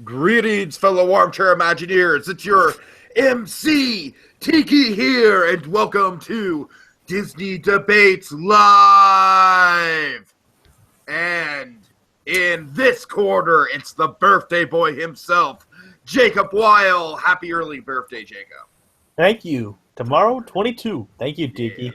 Greetings, fellow armchair Imagineers. It's your MC, Tiki here, and welcome to Disney Debates Live. And in this quarter, it's the birthday boy himself, Jacob Weil. Happy early birthday, Jacob. Thank you. Tomorrow, 22. Thank you, Tiki.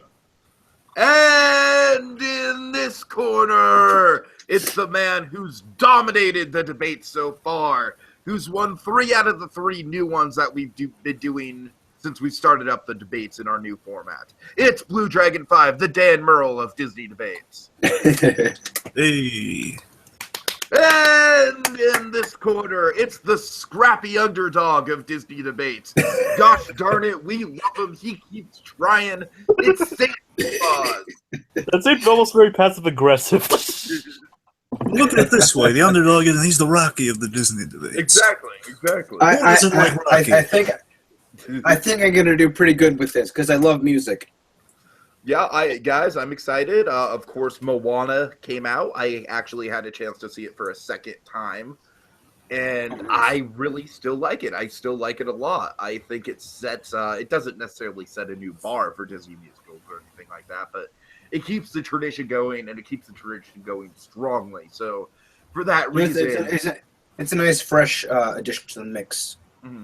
And in this corner, it's the man who's dominated the debate so far, who's won 3 out of the 3 new ones that we've been doing since we started up the debates in our new format. It's Blue Dragon 5, the Dan Merle of Disney Debates. Hey. And in this corner, it's the scrappy underdog of Disney Debates. Gosh darn it, we love him. He keeps trying. It's Santa Claus. That seems almost very passive-aggressive. Look at it this way: the underdog, and he's the Rocky of the Disney debates. Exactly. I think I'm gonna do pretty good with this because I love music. Yeah, I'm excited. Of course, Moana came out. I actually had a chance to see it for a second time, and I really still like it. I still like it a lot. I think it sets. It doesn't necessarily set a new bar for Disney musicals or anything like that, but it keeps the tradition going, and it keeps the tradition going strongly. So, for that reason, it's a nice, fresh addition to the mix. Mm-hmm.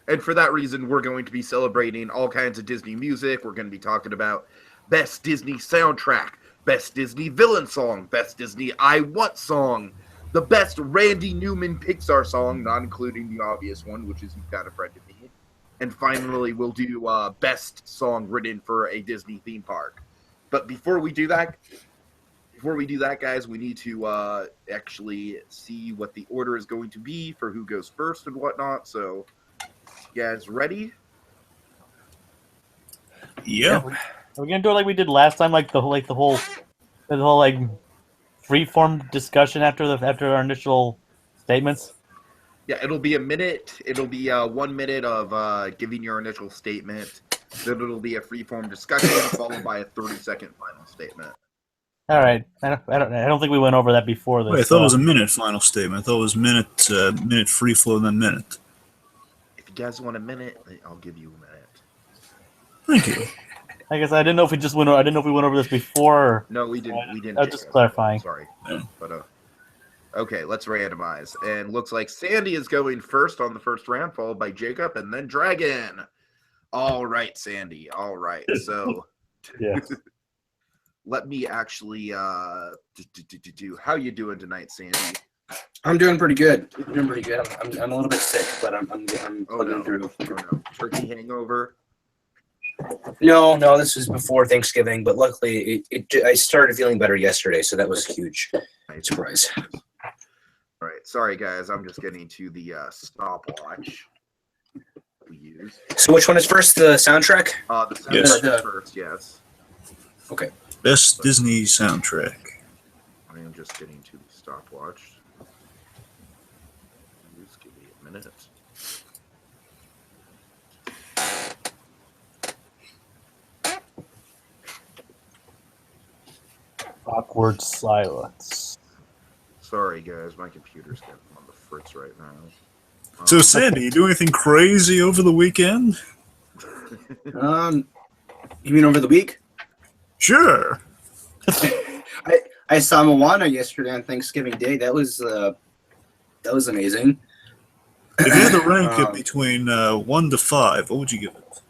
And for that reason, we're going to be celebrating all kinds of Disney music. We're going to be talking about Best Disney Soundtrack, Best Disney Villain Song, Best Disney I Want Song, the Best Randy Newman Pixar Song, not including the obvious one, which is You've Got a Friend in Me. And finally, we'll do Best Song Written for a Disney Theme Park. But before we do that, guys, we need to actually see what the order is going to be for who goes first and whatnot. So, you guys ready? Yeah. Are we gonna do it like we did last time, like the whole free-form discussion after our initial statements? Yeah, it'll be a minute. It'll be 1 minute of giving your initial statement. Then it'll be a free-form discussion followed by a 30-second final statement. All right. I don't think we went over that before this. Wait, I thought it was a minute final statement. I thought it was minute free flow, then minute. If you guys want a minute, I'll give you a minute. Thank you. I guess I didn't know if we just went. I didn't know if we went over this before. Or... No, we didn't. We didn't. I was just clarifying. Sorry, Yeah. but okay. Let's randomize. And looks like Sandy is going first on the first round, followed by Jacob, and then Dragon. All right, Sandy. All right. So, Yeah. let me actually do. How you doing tonight, Sandy? I'm doing pretty good. I'm a little bit sick, but I'm putting through. Oh no! Turkey hangover. No, this was before Thanksgiving, but luckily I started feeling better yesterday, so that was a huge surprise. All right, sorry guys, I'm just getting to the stopwatch we use. So which one is first? The soundtrack? The soundtrack Yes. is first, yes. Okay. Best Disney soundtrack. I am just getting to the stopwatch. Just give me a minute. Awkward silence. Sorry guys, my computer's getting on the fritz right now. So, Sandy, you do anything crazy over the weekend? You mean over the week? Sure. I saw Moana yesterday on Thanksgiving Day. That was amazing. If you had to rank it between 1 to 5, what would you give it?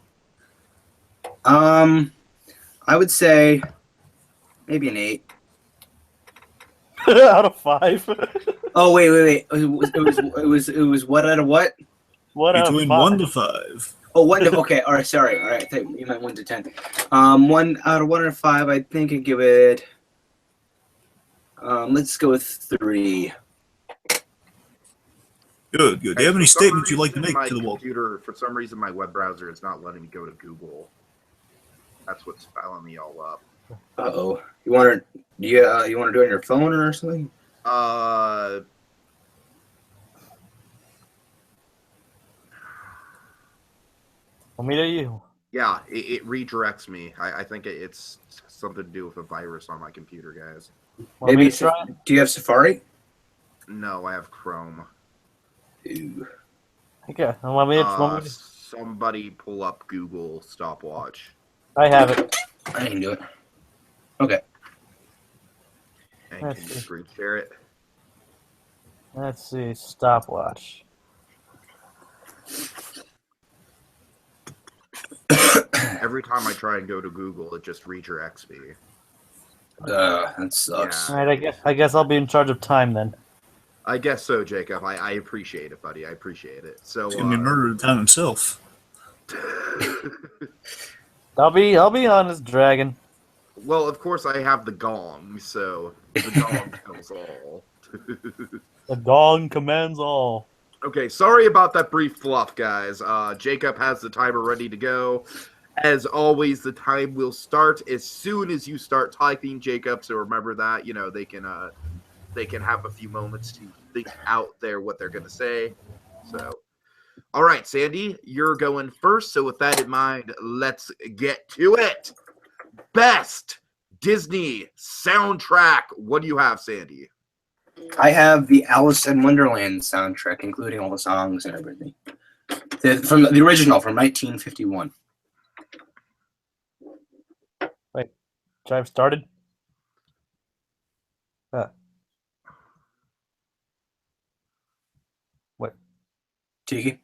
I would say maybe an 8. Out of 5. Oh wait! It was what out of what? What out of Between 5? 1 to 5. Oh, 1 to okay. All right, sorry. All right, you meant 1 to 10. 1 out of 1 to 5. I think I'd give it. Let's go with 3. Good. Do you have any statements you'd like to make my to the world? computer, for some reason, my web browser is not letting me go to Google. That's what's fouling me all up. Uh-oh. You want to do it on your phone or something? Want me to you. Yeah, it redirects me. I think it's something to do with a virus on my computer, guys. Maybe. Do you have Safari? No, I have Chrome. Ooh. Okay. Want me to- Somebody pull up Google stopwatch. I have it. I can do it. Okay. And Let's can you see. screen share it? Let's see. Stopwatch. Every time I try and go to Google, it just redirects me. That sucks. All right. I guess I'll be in charge of time then. I guess so, Jacob. I appreciate it, buddy. I appreciate it. So He's gonna be murdered time himself. I'll be honest, Dragon. well, of course, I have the gong, so the gong tells all. The gong commands all. Okay, sorry about that brief fluff, guys. Jacob has the timer ready to go. As always, the time will start as soon as you start typing, Jacob. So remember that. You know, they can have a few moments to think out there what they're going to say. So, all right, Sandy, you're going first. So with that in mind, let's get to it. Best Disney soundtrack. What do you have, Sandy? I have the Alice in Wonderland soundtrack, including all the songs and everything. From the original, from 1951. Drive started. What? Tiki?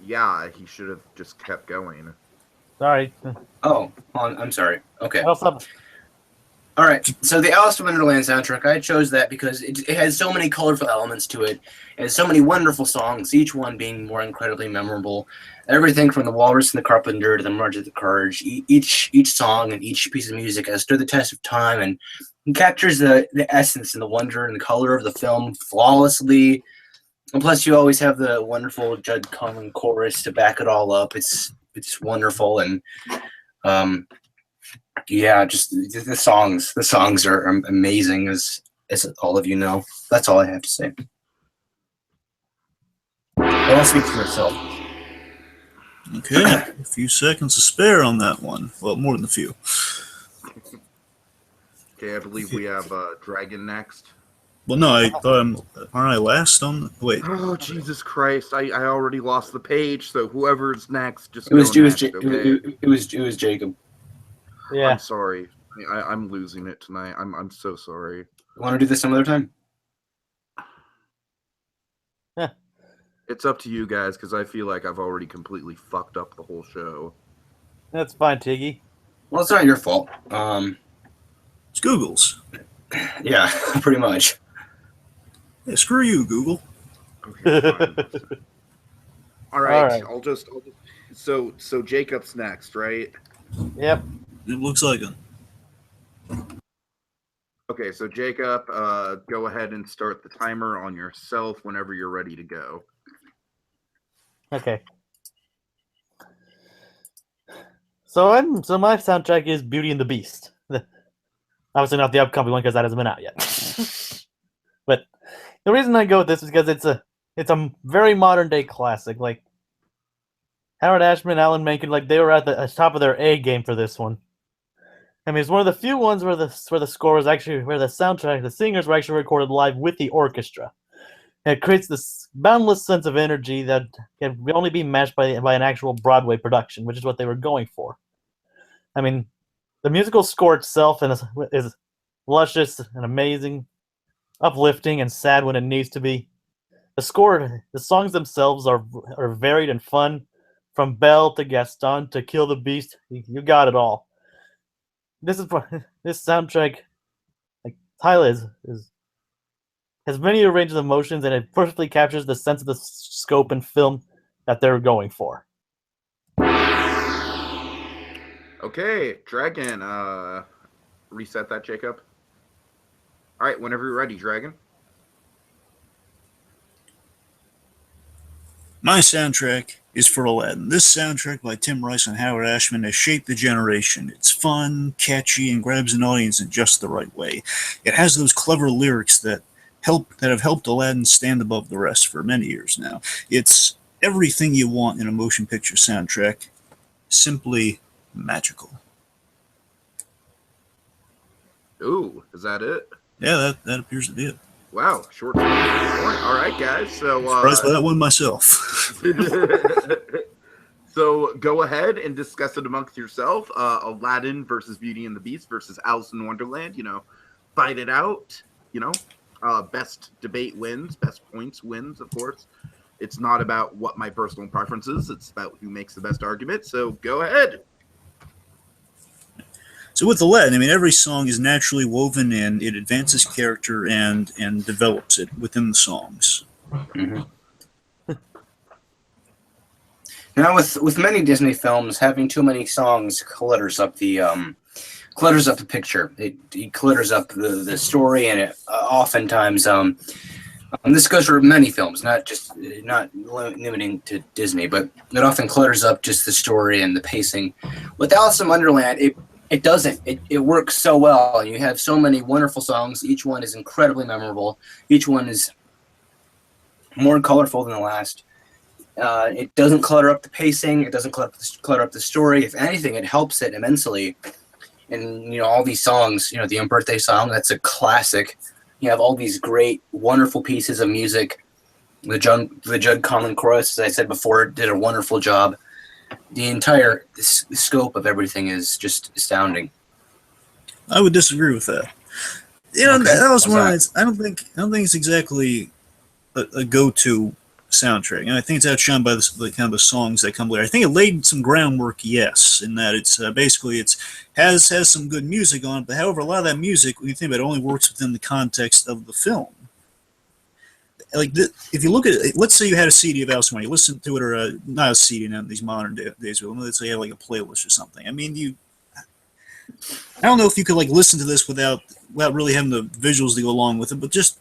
Yeah, he should have just kept going. Sorry. Oh, I'm sorry. Okay. What's up? All right. So the Alice in Wonderland soundtrack, I chose that because it has so many colorful elements to it. It has so many wonderful songs, each one being more incredibly memorable. Everything from The Walrus and the Carpenter to The March of the Courage, each song and each piece of music has stood the test of time and captures the essence and the wonder and the color of the film flawlessly. And plus, you always have the wonderful Judd Conlon chorus to back it all up. It's wonderful, and yeah, just the songs. The songs are amazing, as all of you know. That's all I have to say. I'll speak for itself. Okay, a few seconds to spare on that one. Well, more than a few. Okay, I believe we have Dragon next. Well, no, I thought aren't I last on? Wait, Oh, Jesus Christ. I already lost the page, so whoever's next, just It was go next, okay? it was Jacob. Yeah. I'm sorry. I'm losing it tonight. I'm so sorry. You want to do this some other time? It's up to you guys, because I feel like I've already completely fucked up the whole show. That's fine, Tiggy. Well, it's not your fault. it's Google's. Yeah, pretty much. Hey, screw you, Google. Okay, fine. All right. All right. I'll just so Jacob's next, right? Yep. It looks like it. Okay, so Jacob, go ahead and start the timer on yourself whenever you're ready to go. Okay. So my soundtrack is Beauty and the Beast. Obviously not the upcoming one because that hasn't been out yet. But the reason I go with this is because it's a very modern day classic. Like Howard Ashman, Alan Menken, like they were at the top of their A game for this one. I mean, it's one of the few ones where the score was actually where the soundtrack, the singers were actually recorded live with the orchestra. And it creates this boundless sense of energy that can only be matched by an actual Broadway production, which is what they were going for. I mean, the musical score itself is luscious and amazing, uplifting and sad when it needs to be. The songs themselves are varied and fun, from Belle to Gaston to Kill the Beast. You got it all. This soundtrack, like Tyler has many range of emotions, and it perfectly captures the sense of the scope and film that they're going for. Okay, Dragon, reset that, Jacob. All right, whenever you're ready, Dragon. My soundtrack is for Aladdin. This soundtrack by Tim Rice and Howard Ashman has shaped the generation. It's fun, catchy, and grabs an audience in just the right way. It has those clever lyrics that have helped Aladdin stand above the rest for many years now. It's everything you want in a motion picture soundtrack. Simply magical. Ooh, is that it? Yeah, that appears to be it. Wow, short point. All right, guys. So, Surprised by that one myself. so go ahead and discuss it amongst yourself. Aladdin versus Beauty and the Beast versus Alice in Wonderland. Fight it out. Best debate wins. Best points wins. Of course, it's not about what my personal preference is. It's about who makes the best argument. So go ahead. So with Aladdin, I mean, every song is naturally woven in. It advances character and develops it within the songs. Mm-hmm. Now, with many Disney films, having too many songs clutters up the picture. It clutters up the story, and it oftentimes this goes for many films, not limiting to Disney, but it often clutters up just the story and the pacing. With Alice in Wonderland, it doesn't. It works so well. You have so many wonderful songs. Each one is incredibly memorable. Each one is more colorful than the last. It doesn't clutter up the pacing. It doesn't clutter up the story. If anything, it helps it immensely. And all these songs, the Birthday song, that's a classic. You have all these great, wonderful pieces of music. The Judd Conlon chorus, as I said before, did a wonderful job. The entire scope of everything is just astounding. I would disagree with that. Okay. That was one. I don't think it's exactly a go-to soundtrack, and I think it's outshone by the kind of the songs that come later. I think it laid some groundwork, yes, in that it's basically has some good music on it. But however, a lot of that music, when you think about it, only works within the context of the film. Like if you look at it, let's say you had a CD of Alice in Wonderland, you listen to it, or not a CD in these modern days, but let's say you have like a playlist or something. I mean, I don't know if you could like listen to this without really having the visuals to go along with it, but just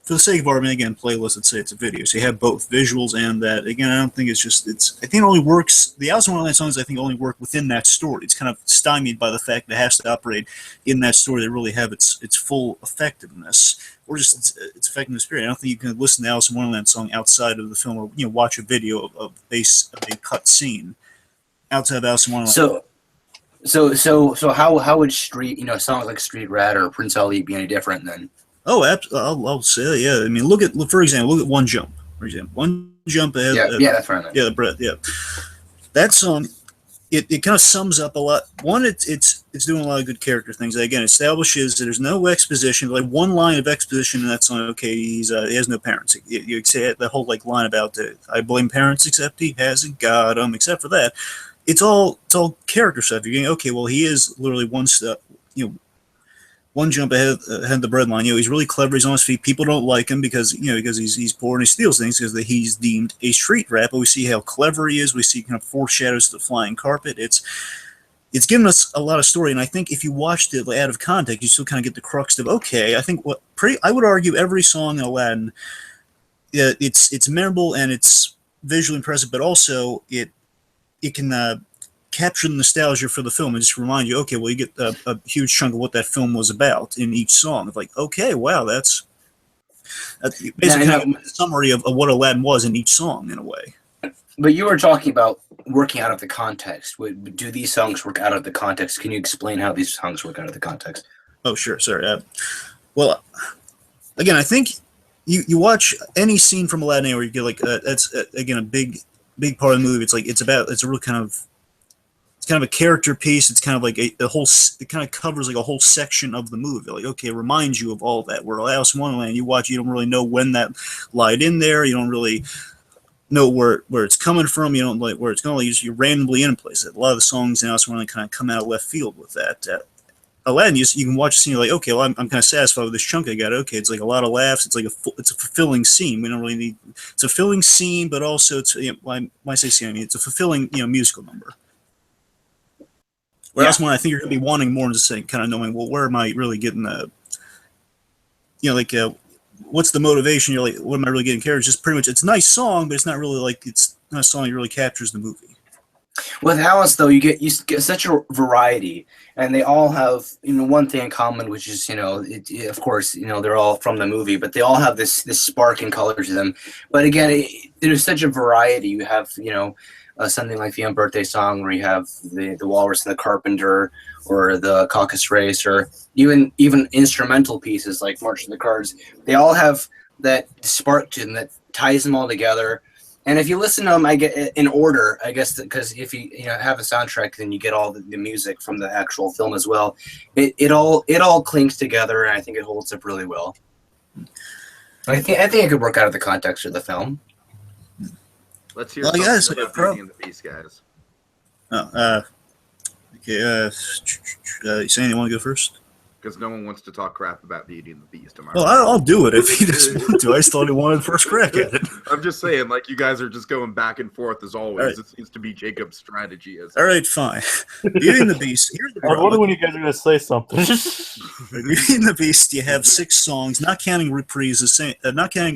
for the sake of argument, again, playlist, let's say it's a video, so you have both visuals and that. Again, I don't think I think it only works. The Alice in Wonderland songs, I think, only work within that story. It's kind of stymied by the fact that it has to operate in that story to really have its full effectiveness, or just its effectiveness period. I don't think you can listen to Alice in Wonderland song outside of the film, or watch a video of a cut scene outside of Alice in Wonderland. So how would songs like Street Rat or Prince Ali be any different then? Oh, I'll say, yeah. I mean, for example, look at One Jump. For example, One Jump ahead. Yeah, that's right. Yeah, the breath. Yeah, that song. It kind of sums up a lot. One, it's doing a lot of good character things. Again, establishes that there's no exposition. Like one line of exposition in that song. Okay, he has no parents. You say the whole like line about I blame parents except he hasn't got them. Except for that, it's all character stuff. You're going, okay, well, he is literally one step. One jump ahead of the bread line. He's really clever. He's on his feet. People don't like him because he's poor and he steals things because he's deemed a street rat. But we see how clever he is. We see kind of foreshadows the flying carpet. It's given us a lot of story, and I think if you watched it out of context, you still kind of get the crux of okay. I think I would argue every song in Aladdin, it's memorable and it's visually impressive, but also it can capture the nostalgia for the film and just remind you, okay, well, you get a huge chunk of what that film was about in each song. It's like, okay, wow, that's basically kind of a summary of what Aladdin was in each song in a way. But you were talking about working out of the context. Do these songs work out of the context? Can you explain how these songs work out of the context? Oh, sure, sorry. Well, again, I think you watch any scene from Aladdin where you get like that's again a big part of the movie. It's like it's a real kind of. It's kind of a character piece. It's kind of like a whole. It kind of covers like a whole section of the movie. Like, okay, it reminds you of all that. Where Alice in Wonderland, you watch, you don't really know when that lied in there. You don't really know where it's coming from. You don't like where it's going. You're randomly in a place. A lot of the songs in Alice in Wonderland kind of come out of left field with that. Aladdin, you can watch a scene. You're like, okay, well, I'm kind of satisfied with this chunk I got. Okay, it's like a lot of laughs. It's like it's a fulfilling scene. We don't really need. It's a fulfilling scene, but also it's. When I say scene, I mean it's a fulfilling musical number. Whereas when I think you're going to be wanting more and just saying, kind of knowing, well, where am I really getting what's the motivation? You're like, what am I really getting? It's just pretty much, it's a nice song, but it's not really like, it's not a song that really captures the movie. With Alice, though, you get such a variety, and they all have one thing in common, which is of course they're all from the movie, but they all have this spark and color to them. But again, there's such a variety. You have something like the Unbirthday Song, where you have the Walrus and the Carpenter, or the Caucasus Race, or even instrumental pieces like March of the Cards. They all have that spark to them that ties them all together. And if you listen to them, I get in order, I guess, because if you have a soundtrack, then you get all the music from the actual film as well. It all clings together, and I think it holds up really well. I think it could work out of the context of the film. Let's hear something about Beauty and the Beast, guys. Okay. You saying you want to go first? Because no one wants to talk crap about Beauty and the Beast. Well, I'll do it if he just wanted to. I just thought he wanted first crack at it. I'm just saying, like, you guys are just going back and forth as always. Right. It seems to be Jacob's strategy. All right, fine. Beauty and the Beast. Here's the I problem. wonder when you guys are going to say something. Beauty and the Beast, you have 6 songs, not counting reprises.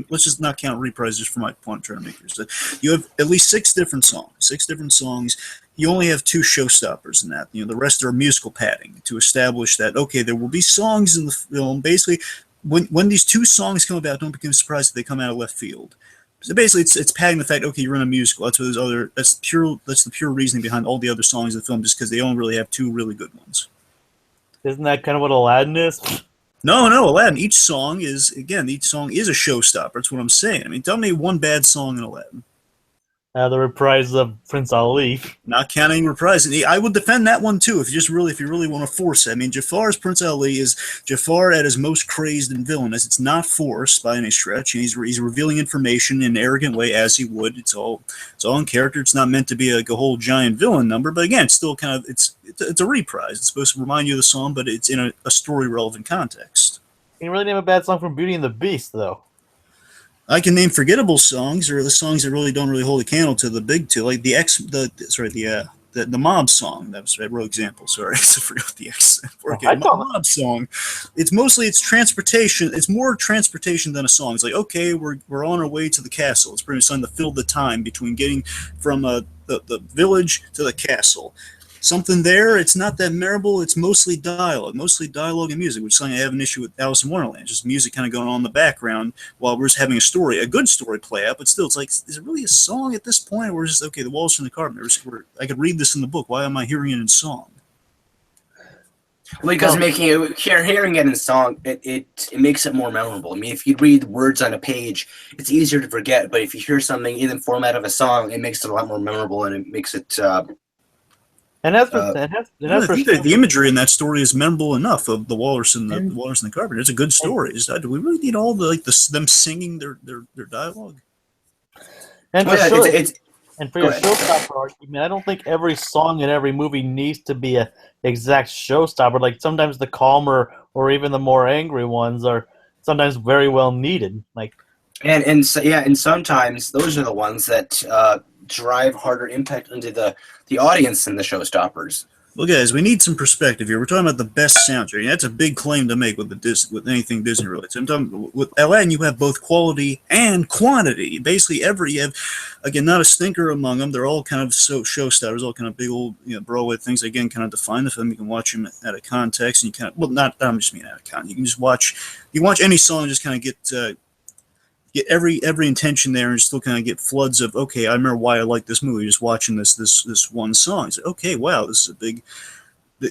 Let's just not count reprises for my point I'm trying to make here. So you have at least 6 different songs. You only have 2 showstoppers in that. The rest are musical padding to establish that, okay, there will be songs in the film. Basically, when these 2 songs come about, don't become surprised if they come out of left field. So basically, it's padding the fact, okay, you're in a musical. That's what that's the pure reasoning behind all the other songs in the film, just because they only really have 2 really good ones. Isn't that kind of what Aladdin is? No, Aladdin. Each song is a showstopper. That's what I'm saying. I mean, tell me one bad song in Aladdin. The reprise of Prince Ali. Not counting reprising. I would defend that one too if you really want to force it. I mean, Jafar's Prince Ali is Jafar at his most crazed and villainous. It's not forced by any stretch, and he's revealing information in an arrogant way as he would. It's all in character. It's not meant to be a whole giant villain number, but again, it's still kind of it's a reprise. It's supposed to remind you of the song, but it's in a story relevant context. Can you really name a bad song from Beauty and the Beast, though? I can name forgettable songs, or the songs that really don't hold a candle to the big 2, like the Mob song. That was a real example. Sorry, I forgot the X. The Mob song. It's transportation. It's more transportation than a song. It's like, okay, we're on our way to the castle. It's pretty much something to fill the time between getting from the village to the castle. Something there, it's not that memorable. It's mostly dialogue and music, which is something I have an issue with Alice in Wonderland. Just music kind of going on in the background while we're just having a good story play out. But still, it's like, is it really a song at this point? Or is it just, okay, the Walrus and the Carpenter, I could read this in the book. Why am I hearing it in song? Well, because hearing it in song, it makes it more memorable. I mean, if you read words on a page, it's easier to forget. But if you hear something in the format of a song, it makes it a lot more memorable, and it makes it... the imagery in that story is memorable enough of the Walrus and the Carpenter. It's a good story. Do we really need all them singing their dialogue? And for your showstopper argument, I don't think every song in every movie needs to be an exact showstopper. Like sometimes the calmer or even the more angry ones are sometimes very well needed. And sometimes those are the ones that drive harder impact into the audience than the showstoppers. Well, guys, we need some perspective here. We're talking about the best soundtrack. And that's a big claim to make with anything Disney related. So I'm talking with Aladdin, you have both quality and quantity. Basically, you have, again, not a stinker among them. They're all kind of showstoppers, all kind of big old Broadway things. Again, kind of define the film. You can watch them out of context, and I'm just mean out of context. You can just watch any song and just kind of get every intention there, and still kind of get floods of, okay, I remember why I like this movie, just watching this one song. It's like, okay, wow, this is a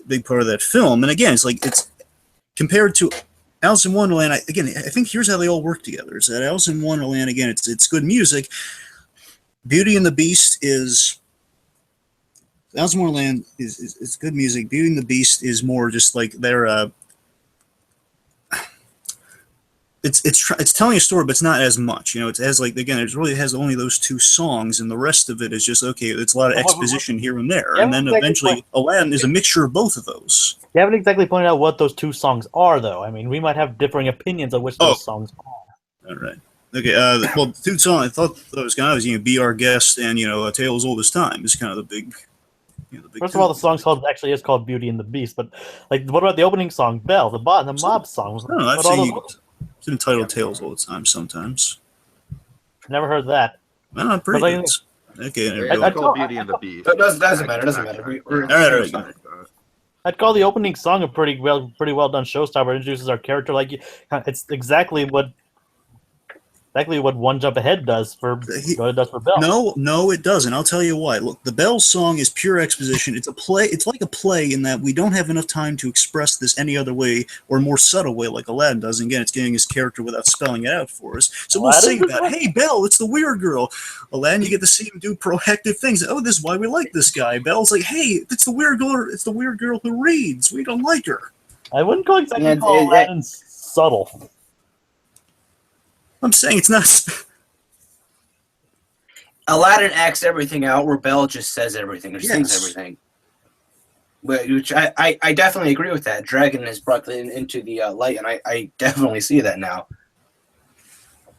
big part of that film. And again, it's compared to Alice in Wonderland. I think here's how they all work together. Is that Alice in Wonderland, again, it's good music. Beauty and the Beast is... Alice in Wonderland is good music. Beauty and the Beast is more just like they're... It's telling a story, but it's not as much. It has it really has only those 2 songs, and the rest of it is just, okay, it's a lot of exposition here and there, and then eventually Aladdin is a mixture of both of those. You haven't exactly pointed out what those 2 songs are, though. I mean, we might have differing opinions of which those songs are. All right. Okay. Well, the 2 songs I thought was kind of Be Our Guest and A Tale as Old as Time is kind of the big. First of all, the song is called Beauty and the Beast, but what about the opening song, Belle, the Mob song? No, I've seen. It's entitled Tales all the time sometimes. Never heard that. Well, pretty good. Okay. It's I'd called call- Beauty and the Beast. It doesn't matter. It doesn't matter. We're All right, all right. I'd call the opening song a pretty well done showstopper. It introduces our character like it's exactly what One Jump Ahead does for Belle. No, it doesn't. I'll tell you why. Look, the Belle song is pure exposition. It's a play. It's like a play in that we don't have enough time to express this any other way or more subtle way, like Aladdin does. And again, it's getting his character without spelling it out for us. So we'll sing about, hey, Belle, it's the weird girl. Aladdin, you get to see him do proactive things. Oh, this is why we like this guy. Belle's like, hey, it's the weird girl. It's the weird girl who reads. We don't like her. I wouldn't call Aladdin subtle. I'm saying it's not. Aladdin acts everything out, where Belle just says everything or sings everything. Which I definitely agree with that. Dragon has brought into the light, and I definitely see that now.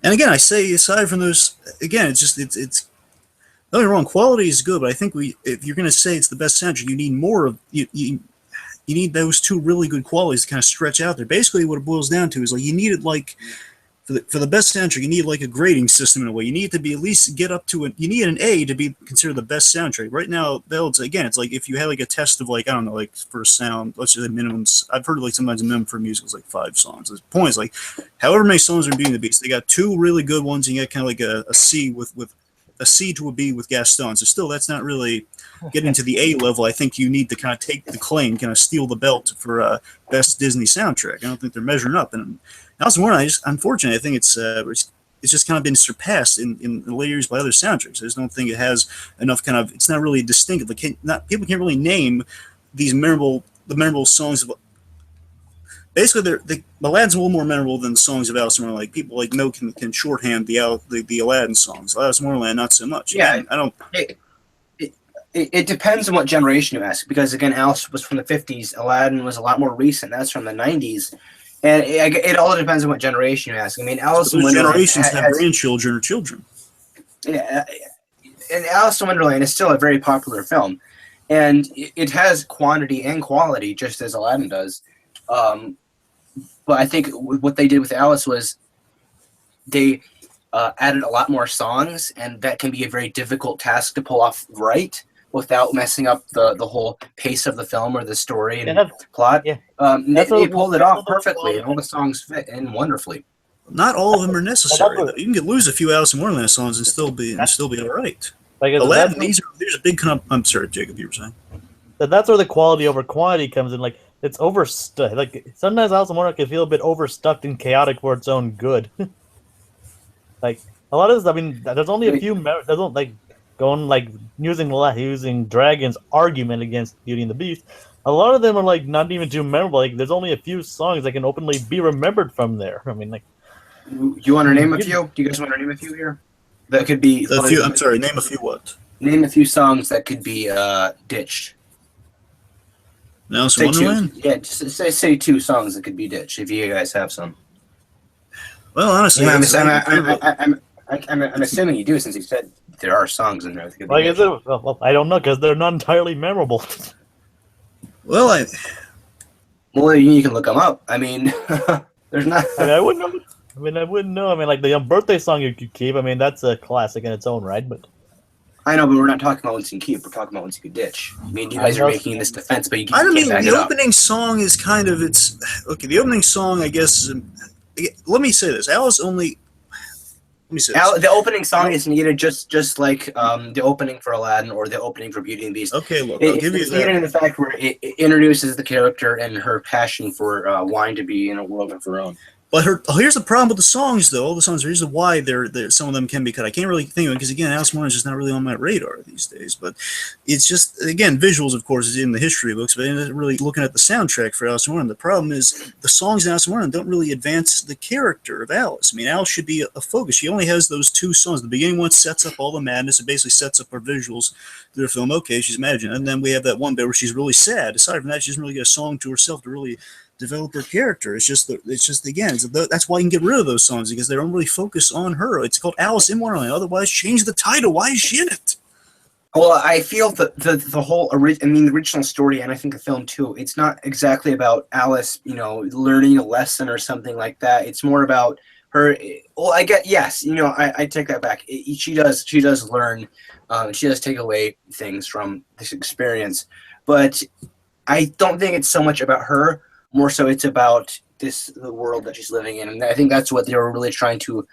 And again, I say aside from those, again, it's don't get me wrong, quality is good, but I think if you're going to say it's the best soundtrack, you need more of you need those two really good qualities to kind of stretch out there. Basically, what it boils down to is like you need it like. For the best soundtrack, you need like a grading system in a way. You need it to be at least get up to you need an A to be considered the best soundtrack. Right now, it's like if you had like a test of like, I don't know, like for sound, let's just say minimums. I've heard like sometimes a minimum for music is like 5 songs. The point is like, however many songs are in Beauty and the Beast, they got 2 really good ones, and you got kind of like a C with a C to a B with Gaston. So still, that's not really getting to the A level. I think you need to kind of take the claim, kind of steal the belt for best Disney soundtrack. I don't think they're measuring up. And Alice in Wonderland, unfortunately, I think it's just kind of been surpassed in the later years by other soundtracks. I just don't think it has enough kind of. It's not really distinct. Like people can't really name these memorable songs of. Basically, Aladdin's a little more memorable than the songs of Alice in Wonderland. Like people like know can shorthand the Aladdin songs. Alice in Wonderland, not so much. Yeah, I don't. It depends on what generation you ask, because again, Alice was from the 50s. Aladdin was a lot more recent. That's from the 90s. And it all depends on what generation you ask. I mean, Alice in Wonderland generations have grandchildren or children. Yeah, and Alice in Wonderland is still a very popular film, and it has quantity and quality, just as Aladdin does. But I think what they did with Alice was they added a lot more songs, and that can be a very difficult task to pull off right without messing up the whole pace of the film or the story and plot. Yeah. They pulled it off perfectly, and all the songs fit in wonderfully. Not all of them are necessary. You can lose a few Alice in Wonderland songs and still be all right. Aladdin, there's a big. I'm sorry, Jacob, you were saying. That's where the quality over quantity comes in. Like it's overstuck. Like sometimes Alice in Wonderland can feel a bit overstuffed and chaotic for its own good. Like a lot of this, I mean, there's only a few. Using Dragon's argument against Beauty and the Beast. A lot of them are like not even too memorable. Like there's only a few songs that can openly be remembered from there. I mean, like. You want to name a few? Do you guys want to name a few here? That could be a few. I'm sorry. Name a few what? Name a few songs that could be ditched. Alice in Wonderland? Yeah, just say 2 songs that could be ditched if you guys have some. Well, honestly, I'm assuming you do, since you said there are songs in there. That could be well, I don't know, because they're not entirely memorable. Well, you can look them up. I mean, there's not. I wouldn't know. I mean, like the birthday song you could keep. I mean, that's a classic in its own right. But I know, but we're not talking about ones you can keep. We're talking about ones you could ditch. I mean, you guys are making this defense, but you can't. I mean, the opening song is kind of okay. The opening song, I guess. Let me say this: Alice only. Let me say this. The opening song is needed just like the opening for Aladdin or the opening for Beauty and the Beast. Okay, look, I'll give you that. It's needed in the fact where it introduces the character and her passion for wanting to be in a world of her own. But here's the problem with the songs, though. All the songs, here's why some of them can be cut. I can't really think of it because, again, Alice in Wonderland is just not really on my radar these days. But it's just, again, visuals, of course, is in the history books, but really looking at the soundtrack for Alice in Wonderland. The problem is the songs in Alice in Wonderland don't really advance the character of Alice. I mean, Alice should be a focus. She only has those 2 songs. The beginning one sets up all the madness. It basically sets up her visuals through the film. Okay, she's imagining. And then we have that one bit where she's really sad. Aside from that, she doesn't really get a song to herself to really develop her character. It's just again, that's why you can get rid of those songs, because they don't really focus on her. It's called Alice in Wonderland. Otherwise, change the title. Why is she in it? Well, I feel that the whole the original story, and I think the film too, it's not exactly about Alice, learning a lesson or something like that. It's more about her. Well, I get yes. I take that back. She does learn. She does take away things from this experience, but I don't think it's so much about her. More so, it's about the world that she's living in, and I think that's what they were really trying to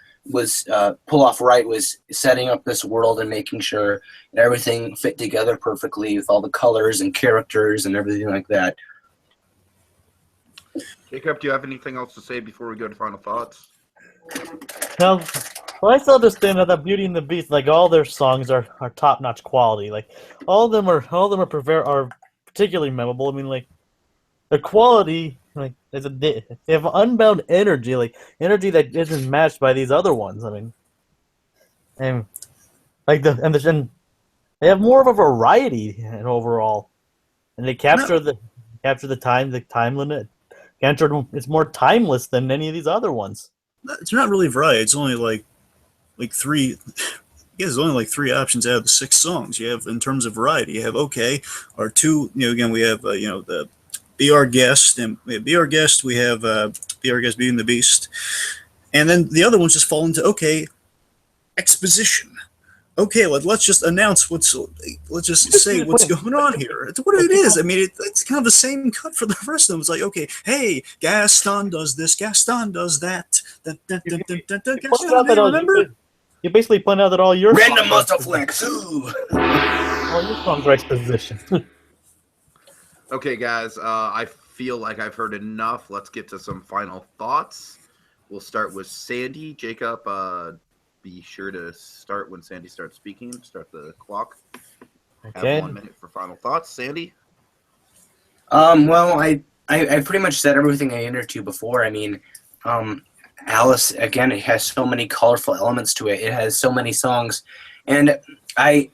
pull off right, was setting up this world and making sure everything fit together perfectly with all the colors and characters and everything like that. Jacob, do you have anything else to say before we go to final thoughts? Well, I still understand that Beauty and the Beast, like all their songs are top-notch quality. Like all of them are particularly memorable. I mean, like the quality, like they have unbound energy, like energy that isn't matched by these other ones. I mean, and like and they have more of a variety overall, and they capture the time limit. It's more timeless than any of these other ones. It's not really variety. It's only like three. Yeah, there's only like 3 options out of the 6 songs you have in terms of variety. You have okay, or 2. Again, we have the Be Our Guest, and we have Be Our Guest. We have Be Our Guest, Beauty and the Beast, and then the other ones just fall into okay, exposition. Okay, let's just announce let's just say what's going on here. It's what it is. I mean, it's kind of the same cut for the rest of them. It's like, okay, hey, Gaston does this, Gaston does that. Gaston, hey, remember? You basically point out that all your random muscle flex. All your songs are exposition. Okay, guys, I feel like I've heard enough. Let's get to some final thoughts. We'll start with Sandy. Jacob, be sure to start when Sandy starts speaking. Start the clock. Okay. Have 1 minute for final thoughts. Sandy? Well, I pretty much said everything I entered to before. I mean, Alice, again, it has so many colorful elements to it. It has so many songs. And I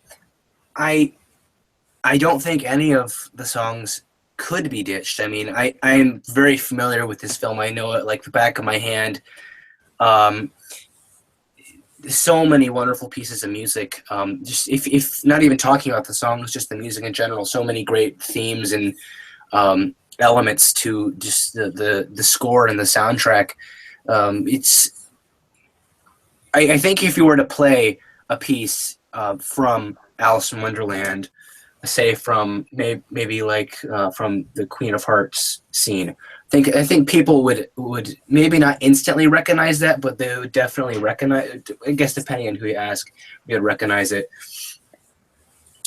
don't think any of the songs could be ditched. I mean, I'm very familiar with this film. I know it like the back of my hand. So many wonderful pieces of music. Just if not even talking about the songs, just the music in general. So many great themes and elements to just the score and the soundtrack. I think if you were to play a piece from Alice in Wonderland, say from maybe like from the Queen of Hearts scene, I think people would maybe not instantly recognize that, but they would definitely recognize. I guess depending on who you ask, we would recognize it.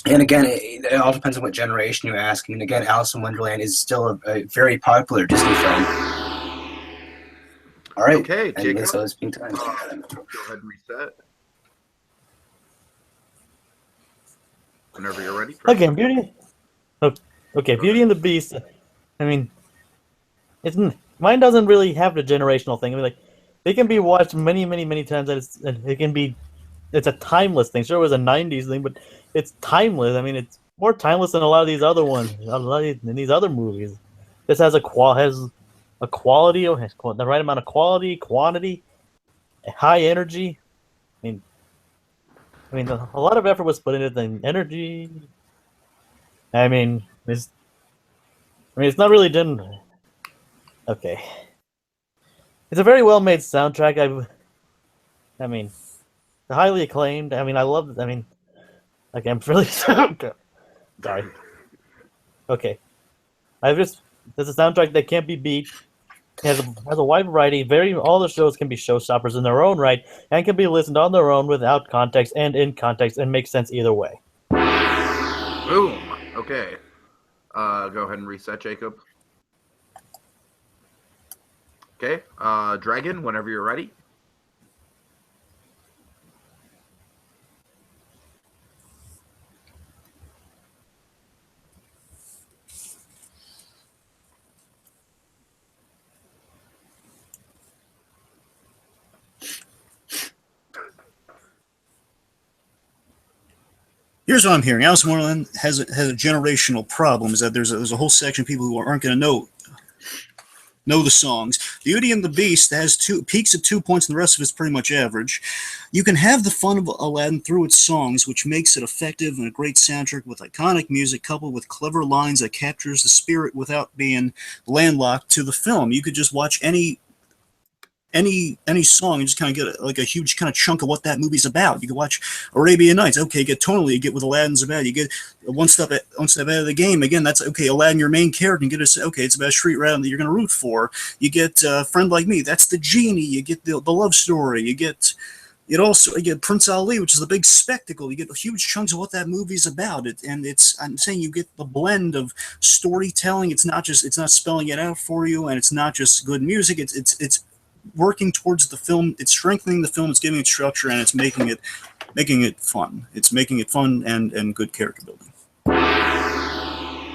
And again, it all depends on what generation you ask. I mean, again, Alice in Wonderland is still a very popular Disney film. All right. Okay, Jacob. So it's being time. Go ahead and reset. Whenever you're ready. Okay, Beauty. Okay, Beauty and the Beast. I mean, mine doesn't really have the generational thing. I mean, like, they can be watched many, many, many times. It's a timeless thing. Sure, it was a '90s thing, but it's timeless. I mean, it's more timeless than a lot of these other ones. Than these other movies. This has the right amount of quality, quantity, high energy. I mean, a lot of effort was put into the energy. I mean, it's not really done. Okay, it's a very well made soundtrack. I mean, highly acclaimed. I mean, I love. I mean, like I'm really sorry. Okay, there's a soundtrack that can't be beat. It has a wide variety. All the shows can be showstoppers in their own right and can be listened on their own without context and in context and make sense either way. Boom. Okay. Go ahead and reset, Jacob. Okay. Dragon, whenever you're ready. Here's what I'm hearing. Alice in Wonderland has a generational problem. Is that there's a whole section of people who aren't going to know the songs. Beauty and the Beast has peaks at 2 points, and the rest of it's pretty much average. You can have the fun of Aladdin through its songs, which makes it effective and a great soundtrack with iconic music coupled with clever lines that captures the spirit without being landlocked to the film. You could just watch any any song and just kind of get like a huge kind of chunk of what that movie's about. You can watch Arabian Nights. Okay, you get tonally, you get what Aladdin's about. You get one step out of the game. Again, that's okay. Aladdin, your main character, and get us okay. It's about a street rat that you're going to root for. You get Friend Like Me. That's the genie. You get the love story. You get Prince Ali, which is the big spectacle. You get huge chunks of what that movie's about. I'm saying you get the blend of storytelling. It's not spelling it out for you, and it's not just good music. It's working towards the film. It's strengthening the film. It's giving it structure, and it's making it fun. It's making it fun and good character building.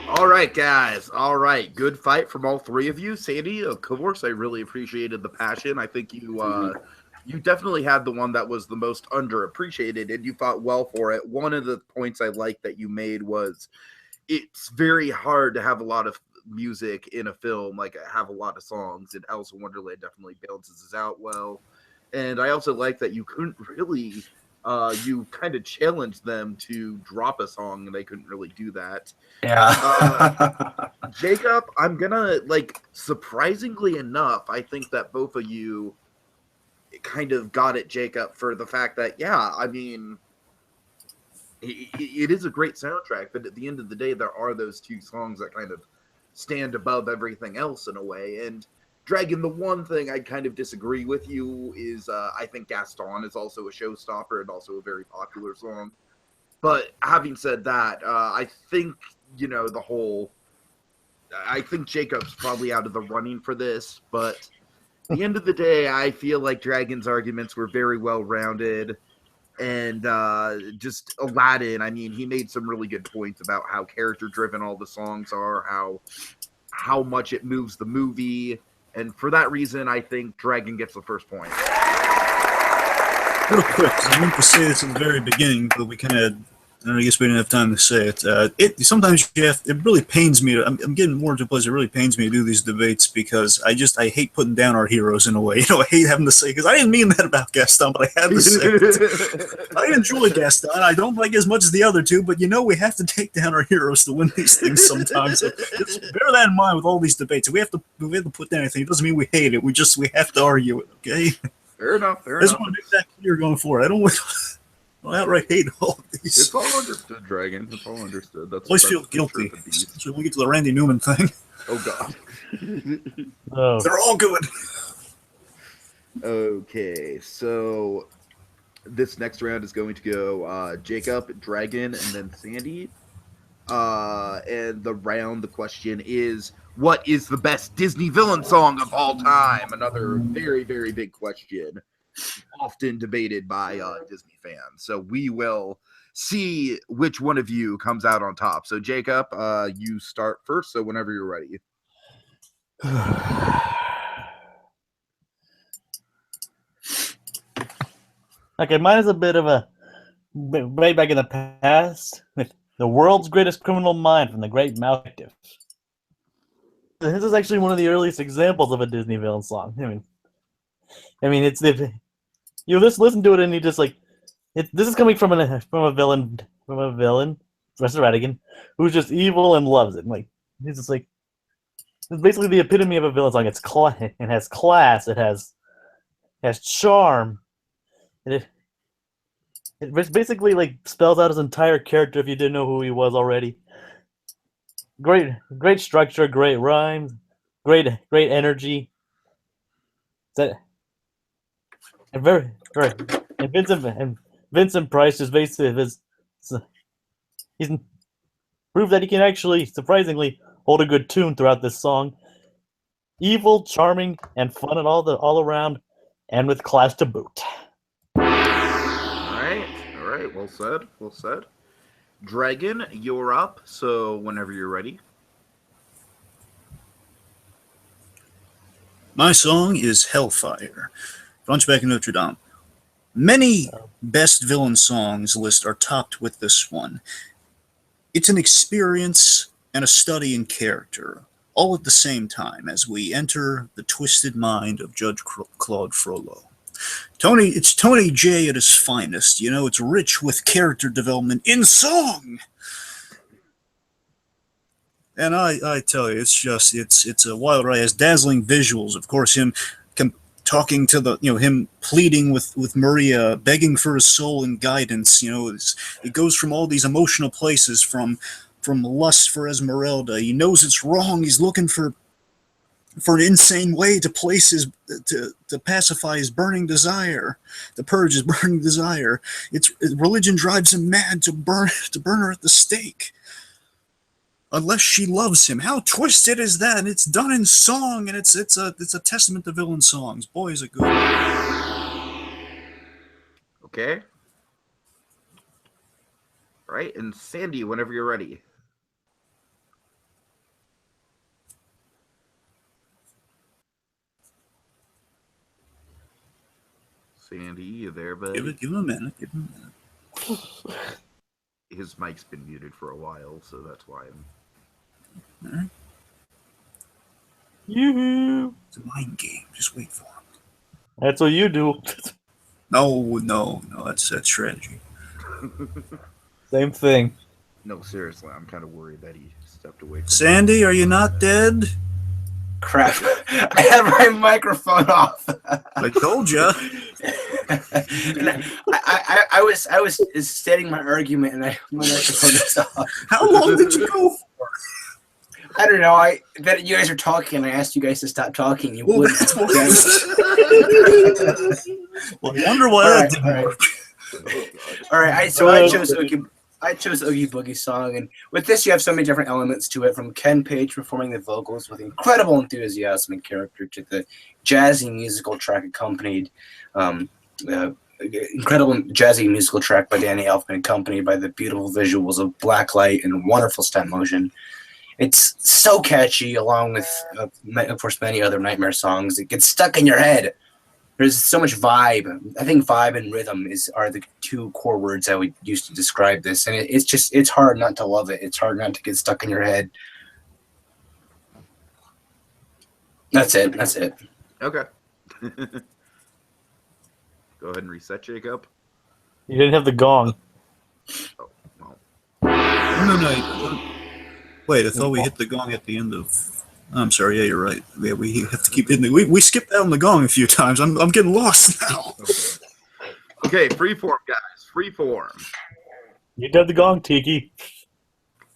All right, guys. All right. Good fight from all three of you. Sandy, of course, I really appreciated the passion. I think you definitely had the one that was the most underappreciated, and you fought well for it. One of the points I liked that you made was it's very hard to have a lot of music in a film, like have a lot of songs, and Alice in Wonderland definitely balances this out well. And I also like that you couldn't really, you kind of challenged them to drop a song, and they couldn't really do that. Yeah. Jacob, I'm gonna, surprisingly enough, I think that both of you kind of got it, Jacob, for the fact that, yeah, I mean, it is a great soundtrack, but at the end of the day, there are those two songs that kind of stand above everything else in a way. And Dragon, the one thing I kind of disagree with you is I think Gaston is also a showstopper and also a very popular song. But having said that, I think, I think Jacob's probably out of the running for this, but at the end of the day, I feel like Dragon's arguments were very well-rounded. And just Aladdin, I mean, he made some really good points about how character-driven all the songs are, how much it moves the movie. And for that reason, I think Dragon gets the first point. Real quick, 'cause I meant to say this in the very beginning, but I guess we didn't have time to say it. Sometimes it really pains me. I'm getting more to a place. It really pains me to do these debates because I hate putting down our heroes in a way. I hate having to say, because I didn't mean that about Gaston, but I had to say it. I enjoy Gaston. I don't like it as much as the other two, but we have to take down our heroes to win these things sometimes. So just bear that in mind with all these debates. If we have to put down anything, it doesn't mean we hate it. We have to argue it. Okay. Fair enough. I just want to make that clear going forward. I don't want. I outright hate all of these. It's all understood, Dragon. It's all understood. I always feel guilty. So we get to the Randy Newman thing. Oh, God. Oh. They're all good. Okay, so this next round is going to go Jacob, Dragon, and then Sandy. And the question is, what is the best Disney villain song of all time? Another very, very big question. Often debated by Disney fans. So we will see which one of you comes out on top. So Jacob, you start first. So whenever you're ready. Okay, mine is a bit of a way back in the past with The World's Greatest Criminal Mind from the Great Mouse Detective. This is actually one of the earliest examples of a Disney villain song. I mean, it's the you just listen to it and you just this is coming from a villain, Professor Ratigan, who's just evil and loves it. He's just it's basically the epitome of a villain song. It has class, it has charm, and it basically spells out his entire character if you didn't know who he was already. Great structure, great rhymes, great energy. And Vincent Price just basically he's proved that he can actually surprisingly hold a good tune throughout this song. Evil, charming, and fun all around, and with class to boot. All right. Well said. Dragon, you're up. So whenever you're ready. My song is Hellfire. Hunchback of Notre Dame. Many best villain songs list are topped with this one. It's an experience and a study in character, all at the same time as we enter the twisted mind of Judge Claude Frollo. It's Tony J at his finest. It's rich with character development in song. And I tell you, it's a wild ride. It has dazzling visuals. Of course, him talking to the, him pleading with Maria, begging for his soul and guidance. It goes from all these emotional places, from lust for Esmeralda. He knows it's wrong. He's looking for an insane way to place to pacify his burning desire, to purge his burning desire. Religion drives him mad to burn her at the stake. Unless she loves him. How twisted is that? And it's done in song, and it's a testament to villain songs. Boy, is it good. Okay. All right, and Sandy, whenever you're ready. Sandy, you there, buddy? Give him a minute. His mic's been muted for a while, so that's why I'm... All right. Yoo-hoo! It's a mind game. Just wait for him. That's what you do. No. That's strategy. Same thing. No, seriously, I'm kind of worried that he stepped away from Sandy, are you not dead? Crap. I had my microphone off. I told you. I was stating my argument, and my microphone was off. How long did you go for? I don't know. I bet you guys are talking, and I asked you guys to stop talking. You wouldn't. Well, I wonder why that didn't work. All right. I chose Oogie Boogie song, and with this, you have so many different elements to it, from Ken Page performing the vocals with incredible enthusiasm and character to the jazzy musical track accompanied, incredible jazzy musical track by Danny Elfman, accompanied by the beautiful visuals of black light and wonderful step motion. It's so catchy, along with, of course, many other Nightmare songs. It gets stuck in your head. There's so much vibe. I think vibe and rhythm are the two core words I would use to describe this. And it's hard not to love it. It's hard not to get stuck in your head. That's it. Okay. Go ahead and reset, Jacob. You didn't have the gong. Oh, well. No. Wait, I thought we hit the gong at the end of... I'm sorry, yeah, you're right. Yeah, we have to keep hitting we skipped out on the gong a few times. I'm getting lost now. Okay, freeform, guys. Freeform. You did the gong, Tiki.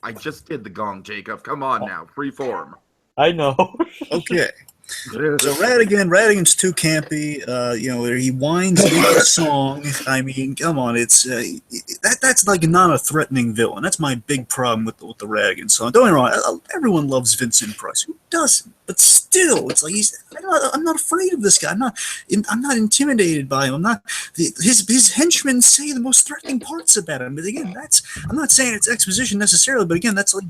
I just did the gong, Jacob. Come on now. Freeform. I know. Okay. So Radigan's too campy. Where he whines in the song. I mean, come on, it's that's like not a threatening villain. That's my big problem with the Radigan song. Don't get me wrong, everyone loves Vincent Price. Who doesn't? But still, it's like I'm not afraid of this guy. I'm not intimidated by him. I'm not. His henchmen say the most threatening parts about him. But again, I'm not saying it's exposition necessarily. But again, that's like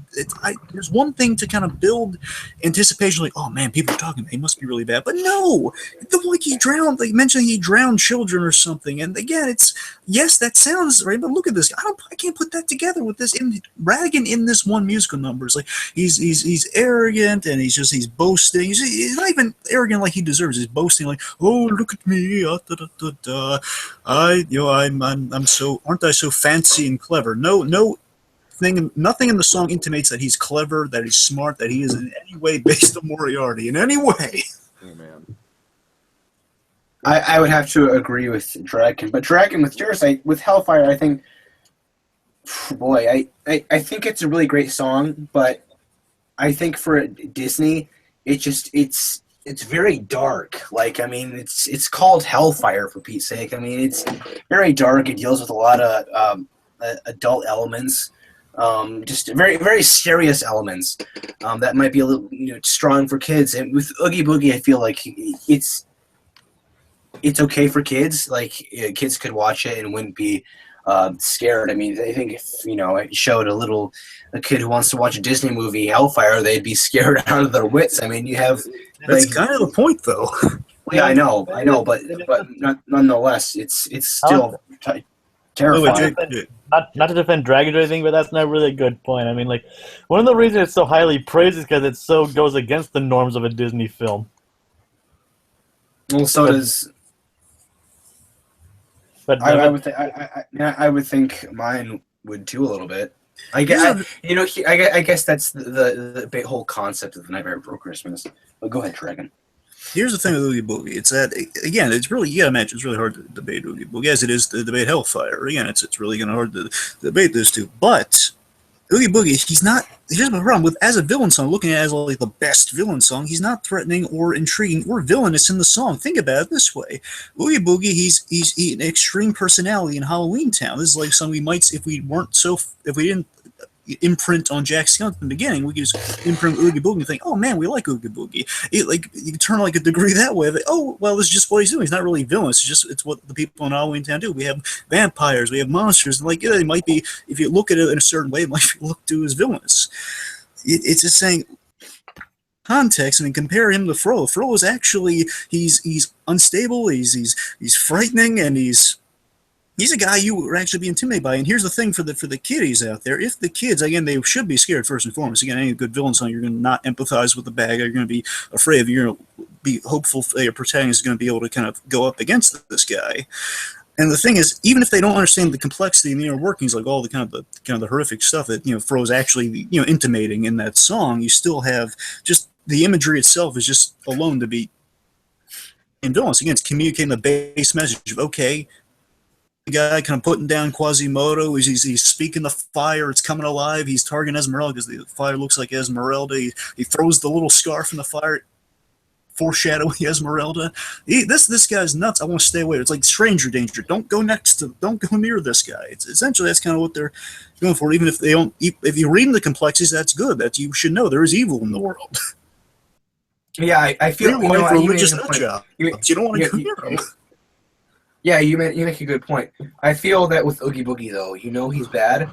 there's one thing to kind of build anticipation. Like, oh man, people are talking. He must be really bad. But no, he drowned. Like mentioning he drowned children or something. And again, yes, that sounds right. But look at this. I can't put that together with this. Radigan in this one musical number is like he's arrogant and he's boasting. He's not even arrogant like he deserves. He's boasting like, oh, look at me, I'm so, aren't I so fancy and clever? Nothing in the song intimates that he's clever, that he's smart, that he is in any way based on Moriarty in any way. Oh man. I would have to agree with Dragon, but Dragon with yours, with Hellfire, I think, boy, I think it's a really great song, but I think for Disney, it's very dark. Like, I mean, it's called Hellfire, for Pete's sake. I mean, it's very dark. It deals with a lot of adult elements, just very, very serious elements that might be a little strong for kids. And with Oogie Boogie, I feel like it's okay for kids. Like, kids could watch it and wouldn't be scared. I mean, I think if it showed a kid who wants to watch a Disney movie, Hellfire, they'd be scared out of their wits. I mean, you have that's kind of the point, though. Yeah, I know, but nonetheless, it's still terrifying. Not to defend Dragon or anything, but that's not really a good point. I mean, like, one of the reasons it's so highly praised is because it so goes against the norms of a Disney film. Well, so does. But I would think mine would too a little bit. I guess that's the whole concept of the Nightmare Before Christmas. But go ahead, Dragon. Here's the thing with Oogie Boogie. It's that, again, it's really, you gotta imagine, it's really hard to debate Oogie Boogie, as it is to debate Hellfire. Again, it's really gonna hard to debate those two. But Oogie Boogie, here's my problem with, as a villain song, looking at it as like the best villain song, he's not threatening or intriguing or villainous in the song. Think about it this way. Oogie Boogie, he's an extreme personality in Halloween Town. This is like something we might, if we didn't imprint on Jack Skellington in the beginning, we could just imprint Oogie Boogie and think, oh man, we like Oogie Boogie. Like, you turn like a degree that way. Like, oh, well, this is just what he's doing. He's not really villainous. It's what the people in Halloween Town do. We have vampires, we have monsters, and like, yeah, it might be, if you look at it in a certain way, it might be looked to as villainous. It's just saying context. I mean, compare him to Frollo. Frollo is actually, he's unstable, he's frightening, and he's a guy you would actually be intimidated by. And here's the thing for the kiddies out there. If the kids, again, they should be scared first and foremost. Again, any good villain song, you're going to not empathize with the bad guy. You're going to be afraid of. You're going to be hopeful your protagonist is going to be able to kind of go up against this guy. And the thing is, even if they don't understand the complexity and the inner workings, like all the kind of the horrific stuff that Fro's actually intimating in that song, you still have just the imagery itself is just alone to be in villainous. Again, it's communicating the base message of, okay, the guy kind of putting down Quasimodo, he's speaking the fire, it's coming alive, he's targeting Esmeralda because the fire looks like Esmeralda, he throws the little scarf in the fire, foreshadowing Esmeralda. This guy's nuts, I want to stay away. It's like stranger danger, don't go near this guy. It's essentially, that's kind of what they're going for. Even if they don't, if you're reading the complexities, that's good, that you should know there is evil in the world. Yeah, I feel you don't want to go near him. Yeah, you make a good point. I feel that with Oogie Boogie, though, he's bad,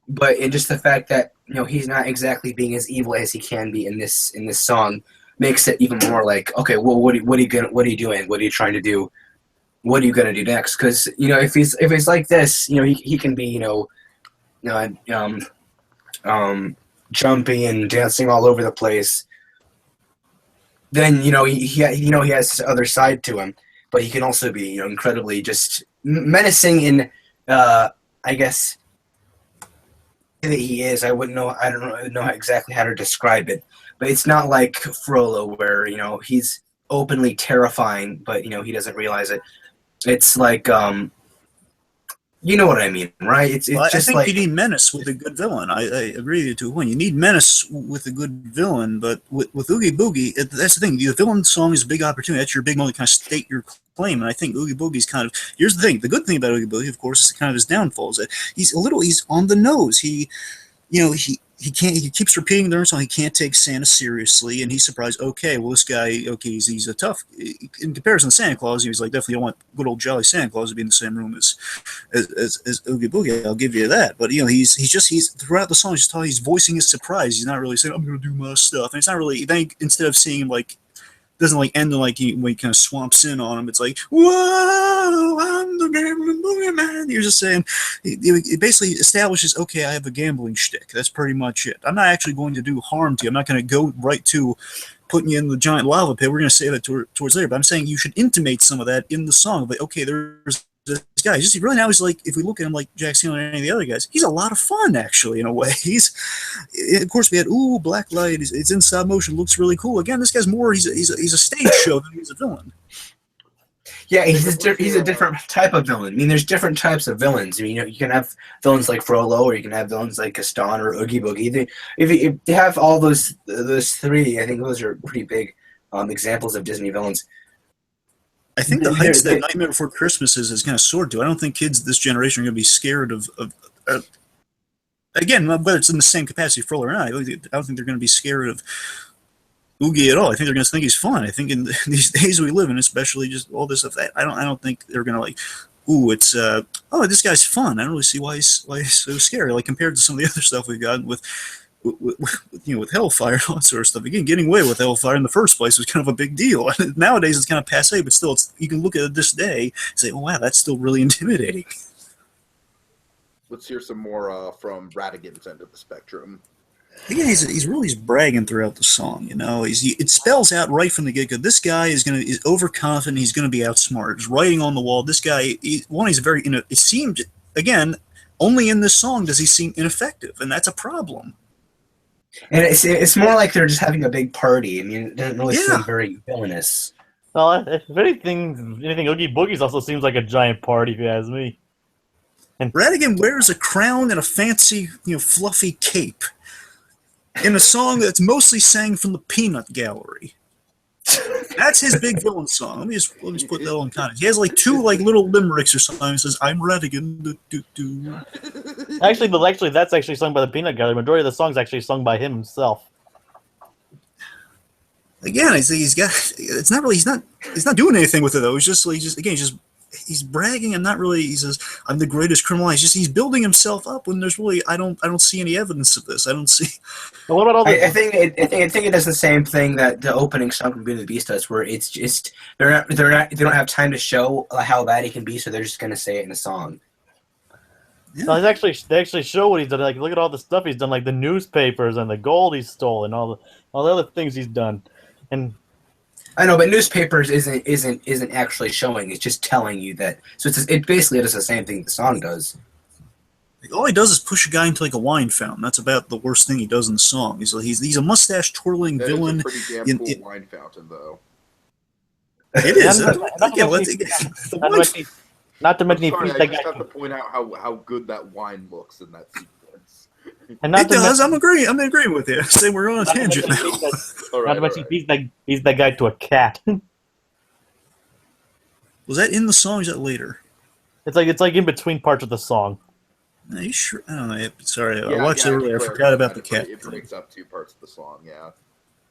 but in just the fact that he's not exactly being as evil as he can be in this song makes it even more like, okay, well, what are you doing? What are you trying to do? What are you gonna do next? Because if he's like this, he can be jumping and dancing all over the place. Then he has this other side to him. But he can also be, incredibly just menacing in, I guess, that he is. I don't know exactly how to describe it. But it's not like Frollo, where he's openly terrifying, but he doesn't realize it. It's like, you know what I mean, right? It's well, just I think like, you need menace with a good villain. I agree with you to a point. You need menace with a good villain, but with Oogie Boogie, that's the thing. The villain song is a big opportunity. That's your big moment to kind of state your claim. And I think Oogie Boogie's kind of, here's the thing. The good thing about Oogie Boogie, of course, is kind of his downfall. Is that he's on the nose. He keeps repeating the song. He can't take Santa seriously, and he's surprised. Okay, well, this guy, he's a tough. In comparison to Santa Claus, he was like, definitely don't want good old jolly Santa Claus to be in the same room as Oogie Boogie. I'll give you that. But he's throughout the song, he's voicing his surprise. He's not really saying, I'm going to do my stuff. And it's not really. Then instead of seeing him like, doesn't like end when he kind of swamps in on him. It's like, whoa, I'm the gambling boogeyman. You're just saying, it basically establishes, okay, I have a gambling shtick. That's pretty much it. I'm not actually going to do harm to you. I'm not going to go right to putting you in the giant lava pit. We're going to say that towards later. But I'm saying you should intimate some of that in the song. Like, okay, there's this guy. Just really now he's like, if we look at him like Jack Skellington and any of the other guys, he's a lot of fun actually in a way. Of course we had black light. It's in stop motion, looks really cool. Again, this guy's more he's a stage show than he's a villain. yeah, he's a different type of villain. I mean, there's different types of villains. I mean, you can have villains like Frollo, or you can have villains like Gaston or Oogie Boogie. If you have all those three, I think those are pretty big examples of Disney villains. I think the heights that Nightmare Before Christmas is kind of soared to. I don't think kids this generation are going to be scared of again, whether it's in the same capacity for Frollo or not. I don't think they're going to be scared of Oogie at all. I think they're going to think he's fun. I think in these days we live in, especially just all this stuff, I don't think they're going to like, it's this guy's fun. I don't really see why he's so scary. Like compared to some of the other stuff we've gotten with Hellfire and all that sort of stuff. Again, getting away with Hellfire in the first place was kind of a big deal. Nowadays it's kind of passe, but still, you can look at it this day and say, oh wow, that's still really intimidating. Let's hear some more from Radigan's end of the spectrum. Again, he's really bragging throughout the song. It spells out right from the get-go. This guy is overconfident. He's going to be outsmarted. He's writing on the wall. This guy, he's very. It seemed again only in this song does he seem ineffective, and that's a problem. And it's more like they're just having a big party. I mean, it doesn't really Yeah. seem very villainous. Well, if anything, Oogie Boogie's also seems like a giant party, if you ask me. Radigan wears a crown and a fancy, fluffy cape in a song that's mostly sang from the Peanut Gallery. That's his big villain song. Let me just put that on context. He has like two little limericks or something. He says, "I'm Radigan." Do, do, do. Actually, that's actually sung by the Peanut Gallery. Majority of the song's actually sung by him himself. Again, he's got. It's not really. He's not doing anything with it though. He's bragging and not really. He says, "I'm the greatest criminal." He's building himself up when there's really. I don't see any evidence of this. I don't see. But what about all the? I think it does the same thing that the opening song from Beauty and the Beast does, where it's just they don't have time to show how bad he can be, so they're just gonna say it in a song. Yeah. No, they actually show what he's done. Like, look at all the stuff he's done, like the newspapers and the gold he's stolen, all the other things he's done, and. I know, but newspapers isn't actually showing. It's just telling you that. So it basically does the same thing the song does. All he does is push a guy into like a wine fountain. That's about the worst thing he does in the song. He's a mustache twirling That villain. is a pretty damn cool wine fountain, though. It is. Not to mention, he Sorry, feeds I that just guy. have to point out how good that wine looks in that sequence. And not It to does. mention, I'm agreeing with you. Say we're on a tangent now. not to mention, he's that guy to a cat. Was that in the song? Or is that later? It's like in between parts of the song. Are you sure? I don't know. Sorry, I Yeah, watched it earlier. I declare forgot about the it cat. It breaks up two parts of the song, yeah.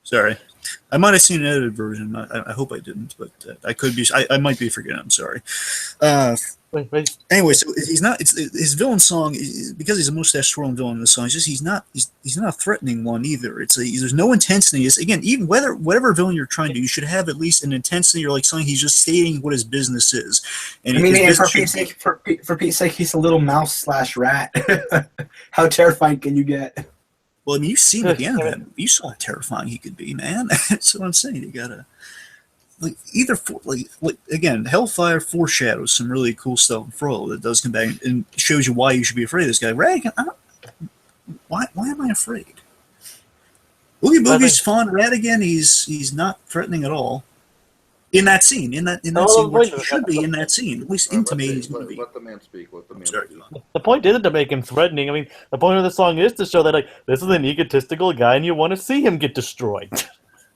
Sorry, I might have seen an edited version. I hope I didn't, but I could be. I might be forgetting. I'm sorry. Wait. Anyway, so he's not. It's his villain song because he's a mustache twirling villain in the song. It's just he's not a threatening one either. There's no intensity. It's, again, even whatever villain you're trying to do, you should have at least an intensity or like something. He's just stating what his business is. And I mean, and for Pete's sake, he's a little mouse / rat. How terrifying can you get? Well, I mean, you see him again. You saw how terrifying he could be, man. That's what I'm saying. You gotta again, Hellfire foreshadows some really cool stuff in Frollo that does come back and shows you why you should be afraid of this guy. Radigan, why am I afraid? Oogie Boogie's fun. Radigan, he's not threatening at all. In that scene, in that scene, where he should be in that scene, at least intimating he's going to be. Let the man speak. Let the man Sorry. speak. The point isn't to make him threatening. I mean, the point of the song is to show that like this is an egotistical guy, and you want to see him get destroyed.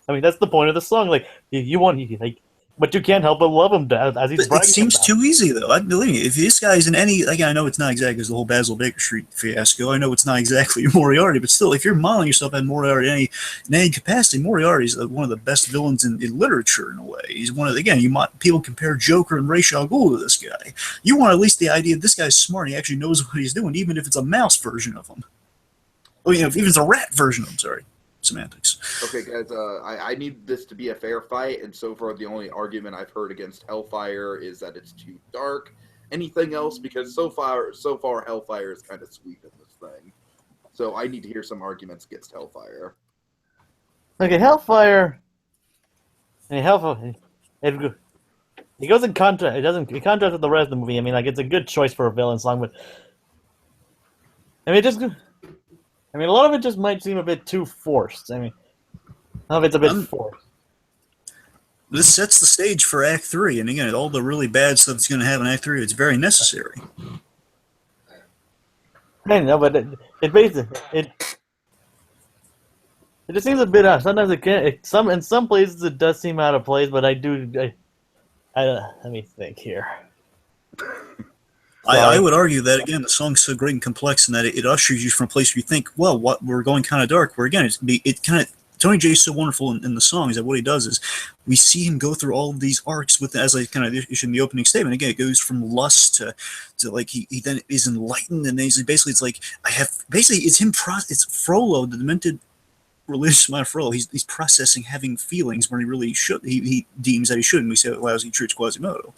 I mean, that's the point of the song. Like but you can't help but love him as he's bragging. It seems about. too easy, though. I believe me. If this guy's in any, again, I know it's not exactly the whole Basil Baker Street fiasco. I know it's not exactly Moriarty, but still, if you're modeling yourself at Moriarty in any capacity, Moriarty's one of the best villains in literature in a way. He's one of people compare Joker and Ra's al Ghul to this guy. You want at least the idea that this guy's smart. He actually knows what he's doing, even if it's a mouse version of him. Or if even it's a rat version of him. Sorry. Semantics. Okay, guys, I need this to be a fair fight, and so far the only argument I've heard against Hellfire is that it's too dark. Anything else? Because so far Hellfire is kind of sweeping this thing. So I need to hear some arguments against Hellfire. Okay, Hellfire. I mean, Hellfire. It goes in contrast. It contrasts with the rest of the movie. I mean, like it's a good choice for a villain song, but I mean, a lot of it just might seem a bit too forced. I mean, some of it's a bit forced. This sets the stage for Act 3, and again, all the really bad stuff that's going to happen in Act 3, it's very necessary. I know, but it just seems a bit odd. Sometimes in some places it does seem out of place, but let me think here. I would argue that, again, the song's so great and complex in that it ushers you from a place where you think, well, we're going kind of dark, where, again, Tony J is so wonderful in the song is that what he does is we see him go through all of these arcs as I kind of issued in the opening statement. Again, it goes from lust to like he then is enlightened, and then basically it's like it's him. It's Frollo, the demented religious mind of Frollo. He's processing having feelings when he really should. He deems that he shouldn't. We say it lousy treats Quasimodo.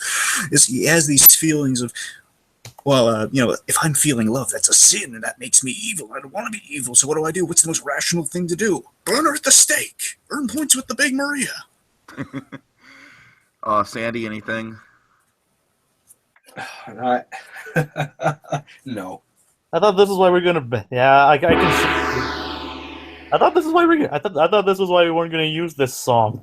He has these feelings of, well, if I'm feeling love, that's a sin, and that makes me evil. I don't want to be evil, so what do? What's the most rational thing to do? Burn her at the stake. Earn points with the big Maria. Sandy, anything? No. I thought this is why we're gonna. Yeah, I can see. I thought this is why I thought this was why we weren't going to use this song.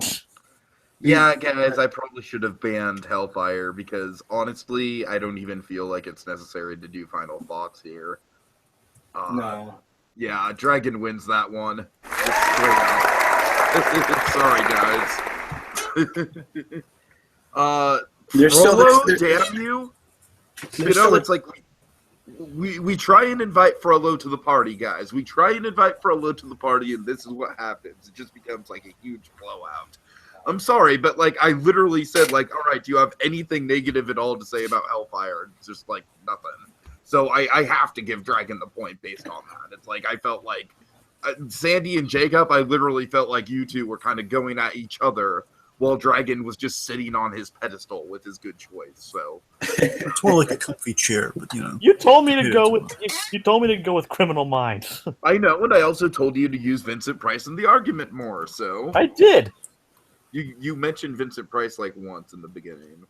Yeah, guys, I probably should have banned Hellfire because honestly, I don't even feel like it's necessary to do final thoughts here. No. Yeah, Dragon wins that one. Just straight up. Sorry, guys. There's still Frollo, this, there, damn you! You there's know, still it's like we try and invite Frollo to the party, guys. We try and invite Frollo to the party, and this is what happens. It just becomes like a huge blowout. I'm sorry, but like I literally said, like, all right, do you have anything negative at all to say about Hellfire? It's just like nothing. So I have to give Dragon the point based on that. It's like I felt like Sandy and Jacob, I literally felt like you two were kind of going at each other while Dragon was just sitting on his pedestal with his good choice. So It's more like a comfy chair, but you know. You told me to Yeah, go it's with you told me to go with Criminal Minds. I know, and I also told you to use Vincent Price in the argument more. So I did. you mentioned Vincent Price like once in the beginning.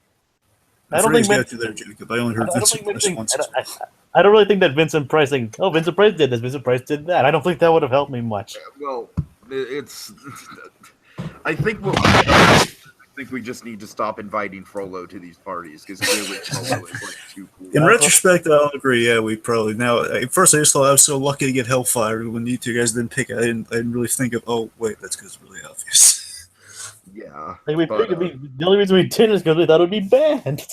I don't think got you there, Jacob. I only heard Vincent Price once. I don't really think that Vincent Price saying, "Oh, Vincent Price did this, Vincent Price did that." I don't think that would have helped me much. Well, it's. I think we just need to stop inviting Frollo to these parties because clearly Frollo is like too cool. In retrospect, I'll agree. Yeah, we probably now. At first, I just thought I was so lucky to get Hellfire. When you two guys didn't pick it, I didn't really think of. Oh, wait, that's because it's really obvious. Yeah, Like but, the only reason we did is because we thought it would be banned.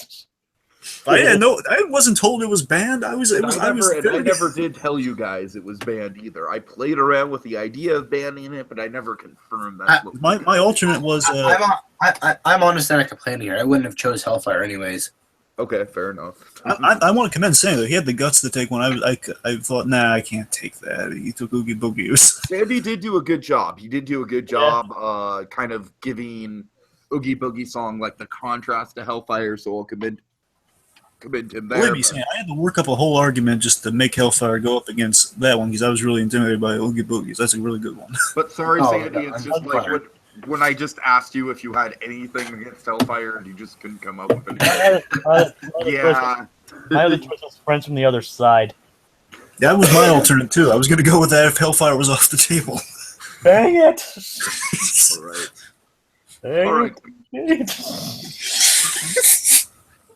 I wasn't told it was banned. I never did tell you guys it was banned either. I played around with the idea of banning it, but I never confirmed that. My alternate was. I'm honest and I complain here. I wouldn't have chose Hellfire anyways. Okay, fair enough. I want to commend Sandy. He had the guts to take one. I thought, nah, I can't take that. He took Oogie Boogie. Sandy did do a good job. He did do a good job, kind of giving Oogie Boogie song like the contrast to Hellfire. So I'll commend him there. Believe me, Sam, I had to work up a whole argument just to make Hellfire go up against that one because I was really intimidated by Oogie Boogies. That's a really good one. But sorry, Oh, Sandy, no, it's I'm just like fine. when I just asked you if you had anything against Hellfire and you just couldn't come up with anything. Yeah. I had the choice of friends from the other side. That was my alternate too. I was going to go with that if Hellfire was off the table. Dang it! All right. Dang All right. it.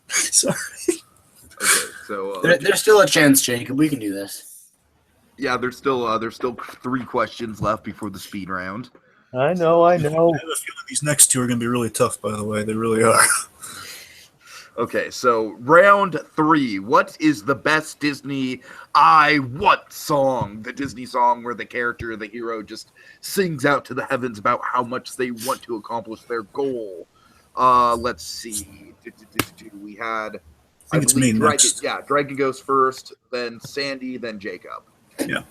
Sorry. Okay. So There's still a chance, Jacob. We can do this. yeah, there's still 3 questions left before the speed round. I know. I have a feeling these next two are going to be really tough, by the way. They really are. Okay, so round 3. What is the best Disney I Want song? The Disney song where the character, the hero, just sings out to the heavens about how much they want to accomplish their goal. Let's see. We had. I think it's me Dragon, next. yeah, Dragon goes first, then Sandy, then Jacob. Yeah.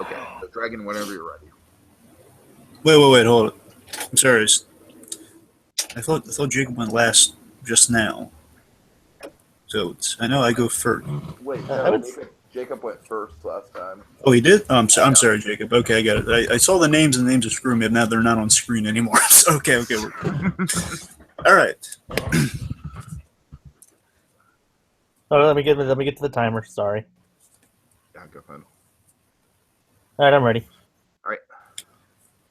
Okay, so Dragon, whenever you're ready. Wait, hold it. I'm sorry. I thought Jacob went last just now. So I know I go first. Wait, Jacob went first last time. Oh, he did? Oh, I'm sorry, Jacob. Okay, I got it. I saw the names and the names are screwing me. Now they're not on screen anymore. So, okay. All right. Oh, let me get to the timer. Sorry. Yeah, go ahead. All right, I'm ready.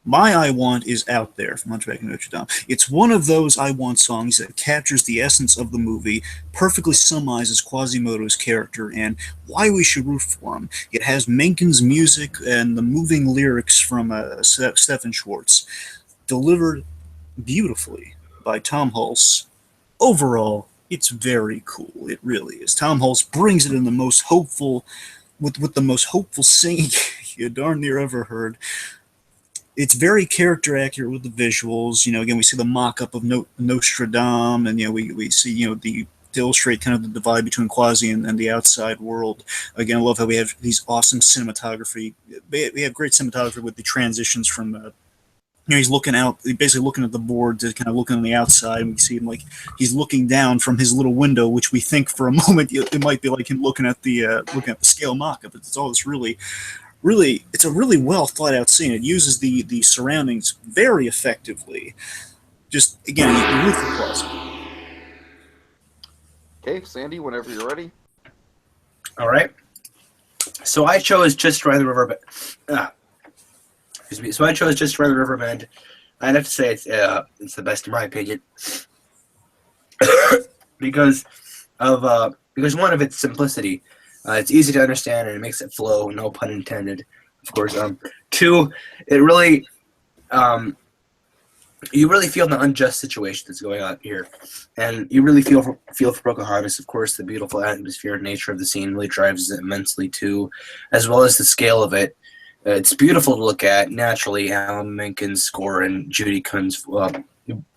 My I Want is Out There from Hunchback of Notre Dame. It's one of those I Want songs that captures the essence of the movie, perfectly summarizes Quasimodo's character, and why we should root for him. It has Mencken's music and the moving lyrics from Stephen Schwartz, delivered beautifully by Tom Hulse. Overall, it's very cool. It really is. Tom Hulse brings it in the most hopeful, with the most hopeful singing you darn near ever heard. It's very character accurate with the visuals. You know, again, we see the mock-up of Nostradam, and we see to illustrate kind of the divide between Quasi and the outside world. Again, I love how we have these awesome cinematography. We have great cinematography with the transitions from. He's looking out, basically looking at the board to kind of looking on the outside, and we see him like he's looking down from his little window, which we think for a moment it might be like him looking at the scale mock-up. It's all this really, it's a really well thought out scene. It uses the surroundings very effectively. Just again, you root for Quasi. Okay, Sandy, whenever you're ready. All right. So I chose Just Ride the River. So I chose Just Around the Riverbend. I'd have to say it's the best in my opinion because one of its simplicity. It's easy to understand and it makes it flow. No pun intended, of course. Two, it really you really feel the unjust situation that's going on here, and you really feel for Pocahontas. Of course, the beautiful atmosphere and nature of the scene really drives it immensely too, as well as the scale of it. It's beautiful to look at. Naturally, Alan Menken's score and Judy Kuhn's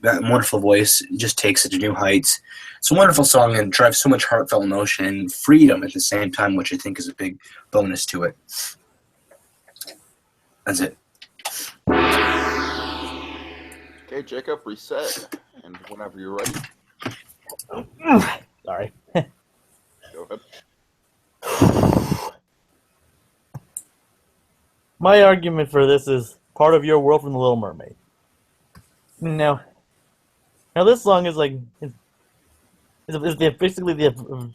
that wonderful voice just takes it to new heights. It's a wonderful song and drives so much heartfelt emotion and freedom at the same time, which I think is a big bonus to it. That's it. Okay, Jacob, reset, and whenever you're ready, Sorry. go ahead. My argument for this is Part of Your World from The Little Mermaid. Now this song is like it's basically the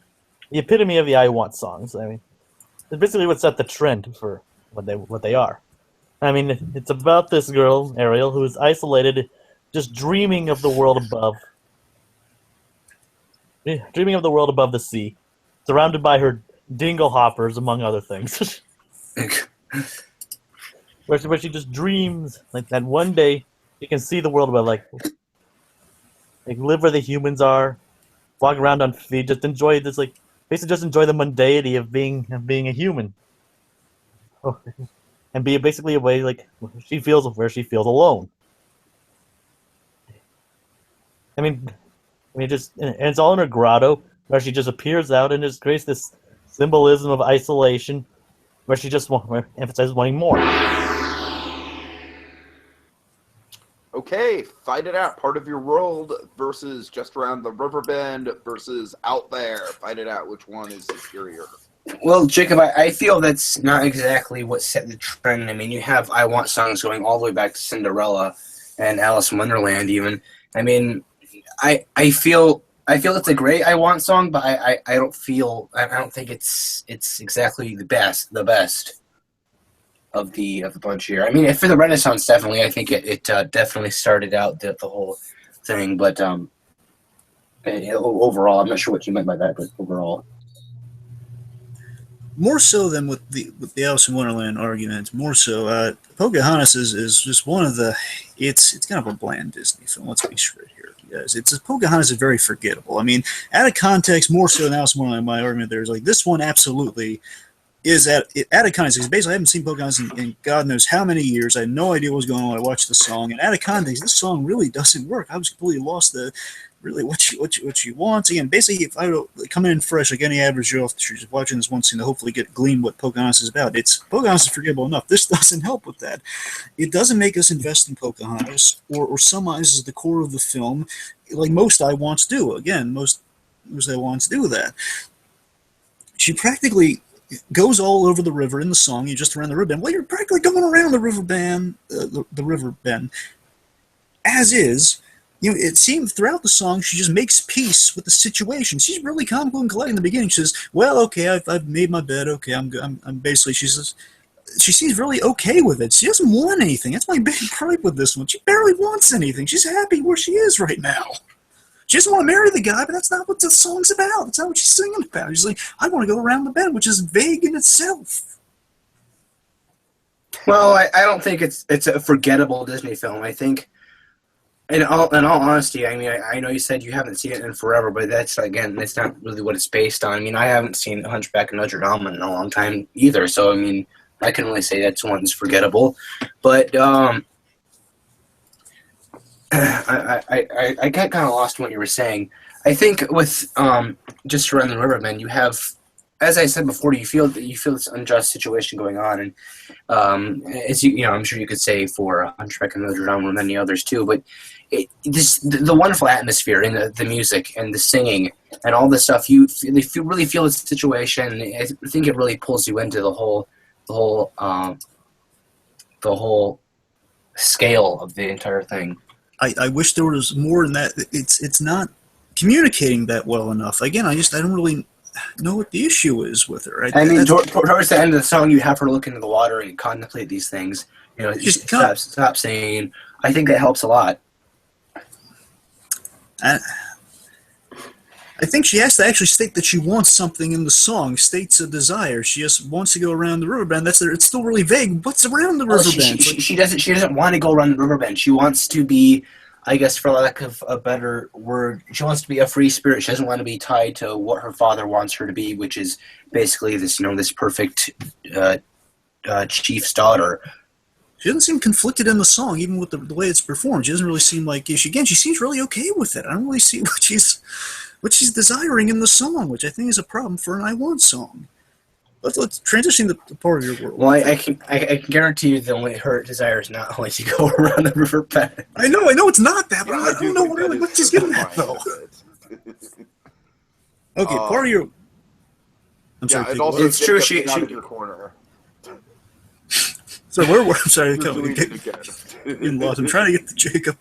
epitome of the I Want songs. I mean, it's basically what set the trend for what they are. I mean, it's about this girl, Ariel, who is isolated, just dreaming of the world above. Dreaming of the world above the sea, surrounded by her dingle hoppers, among other things. where she just dreams like that one day you can see the world above, like live where the humans are, walk around on feet, just enjoy this, like basically just enjoy the mundanity of being a human. Oh, and be basically a way like where she feels alone. I mean, just and it's all in her grotto where she just appears out and just creates this symbolism of isolation, where she just emphasizes wanting more. Okay, fight it out. Part of Your World versus Just Around the Riverbend versus Out There. Fight it out. Which one is superior? Well, Jacob, I feel that's not exactly what set the trend. I mean, you have I Want songs going all the way back to Cinderella and Alice in Wonderland even. I mean, I feel it's a great I Want song, but I don't think it's exactly the best of the bunch here. I mean, for the Renaissance, definitely, I think it definitely started out the whole thing. But overall, I'm not sure what you meant by that, but overall, more so than with the Alice in Wonderland argument. More so, Pocahontas is just one of the. It's kind of a bland Disney film. Let's be straight here, guys. Pocahontas is very forgettable. I mean, out of context, more so than Alice in Wonderland. My argument there is like this one absolutely is out of context. Basically, I haven't seen Pocahontas in God knows how many years. I had no idea what was going on when I watched the song. And out of context, this song really doesn't work. I was completely lost really what she wants. Again, basically, if I were coming in fresh, like any average Joe off the street, just watching this one scene to hopefully glean what Pocahontas is about. Pocahontas is forgettable enough. This doesn't help with that. It doesn't make us invest in Pocahontas or summarizes the core of the film like most I Wants do. Again, most I Wants do that. She practically goes all over the river in the song. You just around the riverbend. Well, you're practically going around the riverbend, the riverbend, as is. You know, it seems throughout the song she just makes peace with the situation. She's really calm, cool, and collected in the beginning. She says, "Well, okay, I've made my bed. Okay, I'm basically." She says, she seems really okay with it. She doesn't want anything. That's my big gripe with this one. She barely wants anything. She's happy where she is right now. She doesn't want to marry the guy, but that's not what the song's about. That's not what she's singing about. She's like, I want to go around the bend, which is vague in itself. well, I don't think it's a forgettable Disney film. I think, in all honesty, I mean, I know you said you haven't seen it in forever, but that's not really what it's based on. I mean, I haven't seen Hunchback of Notre Dame in a long time either, so I mean, I can really say that's one's forgettable. But I got kind of lost in what you were saying. I think with Just Around the Riverbend, you have, as I said before, you feel this unjust situation going on, and as I'm sure you could say for Hunchback of Notre Dame and many others too. But the wonderful atmosphere and the music and the singing and all this stuff, really feel the situation. I think it really pulls you into the whole scale of the entire thing. I wish there was more in that. It's not communicating that well enough. Again, I don't really know what the issue is with her. I mean, towards the end of the song, you have her look into the water and contemplate these things. You know, Just stop singing. I think that helps a lot. I think she has to actually state that she wants something in the song, states a desire. She just wants to go around the riverbend. It's still really vague. What's around the riverbend? She doesn't want to go around the riverbend. She wants to be, I guess, for lack of a better word, she wants to be a free spirit. She doesn't want to be tied to what her father wants her to be, which is basically this, this perfect chief's daughter. She doesn't seem conflicted in the song, even with the way it's performed. She doesn't really seem like she seems really okay with it. I don't really see what she's desiring in the song, which I think is a problem for an I Want song. Let's transition to part of your world. Well, I can guarantee you that her desire is not only to go around the riverbed. I know it's not that, but I don't know really what she's getting at, though. Okay, part of your... I'm sorry. And also, it's true. She out of your corner. So I'm sorry. I'm lost. I'm trying to get to Jacob.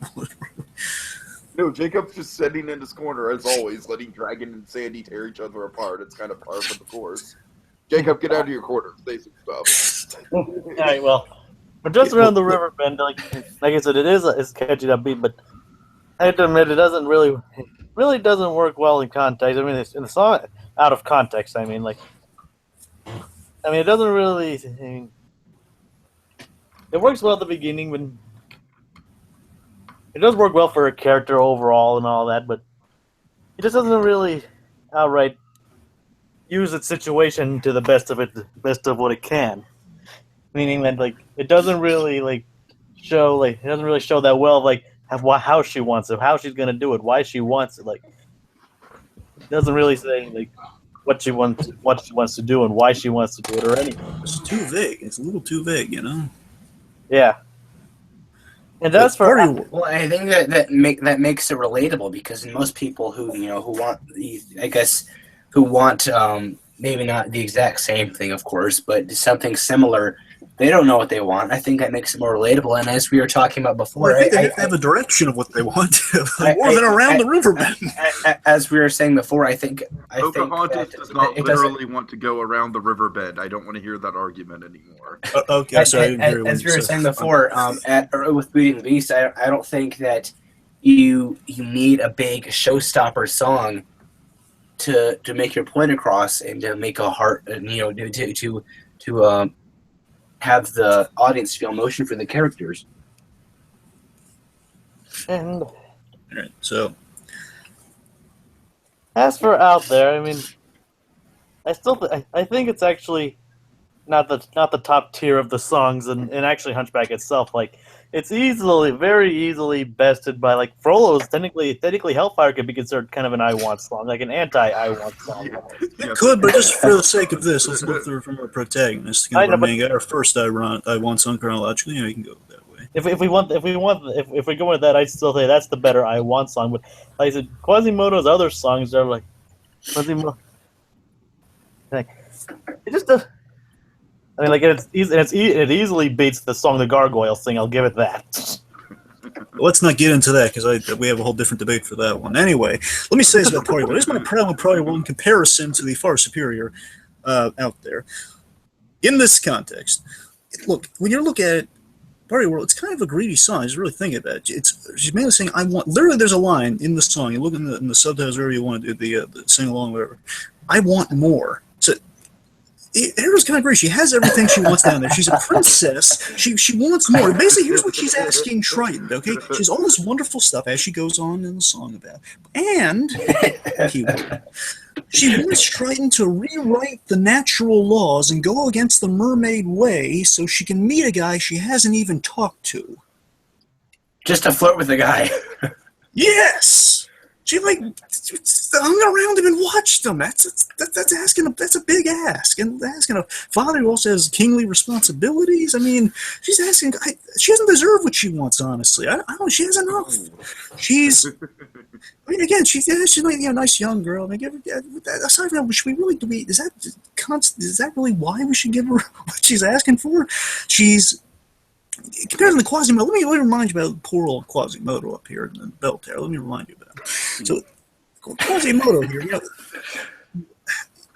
No, Jacob's just sitting in his corner, as always, letting Dragon and Sandy tear each other apart. It's kind of par for the course. Jacob, get out of your corner. Say some stuff. All right, well, we're just around the riverbend. Like I said, it's catchy upbeat, but I have to admit, it really doesn't work well in context. I mean, it's in the song out of context. I mean, it doesn't really. It works well at the beginning, but it does work well for a character overall and all that, but it just doesn't really outright use its situation to the best of what it can. Meaning that it doesn't really show that well how she wants it, how she's gonna do it, why she wants it. It doesn't really say what she wants to do and why she wants to do it or anything. It's too vague. It's a little too vague, Yeah. And that's for well, I think that makes it relatable, because most people who want maybe not the exact same thing, of course, but something similar, they don't know what they want. I think that makes it more relatable. And as we were talking about before, I think they have to have a direction of what they want, more than around the riverbend. As we were saying before, I think Pocahontas does not literally want to go around the riverbed. I don't want to hear that argument anymore. Okay, sorry. As we were saying before, with Beauty and the Beast, I don't think that you need a big showstopper song to make your point across and to make a heart, to have the audience feel emotion for the characters. And All right, so as for Out There, I mean, I think it's actually not the top tier of the songs, and actually Hunchback itself, it's very easily bested by Frollo's. Technically Hellfire could be considered kind of an I Want song, like an anti-I Want song. It could, but just for the sake of this, let's go through from our protagonist. Our first I Want song chronologically. You can go that way. If we go with that, I'd still say that's the better I Want song. But like I said, Quasimodo's other songs are Quasimodo. It just does. I mean, it easily beats the song the Gargoyles sing. I'll give it that. Let's not get into that, because we have a whole different debate for that one. Anyway, let me say this about Party World. Here's my problem with Party World in comparison to the far superior Out There. In this context, look, when you look at it, Party World, it's kind of a greedy song. Just really think about it. She's mainly saying, I want... Literally, there's a line in the song. You look in the subtitles, wherever you want to do the sing-along, whatever. I want more. So... Hera's kind of great. She has everything she wants down there. She's a princess. She wants more. Basically, here's what she's asking Triton, okay? She has all this wonderful stuff as she goes on in the song about. And she wants Triton to rewrite the natural laws and go against the mermaid way so she can meet a guy she hasn't even talked to. Just to flirt with a guy. Yes! She hung around him and watched him. That's a big ask, and asking a father who also has kingly responsibilities. I mean, she's asking. She doesn't deserve what she wants. Honestly, I don't. She has enough. She's. I mean, again, she's a nice young girl. I mean, aside from that, should we really do? Is that really why we should give her what she's asking for? She's. Compared to the Quasimodo, let me remind you about poor old Quasimodo up here in the belt there. Let me remind you about it. So, Quasimodo here,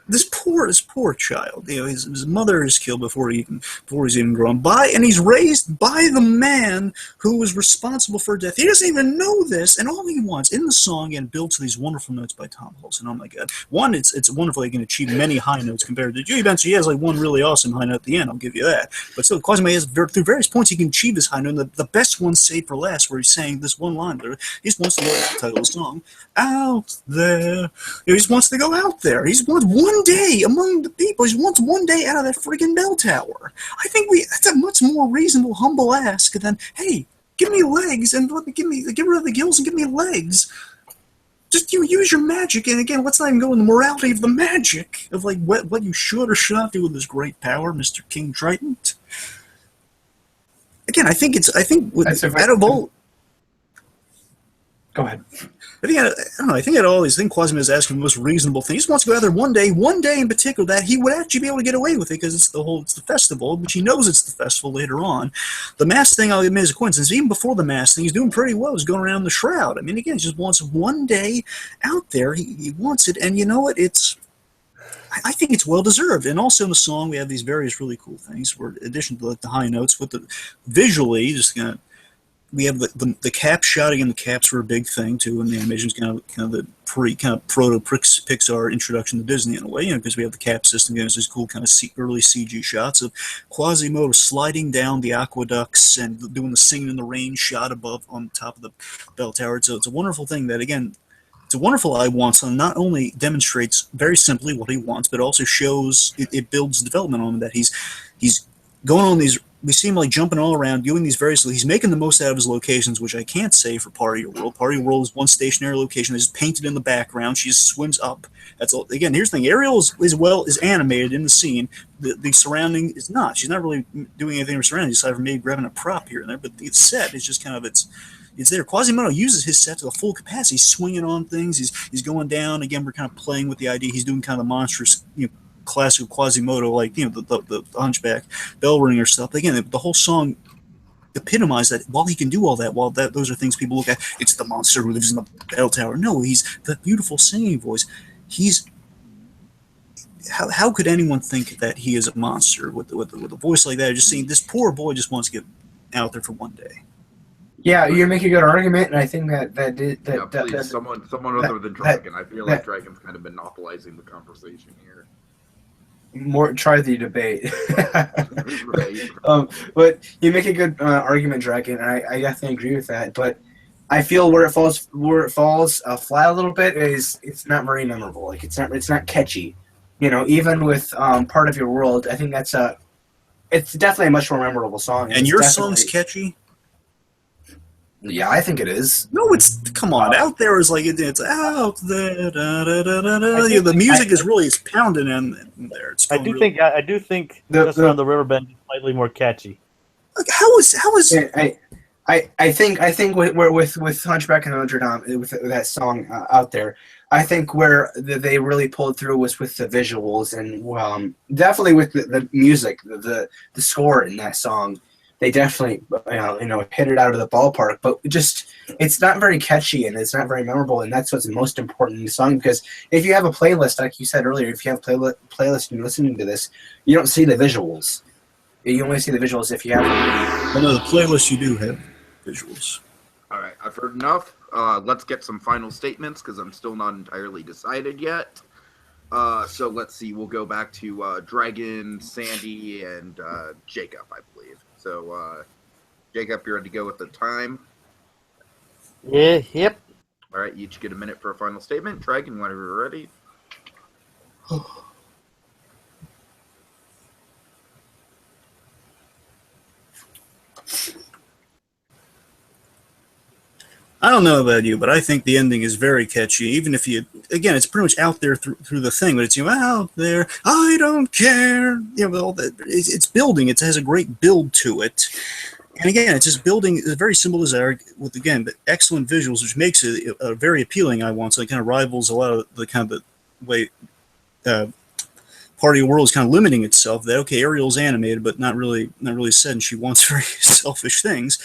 this poor child. You know, his mother is killed before he's even grown by, and he's raised by the man who was responsible for death. He doesn't even know this, and all he wants in the song, and built to these wonderful notes by Tom Hulse. And oh my God, one, it's wonderful. He can achieve many high notes compared to Judy Benson. He has like one really awesome high note at the end. I'll give you that. But still, Quasimodo has through various points he can achieve this high note. And the best one saved for last, where he's saying this one line. There, he just wants to go the title of the song, out there. You know, he just wants to go out there. He just wants one day among the people. He just wants one day out of that freaking bell tower. I think that's a much more reasonable, humble ask than, hey, give me legs and get rid of the gills and give me legs. Just use your magic, and again, let's not even go in the morality of the magic of like what you should or should not do with this great power, Mr. King Triton. Again, I think out of all. Go ahead. I don't know. I think out of all these things, Quasimodo is asking the most reasonable thing. He just wants to go out there one day in particular, that he would actually be able to get away with it because it's the festival, which he knows it's the festival later on. The mask thing, I'll admit, is a coincidence. Even before the mask thing, he's doing pretty well. He's going around the shroud. I mean, again, he just wants one day out there. He wants it, and you know what? I think it's well deserved. And also in the song, we have these various really cool things. In addition to like the high notes, with the visually, just kind of. We have the cap shot again. The caps were a big thing too, and the animation's kind of the proto Pixar introduction to Disney in a way, you know, because we have the cap system. There's these cool kind of early CG shots of Quasimodo sliding down the aqueducts and doing the singing in the rain shot above on top of the bell tower. So it's a wonderful thing that, again, it's a wonderful I Want song. Not only demonstrates very simply what he wants, but also shows it builds development on him, that he's going on these. We see him like jumping all around, doing these various. He's making the most out of his locations, which I can't say for Part of Your World. Part of Your World is one stationary location that's painted in the background. She just swims up. That's all. Again, here's the thing: Ariel is animated in the scene. The surrounding is not. She's not really doing anything with surroundings, aside from maybe grabbing a prop here and there. But the set is just kind of it's there. Quasimodo uses his set to the full capacity. He's swinging on things. He's going down. Again, we're kind of playing with the idea. He's doing kind of the monstrous, classic Quasimodo, like the Hunchback bell ringer stuff. Again, the whole song epitomized that. While he can do all that, those are things people look at. It's the monster who lives in the bell tower. No, he's the beautiful singing voice. How could anyone think that he is a monster with a voice like that? Just seeing this poor boy just wants to get out there for one day. Yeah, you make a good argument, and I think please, someone other than Dragon. I feel like Dragon's kind of monopolizing the conversation here. More try the debate. Right. But you make a good argument, Dragon, and I definitely agree with that. But I feel where it falls flat a little bit is it's not very memorable. Like it's not catchy. Even with Part of Your World, I think it's definitely a much more memorable song. And your song's catchy? Yeah, I think it is. No, come on. Out there is like it's out there. Da, da, da, da, da. The music is really pounding in there. I do think just around the river bend is slightly more catchy. Like, how is? I think with Hunchback of Notre Dame, with that song out there, I think where they really pulled through was with the visuals and definitely with the music, the score in that song. They definitely, hit it out of the ballpark, but it's not very catchy and it's not very memorable, and that's what's most important in the song. Because if you have a playlist, like you said earlier, if you have a playlist and you're listening to this, you don't see the visuals. You only see the visuals if you have them. Well, no, the playlist you do have visuals. All right, I've heard enough. Let's get some final statements because I'm still not entirely decided yet. So let's see. We'll go back to Dragon, Sandy, and Jacob, I believe. So, Jacob, you're ready to go with the time? Yeah, yep. All right, you each get a minute for a final statement. Dragon, whenever you're ready. I don't know about you, but I think the ending is very catchy. Even if it's pretty much out there through the thing, but it's out there. I don't care. All that. It's building. It has a great build to it, and again, it's just building. It's very simple desire with the excellent visuals, which makes it a very appealing. I Want, so it kind of rivals a lot of the kind of the way Part of Your World is kind of limiting itself. That okay, Ariel's animated, but not really said, and she wants very selfish things.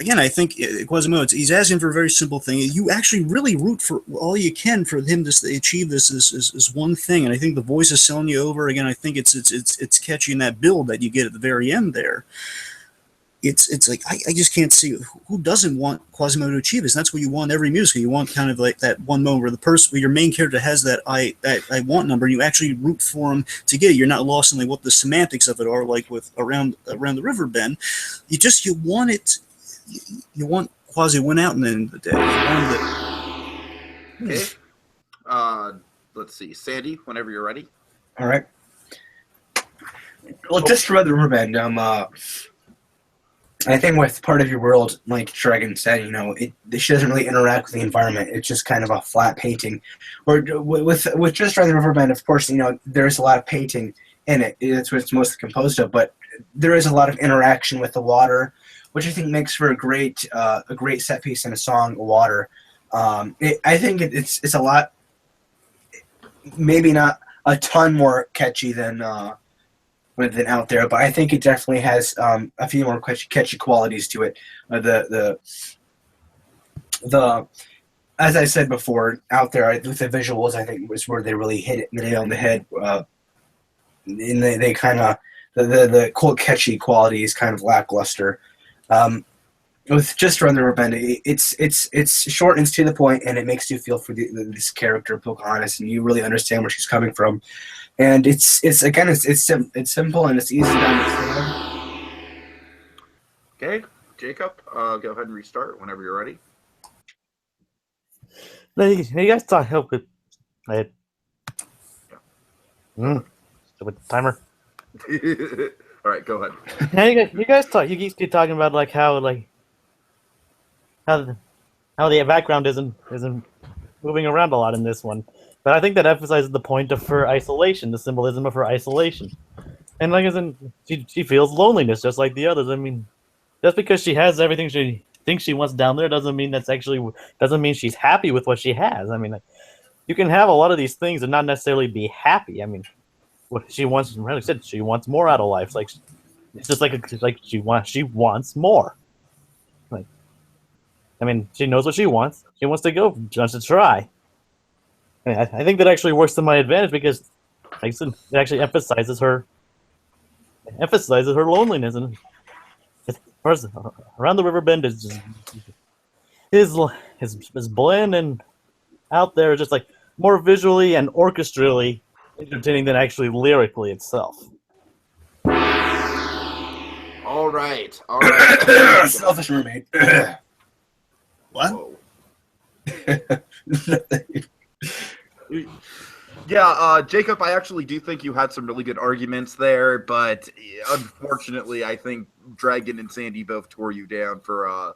again, I think Quasimodo, he's asking for a very simple thing. You actually really root for all you can for him to achieve this one thing, and I think the voice is selling you over. Again, I think it's catchy in that build that you get at the very end there. It's like I just can't see who doesn't want Quasimodo to achieve this. And that's what you want in every musical. You want kind of like that one moment where where your main character has that I want number, and you actually root for him to get it. You're not lost in like what the semantics of it are, like with around the river bend. You want it. You want Quasi to win out in the end of the day. Okay. Let's see, Sandy. Whenever you're ready. All right. Well, just to read the riverbend, I think with Part of Your World, like Dragon said, she doesn't really interact with the environment. It's just kind of a flat painting. Or with Just Around the Riverbend, of course, there's a lot of painting in it. That's what it's mostly composed of. But there is a lot of interaction with the water, which I think makes for a great set piece in a song, Water. I think it's a lot, maybe not a ton more catchy than Out There, but I think it definitely has a few more catchy qualities to it. The as I said before, Out There with the visuals, I think was where they really hit it the nail on the head. And they kind of the cool catchy quality is kind of lackluster. With Just Around the Riverbend, it's short and it's to the point, and it makes you feel for this character Pocahontas, and you really understand where she's coming from. And it's simple and it's easy to understand. Okay, Jacob, go ahead and restart whenever you're ready. No, you guys talk. Help with it. With the timer. All right, go ahead. Now you guys talk. You keep talking about like how the background isn't moving around a lot in this one. But I think that emphasizes the point of her isolation, the symbolism of her isolation. And like I said, she feels loneliness just like the others. I mean, just because she has everything she thinks she wants down there doesn't mean she's happy with what she has. I mean, you can have a lot of these things and not necessarily be happy. I mean, what she wants, like I said, she wants more out of life. It's just like she wants more. Like, I mean, she knows what she wants. She wants to go, she wants to try. I think that actually works to my advantage because, like I said, it actually emphasizes her loneliness. And first, Around the Riverbend is bland and Out There is just like more visually and orchestrally entertaining than actually lyrically itself. All right. Selfish Mermaid. What? Yeah, Jacob, I actually do think you had some really good arguments there, but unfortunately, I think Dragon and Sandy both tore you down for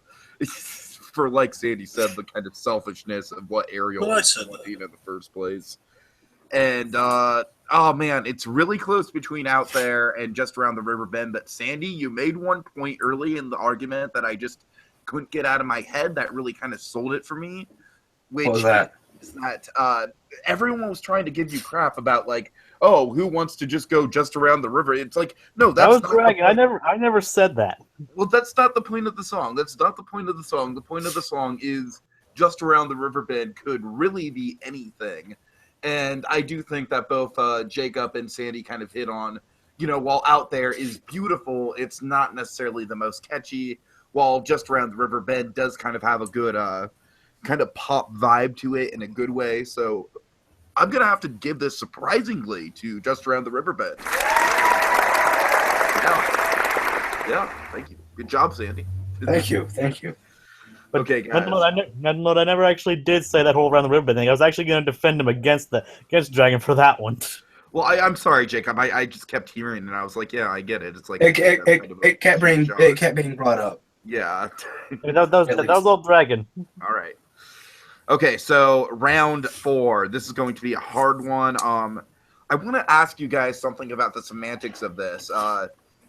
like Sandy said, the kind of selfishness of what Ariel was in the first place. And oh man, it's really close between Out There and Just Around the Riverbend. But Sandy, you made one point early in the argument that I just couldn't get out of my head that really kind of sold it for me. Which what was that? Is that everyone was trying to give you crap about like, oh, who wants to just go just around the river? It's like, no, that's not Dragon. I never said that. Well, that's not the point of the song. That's not the point of the song. The point of the song is Just Around the Riverbend could really be anything. And I do think that both Jacob and Sandy kind of hit on, while Out There is beautiful, it's not necessarily the most catchy, while Just Around the Riverbend does kind of have a good kind of pop vibe to it in a good way. So I'm going to have to give this surprisingly to Just Around the Riverbend. Yeah, thank you. Good job, Sandy. Thank you. But okay, guys. I never actually did say that whole Around the Riverbend thing. I was actually going to defend him against Dragon for that one. Well, I'm sorry, Jacob. I just kept hearing and I was like, yeah, I get it. It's like it kept being brought up. Yeah. that was all Dragon. All right. Okay, so round 4. This is going to be a hard one. I want to ask you guys something about the semantics of this.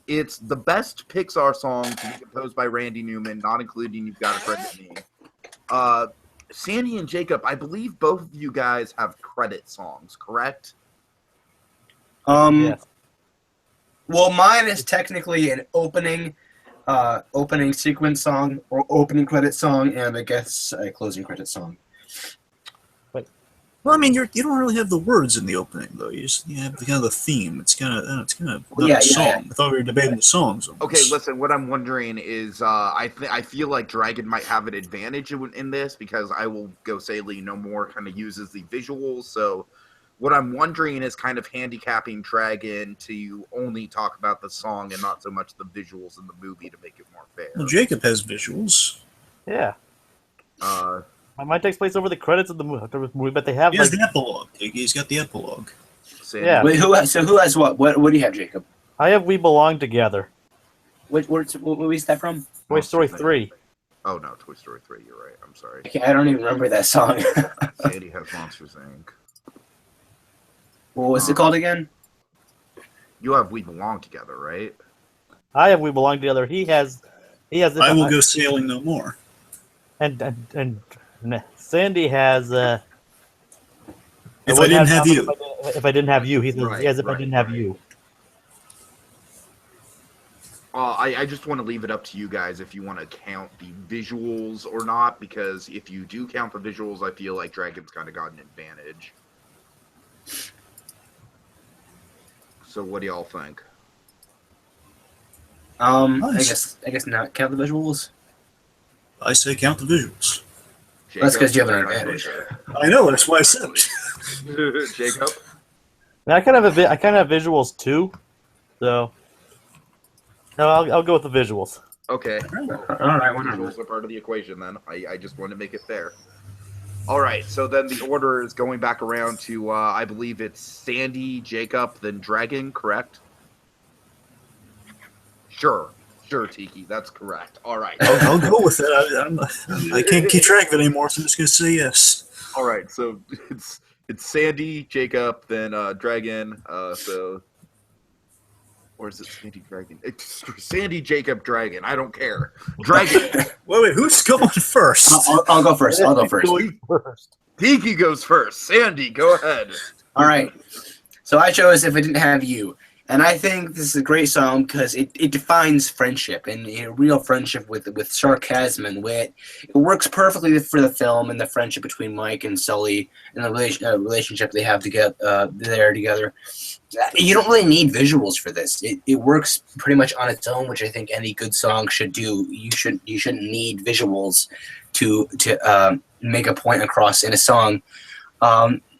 It's the best Pixar song to be composed by Randy Newman, not including You've Got a Credit Me. Sandy and Jacob, I believe both of you guys have credit songs, correct? Yes. Well, mine is technically an opening opening sequence song or opening credit song, and I guess a closing credit song. Well, I mean, you don't really have the words in the opening though. You have the kind of the theme. It's kind of not a song. Yeah. I thought we were debating the songs. Almost. Okay, listen. What I'm wondering is, I feel like Dragon might have an advantage in this because I Will Go Sailing No More kind of uses the visuals. So, what I'm wondering is kind of handicapping Dragon to only talk about the song and not so much the visuals in the movie to make it more fair. Well, Jacob has visuals. Yeah. Mine takes place over the credits of the movie, but they have He has the epilogue. He's got the epilogue. Sandy? Yeah. Wait, who has what? What do you have, Jacob? I have We Belong Together. What movie is that from? Toy Story 3. Oh no, Toy Story 3. You're right. I'm sorry. I don't even remember that song. Sandy has Monsters Inc. What was it called again? You have We Belong Together, right? I have We Belong Together. He has this. I Will Go Sailing No More. And Sandy has If I Didn't Have You. If I Didn't Have You. He says Right, he has If I right, Didn't Have right. You. I just want to leave it up to you guys if you want to count the visuals or not, because if you do count the visuals, I feel like Dragon's kind of got an advantage. So what do y'all think? Nice. I guess not count the visuals. I say count the visuals. That's 'cause you have an Jacob? advantage. I know, that's why I said it. Jacob? Now, I kind of have visuals too, so no, I'll go with the visuals. Okay. All right, whatever. Visuals are part of the equation then. I just want to make it fair. All right, so then the order is going back around to, I believe it's Sandy, Jacob, then Dragon, correct? Sure, Tiki, that's correct. All right. I'll go with it. I can't keep track of it anymore, so I'm just going to say yes. All right, so it's Sandy, Jacob, then Dragon, or is it Sandy, Dragon? It's Sandy, Jacob, Dragon. I don't care. Dragon. Wait, who's going first? I'll go first. Tiki goes first. Sandy, go ahead. All right. So I chose If I Didn't Have You. And I think this is a great song because it defines friendship and real friendship with sarcasm and wit. It works perfectly for the film and the friendship between Mike and Sully and the relationship they have together. You don't really need visuals for this. It works pretty much on its own, which I think any good song should do. You shouldn't need visuals to make a point across in a song.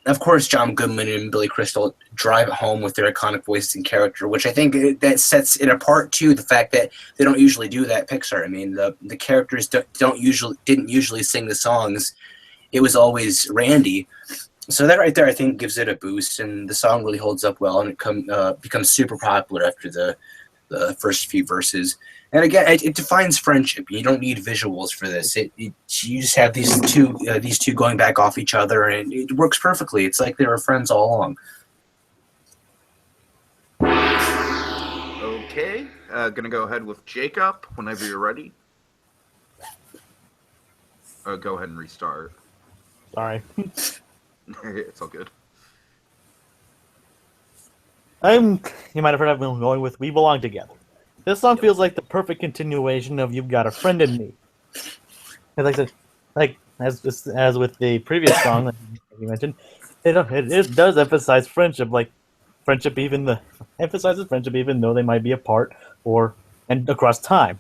Of course, John Goodman and Billy Crystal drive it home with their iconic voices and character, which I think that sets it apart too. The fact that they don't usually do that. Pixar. I mean, the characters didn't usually sing the songs. It was always Randy. So that right there, I think, gives it a boost, and the song really holds up well, and it becomes super popular after the first few verses. And again, it defines friendship. You don't need visuals for this. You just have these two going back off each other, and it works perfectly. It's like they were friends all along. Okay, gonna go ahead with Jacob whenever you're ready. Go ahead and restart. Sorry. It's all good. You might have heard I've been going with We Belong Together. This song feels like the perfect continuation of You've Got a Friend in Me. As I said, as with the previous song that you mentioned, it does emphasize friendship, emphasizes friendship even though they might be apart and across time.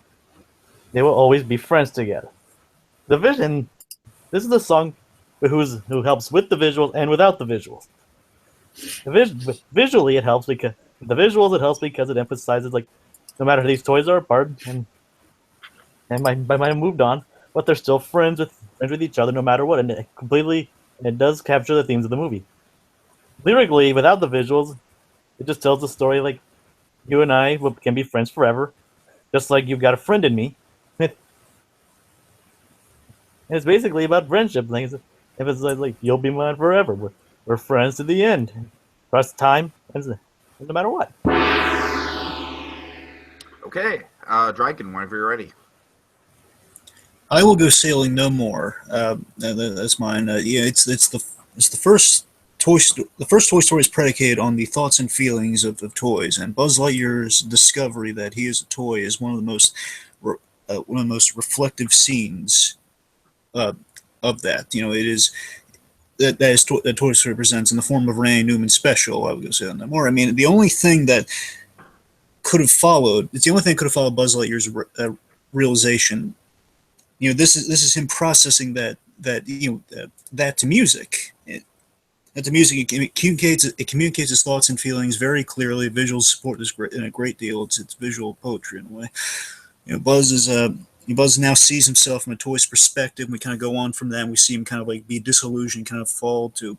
They will always be friends together. The vision. This is the song who helps with the visuals and without the visuals. Visually, it helps because it emphasizes no matter these toys are apart and might have moved on, but they're still friends with each other no matter what, and it does capture the themes of the movie. Lyrically, without the visuals, it just tells the story like you and I can be friends forever, just like You've Got a Friend in Me. It's basically about friendship. If it's like you'll be mine forever, we're friends to the end, across time, and no matter what. Okay, Dragon, whenever you're ready. I Will Go Sailing No More. That's mine. It's the first Toy Story is predicated on the thoughts and feelings of toys, and Buzz Lightyear's discovery that he is a toy is one of the most one of the most reflective scenes of that. You know, it is that Toy Story presents in the form of Randy Newman special. I was going to say that no more. I mean, the only thing that could have followed, it's the only thing that could have followed Buzz Lightyear's realization. You know, this is him processing that to music. That to music, it communicates his thoughts and feelings very clearly. Visuals support this in a great deal. It's visual poetry in a way. You know, Buzz now sees himself from a toy's perspective, and we kind of go on from that, and we see him kind of like be disillusioned, kind of fall to.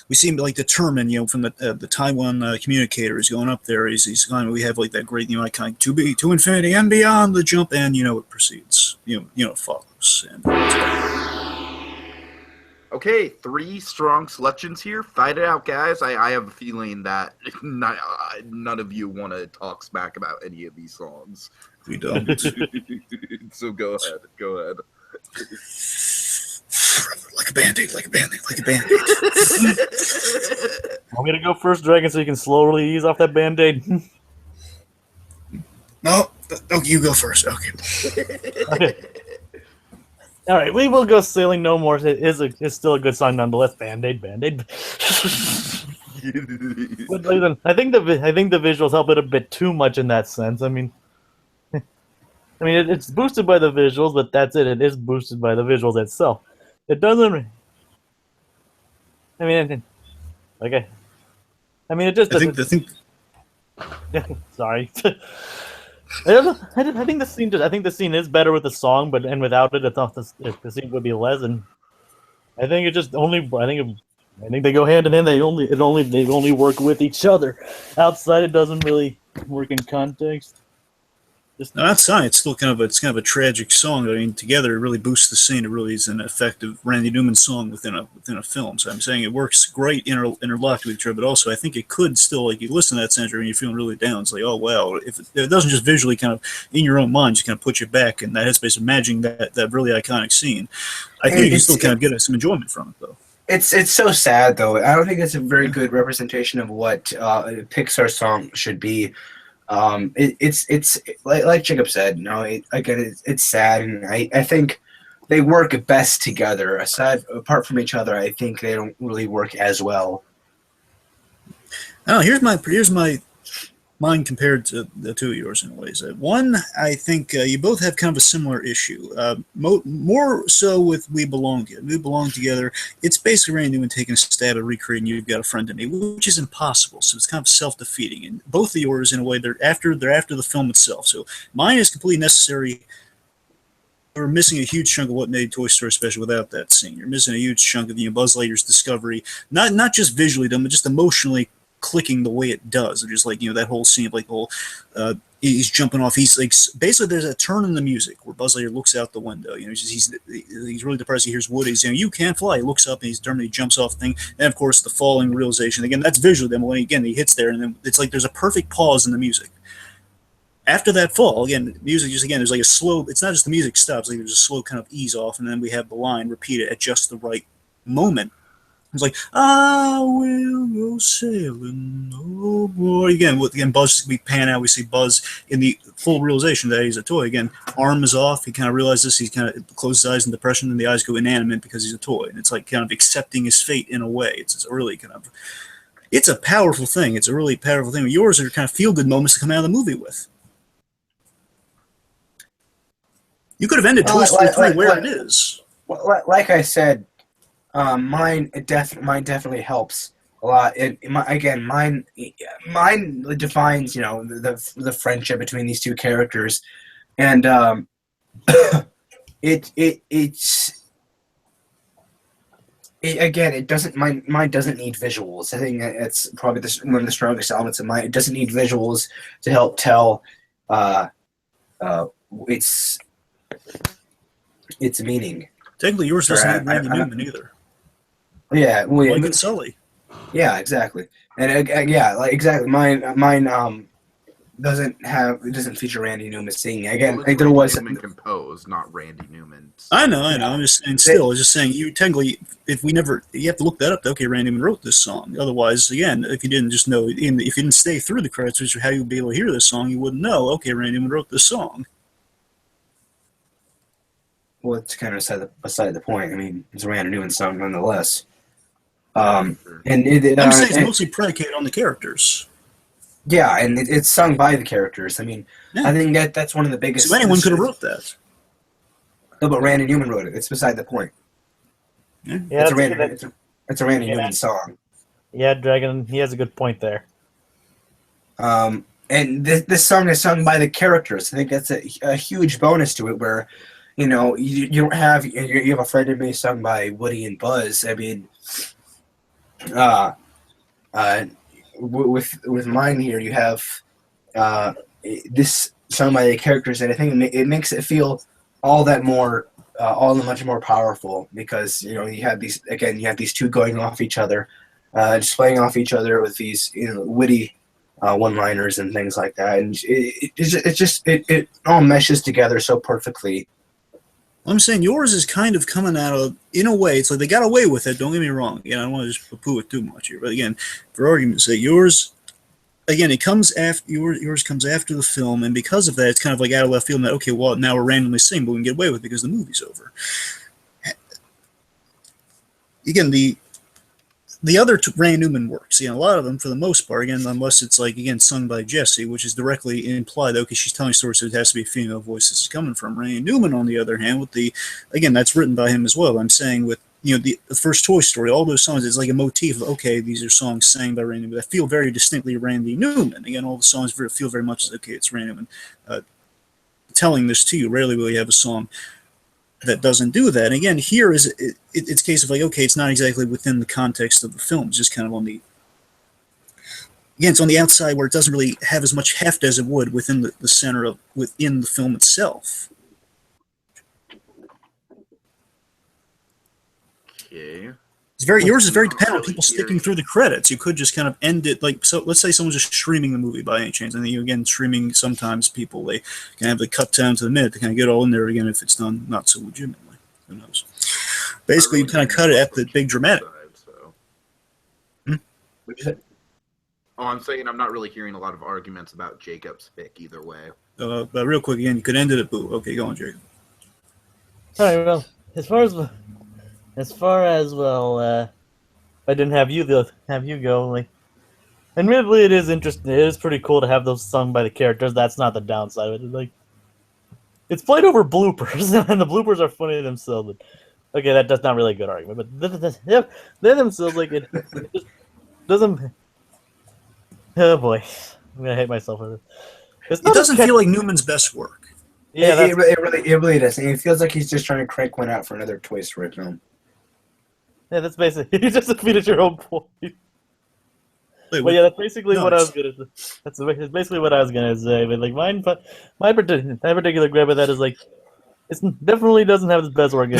We see him like determined, you know, from the Taiwan communicator. He's going up there. He's kind of, we have like that great, you know, iconic to infinity and beyond the jump, and you know it proceeds. You know it follows. And, okay, 3 strong selections here. Fight it out, guys. I have a feeling that none of you want to talk smack about any of these songs. We don't. So go ahead. Like a band-aid. Want me to go first, Dragon, so you can slowly ease off that band-aid? No, you go first. Okay. All right, we will go sailing no more. It's still a good song nonetheless. Band-aid. But listen, I think the visuals help it a bit too much in that sense. I mean, it's boosted by the visuals, but that's it. It is boosted by the visuals itself. It doesn't. I mean, it just doesn't. Sorry. I think the scene is better with the song, but without it, the scene would be less. And I think it just only. I think they go hand in hand. They only work with each other. Outside, it doesn't really work in context. No, outside, it's still kind of a tragic song. I mean, together it really boosts the scene. It really is an effective Randy Newman song within a film. So I'm saying it works great interlocked with each other, but also I think it could still, like, you listen to that soundtrack and you're feeling really down. It's like, oh wow, if it doesn't just visually kind of in your own mind just kind of put you back in that headspace, imagining that really iconic scene. I think you can still kind of get some enjoyment from it though. It's so sad though. I don't think it's a very good representation of what a Pixar song should be. It's like Jacob said, it's sad, and I think they work best together. Apart from each other, I think they don't really work as well. Oh, here's mine compared to the two of yours in ways. One, I think you both have kind of a similar issue. More so with We Belong Together. We Belong Together, it's basically Randy Newman taking a stab at recreating You've Got a Friend in Me, which is impossible. So it's kind of self-defeating. And both of yours, in a way, they're after the film itself. So mine is completely necessary. We're missing a huge chunk of what made Toy Story special without that scene. You're missing a huge chunk of Buzz Lightyear's discovery, not just visually done, but just emotionally clicking the way it does. Just like, that whole scene of like the whole he's jumping off, he's like, basically there's a turn in the music where Buzz Lightyear looks out the window, he's really depressed. He hears Woody saying, you can't fly. He looks up and he's determined, he jumps off the thing, and of course the falling realization, again, that's visually. Then when he hits there, and then it's like there's a perfect pause in the music after that fall. Again, music just, again, there's like a slow, it's not just the music stops, like there's a slow kind of ease off, and then we have the line repeated at just the right moment. It's like, I will go sailing no more. Again, Buzz, we pan out, we see Buzz in the full realization that he's a toy. Again, arm is off, he kind of realizes, he kind of closes his eyes in depression, and the eyes go inanimate because he's a toy. And it's like kind of accepting his fate in a way. It's a really kind of, it's a powerful thing. It's a really powerful thing. Yours are kind of feel-good moments to come out of the movie with. You could have ended Toy Story 3 where it is. Like I said, mine definitely helps a lot. Mine defines the friendship between these two characters, and it doesn't. Mine doesn't need visuals. I think it's probably one of the strongest elements of mine. It doesn't need visuals to help tell its meaning. Technically, yours doesn't need Randy Newman either. Yeah, like in Sully. Yeah, exactly, and exactly. Mine doesn't feature Randy Newman singing. Again, well, like there was Newman composed, not Randy Newman. I know. I'm just saying. Still, I was just saying. You technically, you have to look that up. Okay, Randy Newman wrote this song. Otherwise, again, if you didn't just know, if you didn't stay through the credits, which is how you'd be able to hear this song, you wouldn't know. Okay, Randy Newman wrote this song. well, it's kind of beside the point. I mean, it's a Randy Newman song nonetheless. Sure. And I'm saying it's mostly predicated on the characters. yeah, and it's sung by the characters. I mean, Yeah. I think that's one of the biggest. So anyone could have wrote that. No, but Randy Newman wrote it. It's beside the point. Yeah. Yeah, It's a Randy Yeah. Newman song. yeah, Dragon. He has a good point there. And this song is sung by the characters. I think that's a huge bonus to it. Where, you know, you don't have you have a friend of me sung by Woody and Buzz. I mean, with mine here, you have this sung by the characters, and I think it makes it feel all that more, all the much more powerful because you know you have these two going off each other, just playing off each other with these witty one-liners and things like that, and it all meshes together so perfectly. I'm saying yours is kind of coming out of, in a way, it's like they got away with it, don't get me wrong. Again, I don't want to just poo-poo it too much here. But again, for argument's sake, yours, again, it comes after, yours comes after the film, and because of that, it's kind of like out of left field, that, okay, well, now we're randomly singing, but we can get away with it because the movie's over. Again, the other Randy Newman works, a lot of them, for the most part, again, unless it's like, again, sung by Jessie, which is directly implied, okay, she's telling stories, so it has to be a female voice this is coming from. Randy Newman, on the other hand, with again, that's written by him as well. I'm saying with, the first Toy Story, all those songs, it's like a motif of, okay, these are songs sang by Randy Newman that feel very distinctly Randy Newman. Again, all the songs feel very much as, okay, it's Randy Newman telling this to you. Rarely will you have a song that doesn't do that. And again, here it's a case of like, okay, it's not exactly within the context of the film. It's just kind of on the, again, it's on the outside where it doesn't really have as much heft as it would within the center of, within the film itself. Okay. Yours is very dependent on people sticking through the credits. You could just kind of end it like, so let's say someone's just streaming the movie by any chance, and then again, streaming, sometimes people, they can have the cut down to the minute to kind of get all in there again if it's done not so legitimately. Who knows? Basically, you kind of cut it at the big dramatic. What'd you say? Oh, I'm saying I'm not really hearing a lot of arguments about Jacob's pick either way. But real quick, again, you could end it at boo. Okay, go on, Jacob. All right, well, as far as if I didn't have you go, like, admittedly, it is interesting. It is pretty cool to have those sung by the characters. That's not the downside of it. Like, it's played over bloopers, and the bloopers are funny themselves. Okay, that's not really a good argument, but they're themselves, like, it just doesn't. Oh boy, I'm gonna hate myself for this. It doesn't feel like Newman's best work. Yeah, it really does. And it feels like he's just trying to crank one out for another Toy Story film. yeah, that's basically you just defeated your own point. Well, yeah, that's basically what I was gonna. That's basically what I was gonna say. But like my particular grab of that is like, it definitely doesn't have the best work.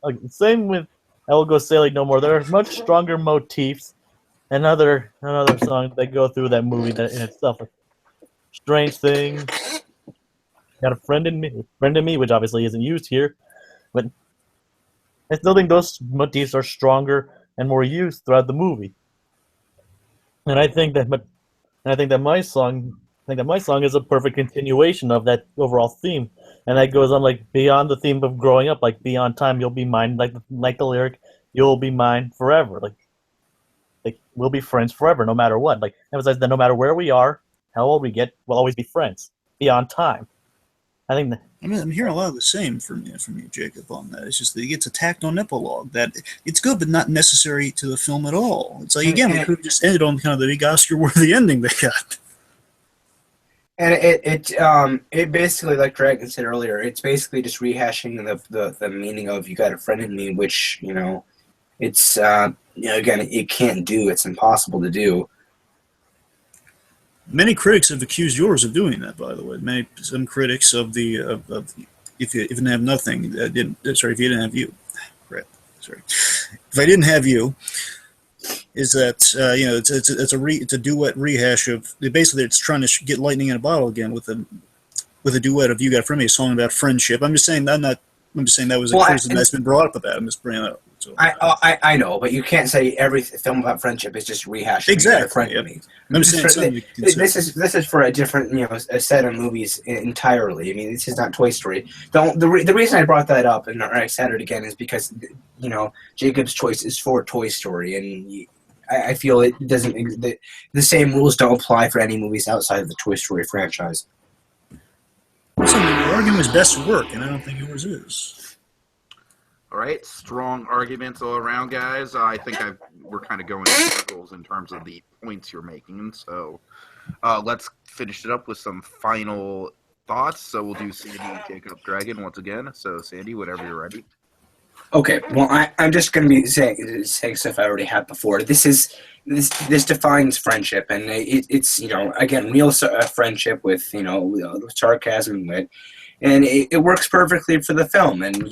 Like, same with I Will Go Sailing No More. There are much stronger motifs and other songs that go through that movie that in itself. Like, Strange Thing, Got a Friend in Me, which obviously isn't used here, but I still think those motifs are stronger and more used throughout the movie. And I think that my song is a perfect continuation of that overall theme, and that goes on like beyond the theme of growing up, like beyond time, you'll be mine, like the lyric, you'll be mine forever, like we'll be friends forever, no matter what. Like, emphasize that no matter where we are, how old we get, we'll always be friends beyond time. I think that. I mean, I'm hearing a lot of the same from you, Jacob, on that. It's just that it gets attacked on epilogue. That it's good, but not necessary to the film at all. It's like, again, we could have just ended on kind of the big Oscar-worthy ending they got. And it basically, like Dragon said earlier, it's basically just rehashing the meaning of "you got a friend in me," which it's again, it can't do. It's impossible to do. Many critics have accused yours of doing that, by the way. Some critics of the if you didn't have nothing, if you didn't have you, right? Sorry, if I didn't have you, is that it's a duet rehash of basically it's trying to get lightning in a bottle again with a duet of "You Got a Friend in Me," a song about friendship. I'm just saying that was a criticism that's been brought up about. I'm just bringing it up. So I know, but you can't say every film about friendship is just rehashing exactly. friend Yep. movies. I'm saying something you can consider. This is for a different a set of movies entirely. I mean, this is not Toy Story. The reason I brought that up and I said it again is because Jacob's choice is for Toy Story, and I feel it doesn't. The same rules don't apply for any movies outside of the Toy Story franchise. So your argument is best work, and I don't think yours is. All right, strong arguments all around, guys. I think we're kind of going in circles in terms of the points you're making. So let's finish it up with some final thoughts. So we'll do Sandy, Jacob, Dragon once again. So Sandy, whenever you're ready. Okay, well, I'm just going to be saying stuff I already had before. This defines friendship, and it's again real friendship with sarcasm and wit, and it works perfectly for the film. And I'm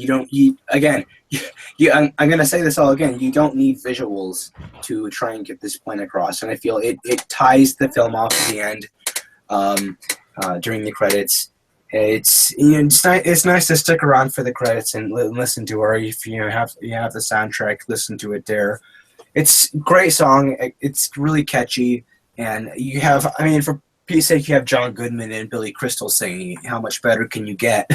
going to say this all again. You don't need visuals to try and get this point across, and I feel it ties the film off at the end during the credits. It's nice to stick around for the credits and listen to her. If you have the soundtrack, listen to it there. It's a great song. It's really catchy, and you have for Pete's sake, you have John Goodman and Billy Crystal singing. How much better can you get?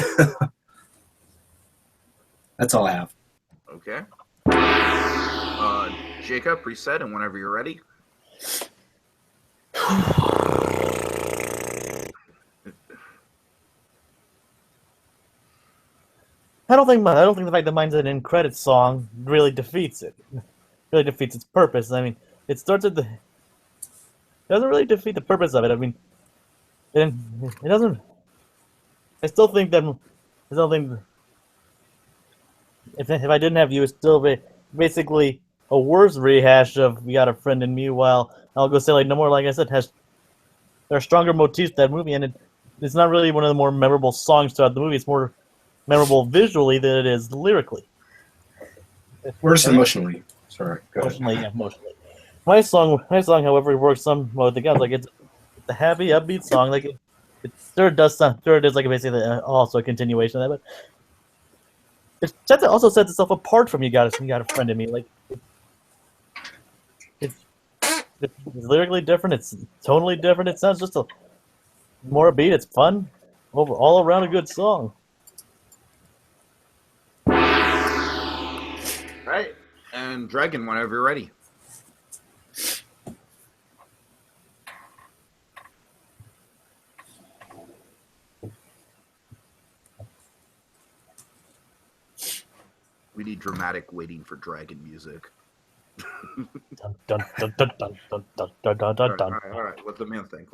That's all I have. Okay. Jacob, reset, and whenever you're ready. I don't think the fact that mine's an end credits song really defeats it. Really defeats its purpose. I mean, it starts at it doesn't really defeat the purpose of it. I mean, it doesn't. I still think if I didn't have you, it's still basically a worse rehash of "We Got a Friend in Me." While I'll go say No More, like I said, there are stronger motifs to that movie, and it's not really one of the more memorable songs throughout the movie. It's more memorable visually than it is lyrically. Worse emotionally. Sorry. Emotionally. My song, however, works somewhat with the guns. Like it's a happy, upbeat song. Like it does like basically also a continuation of that, but it also sets itself apart from You Got a Friend in Me. Like it's lyrically different. It's tonally different. It sounds just more upbeat. It's fun. All around a good song. Right. And Dragon, whenever you're ready. We need dramatic waiting for Dragon music. Dun, dun, dun, dun, dun, dun, dun, dun, dun, dun. All right. Let the man think.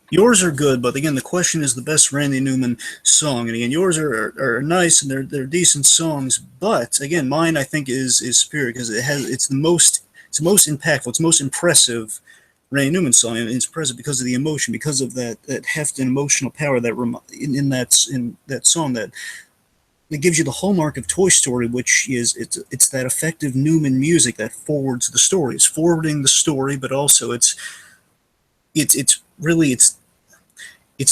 Yours are good, but again, the question is the best Randy Newman song. And again, yours are nice and they're decent songs, but again, mine I think is superior because it's the most impactful, it's the most impressive Randy Newman song, and it's impressive because of the emotion, because of that heft and emotional power that in that song that gives you the hallmark of Toy Story, which is it's that effective Newman music that forwards the story. It's forwarding the story, but also it's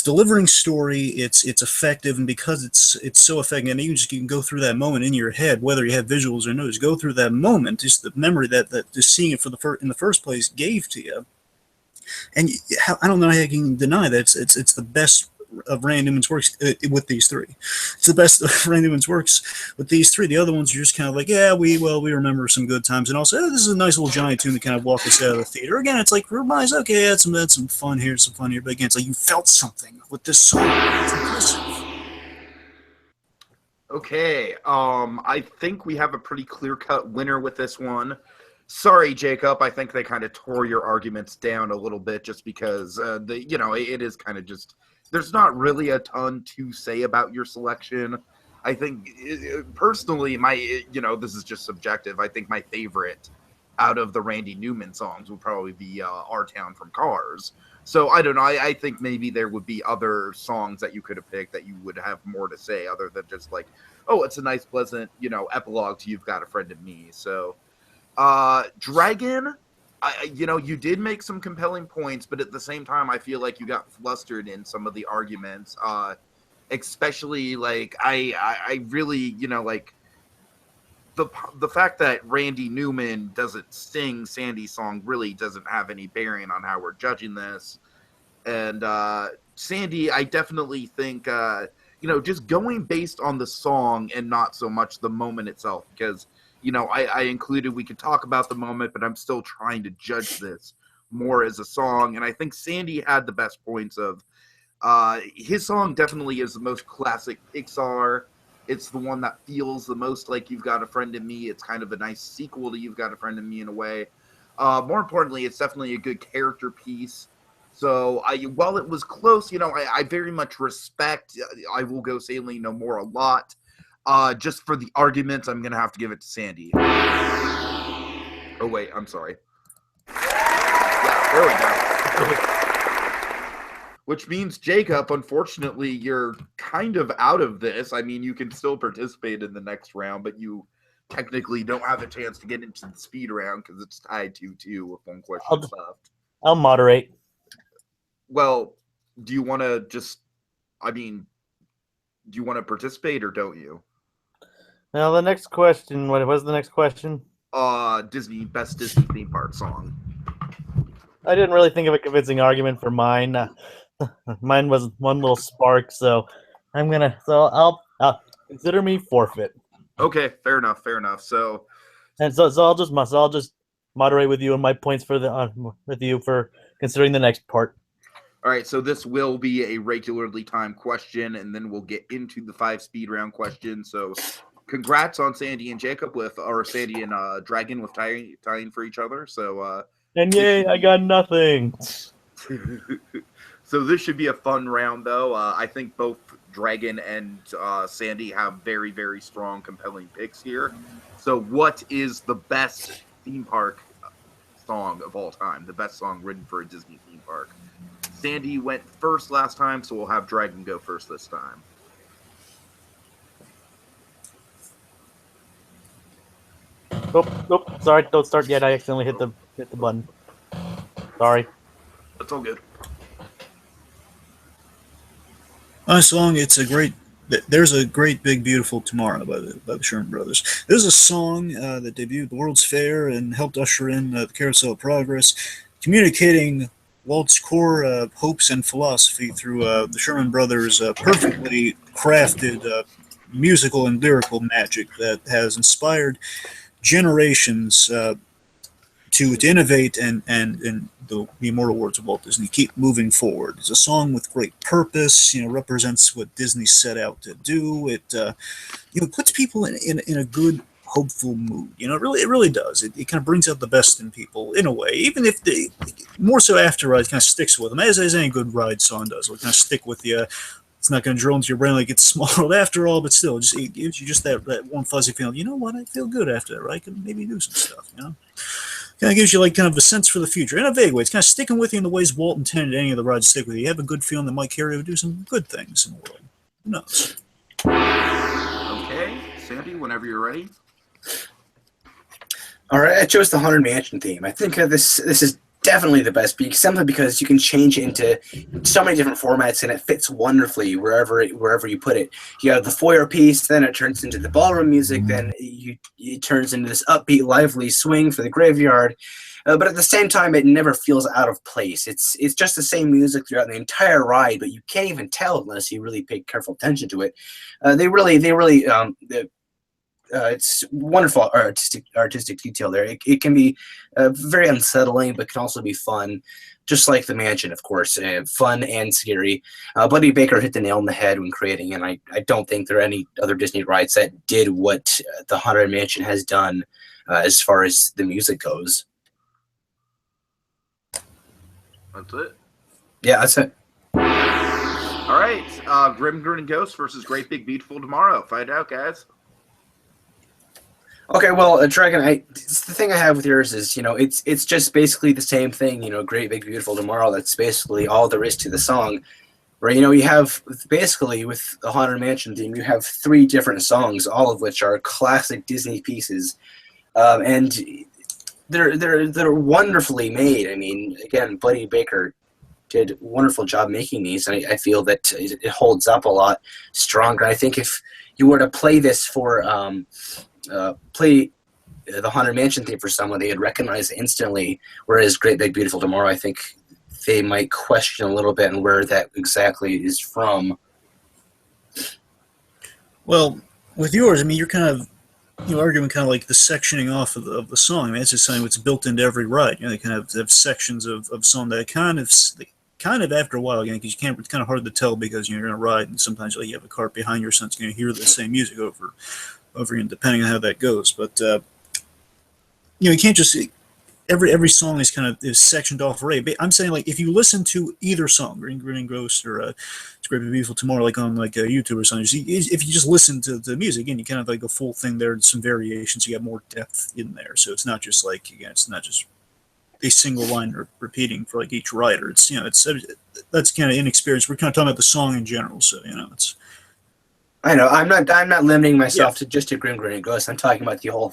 delivering story. It's effective, and because it's so effective, and you can go through that moment in your head, whether you have visuals or no. Just go through that moment, just the memory that just seeing it in the first place gave to you. And I don't know how you can deny that it's the best of Randy Newman's works with these three. It's the best of Randy Newman's works with these three. The other ones are just kind of like, yeah, we remember some good times, and also this is a nice little giant tune to kind of walk us out of the theater. Again, it's like reminds, okay, that's some fun here, but again, it's like you felt something with this song. It's impressive. Okay, I think we have a pretty clear-cut winner with this one. Sorry, Jacob. I think they kind of tore your arguments down a little bit just because it is kind of just. There's not really a ton to say about your selection. I think, personally, this is just subjective. I think my favorite out of the Randy Newman songs would probably be Our Town from Cars. So, I don't know. I think maybe there would be other songs that you could have picked that you would have more to say other than just like, oh, it's a nice, pleasant, epilogue to You've Got a Friend in Me. So, Dragon... you did make some compelling points, but at the same time, I feel like you got flustered in some of the arguments. especially like I really, you know, like the fact that Randy Newman doesn't sing Sandy's song really doesn't have any bearing on how we're judging this. And Sandy, I definitely think, you know, just going based on the song and not so much the moment itself, because, you know, I included, we could talk about the moment, but I'm still trying to judge this more as a song. And I think Sandy had the best points of, his song definitely is the most classic Pixar. It's the one that feels the most like You've Got a Friend in Me. It's kind of a nice sequel to You've Got a Friend in Me in a way. More importantly, it's definitely a good character piece. So while it was close, you know, I very much respect I Will Go Sailing No More a lot. Just for the arguments, I'm going to have to give it to Sandy. Oh, wait, I'm sorry. Yeah, there we go. Which means, Jacob, unfortunately, you're kind of out of this. I mean, you can still participate in the next round, but you technically don't have a chance to get into the speed round because it's tied 2-2 with one question left. I'll moderate. Well, do you want to just, I mean, do you want to participate or don't you? Now, the next question, what was the next question? Disney, best Disney theme park song. I didn't really think of a convincing argument for mine. Mine was one little spark, so I'll consider me forfeit. Okay, fair enough. So I'll just moderate with you on my points for with you for considering the next part. All right, so this will be a regularly timed question, and then we'll get into the 5 speed round questions. So congrats on Sandy and Jacob or Sandy and Dragon with tying for each other. So and yay, I got nothing. So this should be a fun round, though. I think both Dragon and Sandy have very, very strong, compelling picks here. So what is the best theme park song of all time? The best song written for a Disney theme park? Sandy went first last time, so we'll have Dragon go first this time. Oh, sorry, don't start yet. I accidentally hit the button. Sorry. That's all good. My song, there's a great big beautiful tomorrow by the Sherman Brothers. There's a song that debuted the World's Fair and helped usher in the Carousel of Progress, communicating Walt's core hopes and philosophy through the Sherman Brothers' perfectly crafted musical and lyrical magic that has inspired generations to innovate and the immortal words of Walt Disney, keep moving forward. It's a song with great purpose, represents what Disney set out to do. It puts people in a good, hopeful mood. It really does. It kind of brings out the best in people in a way, even if more so after ride kind of sticks with them, as any good ride song does. It'll kind of stick with you. It's not going to drill into your brain like it's small after all, but still, it gives you just that warm, fuzzy feeling. You know what? I feel good after that, right? I can maybe do some stuff, Kind of gives you kind of a sense for the future in a vague way. It's kind of sticking with you in the ways Walt intended any of the rides to stick with you. You have a good feeling that might carry you to do some good things in the world. Who knows? Okay, Sandy, whenever you're ready. All right, I chose the Haunted Mansion theme. I think this is definitely the best peak, simply because you can change it into so many different formats and it fits wonderfully wherever you put it. You have the foyer piece, then it turns into the ballroom music, then it turns into this upbeat, lively swing for the graveyard. But at the same time, it never feels out of place. It's just the same music throughout the entire ride, but you can't even tell unless you really pay careful attention to it. It's wonderful artistic detail there. It can be very unsettling, but can also be fun, just like the mansion, of course. Fun and scary. Buddy Baker hit the nail on the head when creating, and I don't think there are any other Disney rides that did what the Haunted Mansion has done as far as the music goes. That's it? Yeah, that's it. All right, Grim Grinning Ghost versus Great Big Beautiful Tomorrow. Find out, guys. Okay, well, Dragon, the thing I have with yours is, it's just basically the same thing, Great Big Beautiful Tomorrow. That's basically all there is to the song. Where, you have, basically, with the Haunted Mansion theme, you have 3 different songs, all of which are classic Disney pieces. And they're wonderfully made. I mean, again, Buddy Baker did a wonderful job making these, and I feel that it holds up a lot stronger. I think if you were to play this for play the Haunted Mansion theme for someone, they would recognize it instantly. Whereas Great Big Beautiful Tomorrow, I think they might question a little bit on where that exactly is from. Well, with yours, I mean, you're arguing kind of like the sectioning off of the song. I mean, it's just something that's built into every ride. You know, they kind of have sections of song that kind of after a while, again, because it's kind of hard to tell because you're in a ride and sometimes you have a cart behind you, so it's going to hear the same music over again, depending on how that goes. But you can't just every song is sectioned off already. But I'm saying, like, if you listen to either song, Green Green Ghost or It's Great Big Beautiful Tomorrow, like on like YouTube or something, if you just listen to the music, again, you kind of like a full thing there and some variations. You got more depth in there, so it's not just like, again, it's not just a single line repeating for like each writer. It's that's kind of inexperienced. We're kind of talking about the song in general, so it's. I know I'm not limiting myself to just to Grim Grinning Ghost. I'm talking about the whole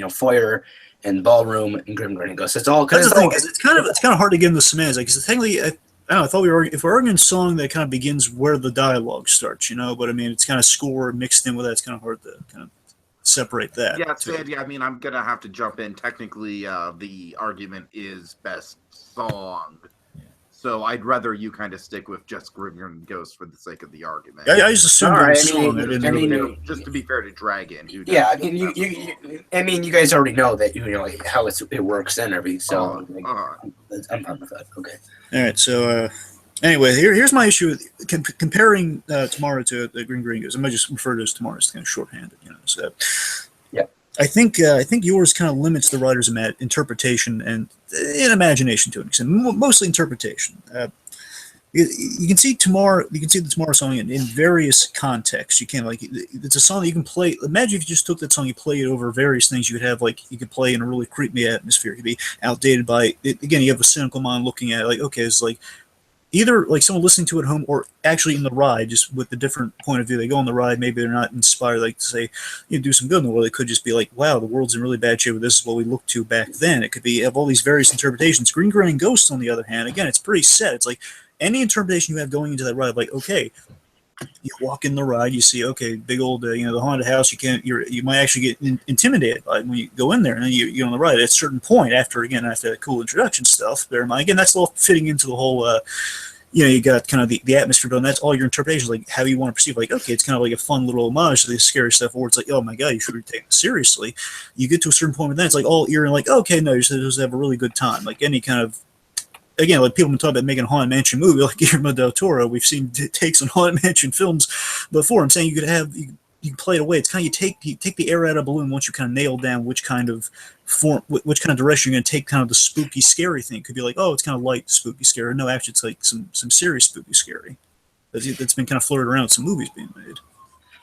foyer and ballroom and Grim Grinning Ghost. It's all that's the thing. It's kind of hard to get into the semantics. Because technically, I don't know. I thought if we're arguing a song that kind of begins where the dialogue starts, but I mean, it's kind of score mixed in with that. It's kind of hard to kind of separate that. Yeah, Sandy. I mean, I'm gonna have to jump in. Technically, the argument is best song. So I'd rather you kind of stick with just Grim Grinning Ghost for the sake of the argument. I just assumed it was song. Just to be fair to Dragon. Yeah, I mean, you guys already know that like how it works and everything. So I'm fine with that. Okay. All right. So anyway, here's my issue with comparing Tomorrow to Green Grinning Ghost. I might just refer to it as Tomorrow as kind of shorthanded. So. Yeah. I think yours kind of limits the writer's interpretation and imagination to an extent, mostly interpretation. You can see the Tomorrow song in various contexts. You can it's a song that you can play. Imagine if you just took that song, you play it over various things. You could play in a really creepy atmosphere. It could be outdated by again. You have a cynical mind looking at it, like, okay, it's like either like someone listening to it at home or actually in the ride, just with a different point of view. They go on the ride, maybe they're not inspired, like to say, do some good in the world. They could just be like, wow, the world's in really bad shape, this is what we looked to back then. It could be have all these various interpretations. Green Grinning Ghost, on the other hand, again, it's pretty set. It's like any interpretation you have going into that ride, like, okay, you walk in the ride, you see, okay, big old, the haunted house. You might actually get intimidated by it when you go in there, and then you get on the ride. At a certain point, after that cool introduction stuff, bear in mind, again, that's all fitting into the whole. You got kind of the atmosphere, but that's all your interpretations, like how you want to perceive. Like, okay, it's kind of like a fun little homage to the scary stuff, or it's like, oh my god, you should be taken seriously. You get to a certain point with that, it's like all ear and like, okay, no, you're supposed to have a really good time. Like any kind of. Again, like people have been talking about making a Haunted Mansion movie, like Guillermo del Toro. We've seen takes on Haunted Mansion films before. I'm saying you can play it away. It's kind of you take the air out of a balloon once you kind of nail down which kind of direction you're going to take, kind of the spooky, scary thing. It could be like, oh, it's kind of light, spooky, scary. No, actually, it's like some serious spooky, scary. That's been kind of flirted around with some movies being made.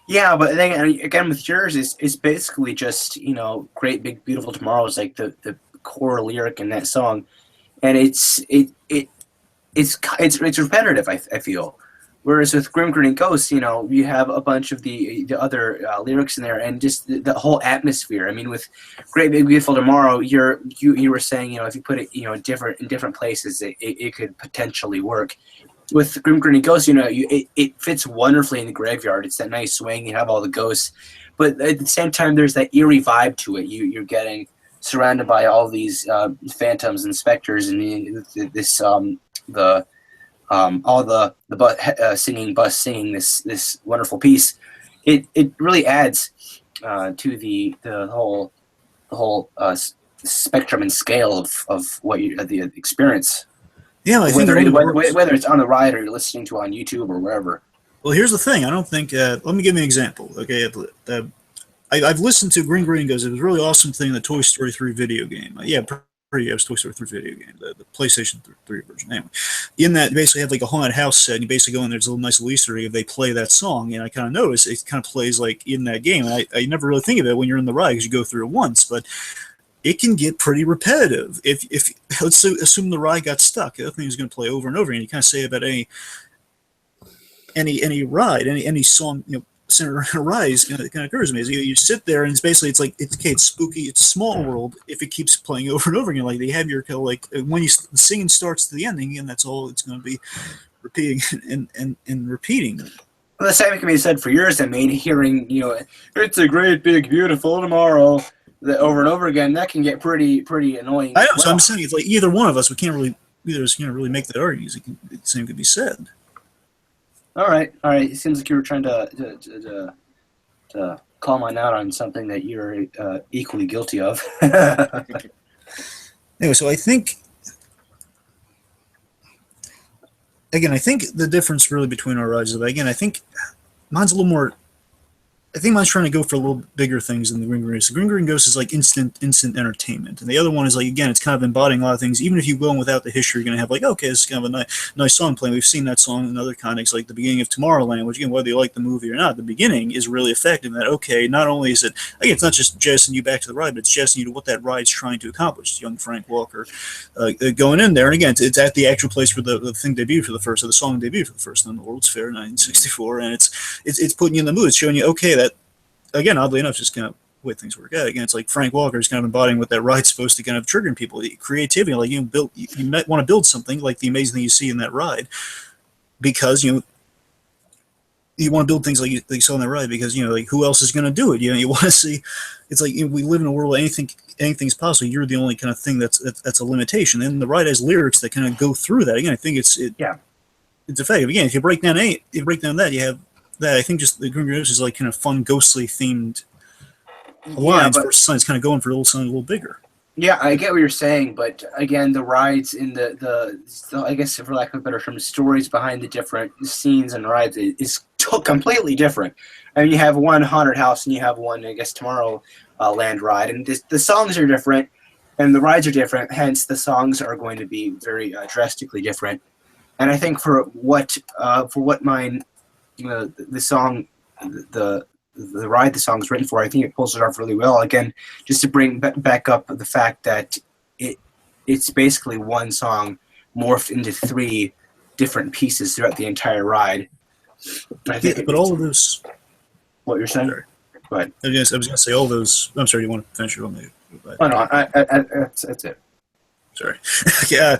Yeah, but then again, with yours, it's basically just Great Big Beautiful Tomorrow is like the core lyric in that song. And it's repetitive. I feel, whereas with Grim Grinning Ghost, you have a bunch of the other lyrics in there, and just the whole atmosphere. I mean, with Great Big Beautiful Tomorrow, you were saying if you put it in different places, it could potentially work. With Grim Grinning Ghost, it fits wonderfully in the graveyard. It's that nice swing. You have all the ghosts, but at the same time, there's that eerie vibe to it. You're getting surrounded by all these phantoms and specters, and all the bus singing this wonderful piece. It really adds to the whole spectrum and scale of what the experience. Yeah, I think whether it's on the ride or you're listening to it on YouTube or wherever. Well, here's the thing. I don't think. Let me give you an example. Okay. I've listened to Green Grinning Ghost. It was a really awesome thing in the Toy Story 3 video game. It was Toy Story 3 video game, the PlayStation 3 version. Anyway, in that, you basically have like a haunted house set, and you basically go in there's a little nice Easter egg if they play that song, and I kind of noticed it kind of plays like in that game. And I never really think of it when you're in the ride because you go through it once, but it can get pretty repetitive. If let's assume the ride got stuck, that thing is going to play over and over again. You kind of say about any ride, any song, rise kind of occurs to me. Is you sit there and it's basically it's spooky. It's a small world if it keeps playing over and over again. Like they have your like when the singing starts to the ending, and that's all it's going to be repeating and repeating. Well, the same can be said for yours. I mean, hearing it's a great big beautiful tomorrow over and over again, that can get pretty annoying. I know. So I'm saying it's like either one of us, we can't really make that argument. The same could be said. All right. It seems like you were trying to call mine out on something that you're equally guilty of. Anyway, so I think the difference really between our rides is that, again, I think mine's a little more. I think mine's trying to go for a little bigger things than the Green Green Ghost. The Green Green Ghost is like instant entertainment, and the other one is like, again, it's kind of embodying a lot of things. Even if you go in without the history, you're going to have like, okay, this is kind of a nice song playing. We've seen that song in other contexts, like the beginning of Tomorrowland, which, again, whether you like the movie or not, the beginning is really effective. That, okay, not only is it, again, it's not just jettisoning you back to the ride, but it's jettisoning you to what that ride's trying to accomplish. Young Frank Walker going in there, and again, it's at the actual place where the thing debuted for the first, or the song debuted for the first time, the World's Fair, 1964, and it's putting you in the mood. It's showing you, okay, that. Again, oddly enough, just kind of the way things work out. Again, it's like Frank Walker is kind of embodying what that ride's supposed to kind of trigger in people. Creativity, like you might want to build something like the amazing thing you see in that ride, because you want to build things like you saw in that ride, because like who else is going to do it? You want to see. It's like we live in a world where anything's possible. You're the only kind of thing that's a limitation, and the ride has lyrics that kind of go through that. Again, I think it's effective. Again, if you break down that, you have. That I think just the Green Ghost is like kind of fun, ghostly themed lines versus something's kind of going for something a little bigger. Yeah, I get what you're saying, but again, the rides in the I guess for lack of a better term, stories behind the different scenes and rides is completely different. I mean, you have one haunted house and you have one, I guess, Tomorrowland ride, and the songs are different and the rides are different. Hence, the songs are going to be very drastically different. And I think for what mine. The song, the ride the song is written for, I think it pulls it off really well. Again, just to bring back up the fact that it's basically one song morphed into 3 different pieces throughout the entire ride. I think but all of those. What you're saying? Sorry. Go ahead. I was going to say all those. I'm sorry. Do you want to finish it on me? Oh no, that's it. Sorry. Yeah,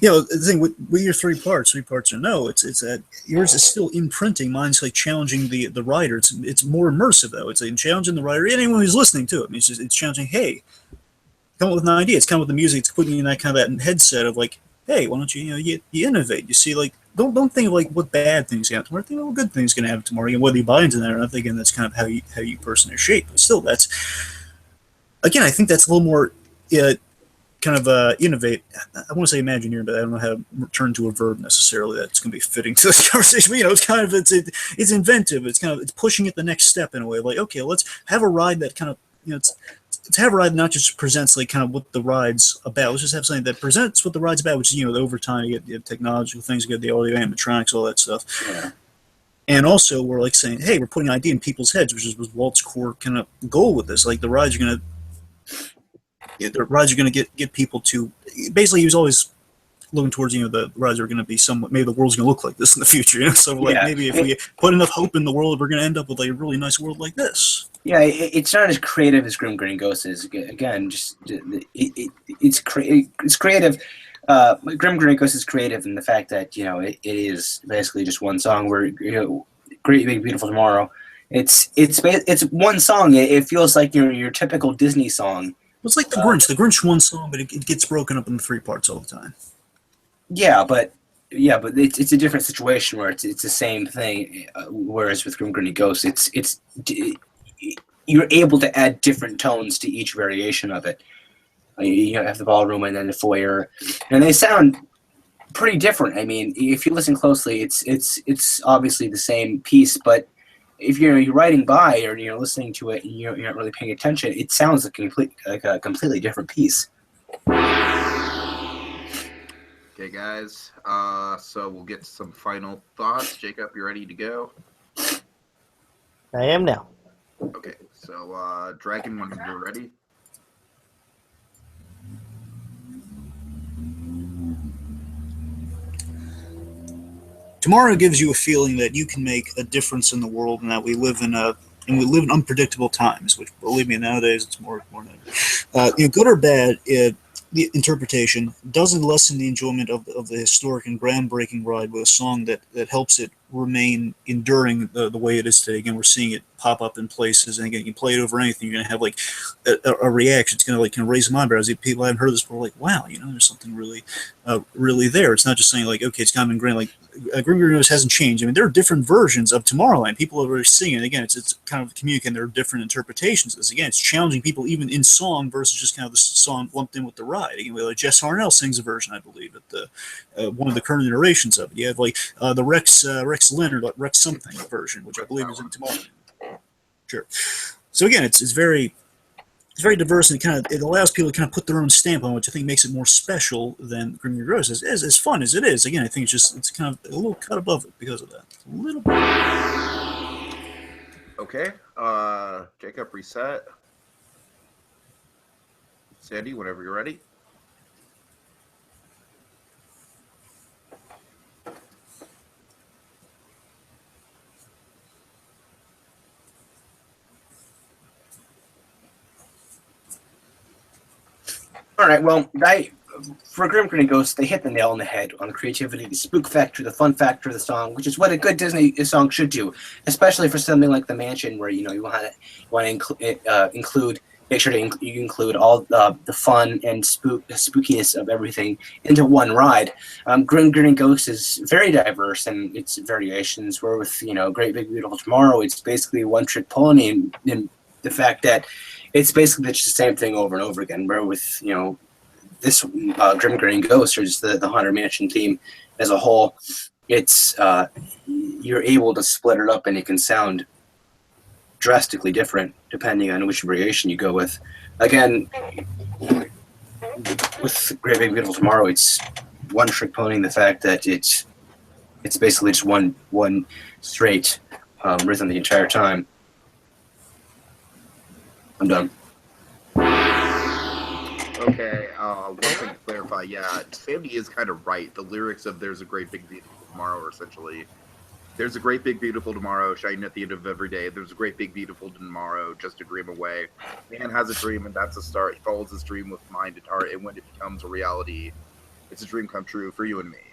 the thing with your 3 parts or no, it's that yours is still imprinting. Mine's like challenging the rider. It's more immersive though. It's like challenging the rider, anyone who's listening to it. I mean, it's challenging. Hey, come up with an idea. It's come up with the music. It's putting you in that kind of that headset of like, hey, why don't you innovate? You see, like don't think of like what bad things happen tomorrow. Think of what good things going to happen tomorrow. And whether you buy into that or not, again, that's kind of how you personally are shaped. But still, that's again, I think that's a little more. Kind of innovate. I want to say Imagineer, but I don't know how to turn to a verb necessarily that's going to be fitting to this conversation. But, it's kind of it's inventive. It's pushing it the next step in a way. Like, okay, let's have a ride that kind of let's have a ride that not just presents like kind of what the ride's about. Let's just have something that presents what the ride's about, which is the overtime. You have technological things, you get the audio, animatronics, all that stuff. Yeah. And also, we're like saying, hey, we're putting an idea in people's heads, which was Walt's core kind of goal with this. Like the rides are going to get people to basically. He was always looking towards the rides are going to be somewhat. Maybe the world's going to look like this in the future. So maybe if we put enough hope in the world, we're going to end up with a really nice world like this. Yeah, it's not as creative as Grim Green Ghost is. Again, just it's creative. Grim Green Ghost is creative in the fact that it is basically just one song. Where Great Big Beautiful Tomorrow. It's one song. It feels like your typical Disney song. It's like the Grinch. The Grinch one song, but it gets broken up into 3 parts all the time. Yeah, but it's a different situation where it's the same thing. Whereas with Grim Grinning Ghost, it's you're able to add different tones to each variation of it. You have the ballroom and then the foyer, and they sound pretty different. I mean, if you listen closely, it's obviously the same piece, but if you're riding by or you're listening to it and you're not really paying attention, it sounds like a completely different piece. Okay, guys. So we'll get to some final thoughts. Jacob, you ready to go? I am now. Okay. So, Dragon, when you're ready. Tomorrow gives you a feeling that you can make a difference in the world, and that we live in unpredictable times. Which, believe me, nowadays it's more than ever. Good or bad, the interpretation doesn't lessen the enjoyment of the historic and groundbreaking ride with a song that helps it remain enduring the way it is today. Again, we're seeing it pop up in places, and again, you can play it over anything. You're going to have like a reaction. It's going to raise some eyebrows. People haven't heard this before, like, wow, there's something really there. It's not just saying like, okay, it's kind of ingrained. Like, Grim Grim Ghost hasn't changed. I mean, there are different versions of Tomorrowland. People are already singing it. Again, it's kind of communicating. There are different interpretations of this. Again, it's challenging people even in song versus just kind of the song lumped in with the ride. Again, like Jess Harnell sings a version, I believe, at the one of the current iterations of it. You have like the Rex Leonard, Rex something version, which I believe is in Tomorrowland. Sure. So again, it's very diverse, and it allows people to kind of put their own stamp on it, which I think makes it more special than Grim Grim Gross. As fun as it is, again, I think it's kind of a little cut above it because of that. A little bit. Okay. Jacob, reset. Sandy, whenever you're ready. All right, well, for Grim Grinning Ghost, they hit the nail on the head on the creativity, the spook factor, the fun factor of the song, which is what a good Disney song should do, especially for something like The Mansion, where you want to include, make sure you include all the fun and spookiness of everything into one ride. Grim Grinning Ghost is very diverse in its variations. Where with Great Big Beautiful Tomorrow, it's basically one trick pony, and the fact that it's basically just the same thing over and over again. Where with this Grim Grinning Ghost, or just the Haunted Mansion theme as a whole, it's you're able to split it up, and it can sound drastically different depending on which variation you go with. Again, with Great Big Beautiful Tomorrow, it's one trick pony in the fact that it's basically just one straight rhythm the entire time. I'm done. Okay, one thing to clarify, yeah, Sandy is kind of right. The lyrics of There's a Great Big Beautiful Tomorrow are essentially, there's a great big beautiful tomorrow shining at the end of every day. There's a great big beautiful tomorrow, just a dream away. Man has a dream, and that's a start. He follows his dream with mind and heart, and when it becomes a reality, it's a dream come true for you and me.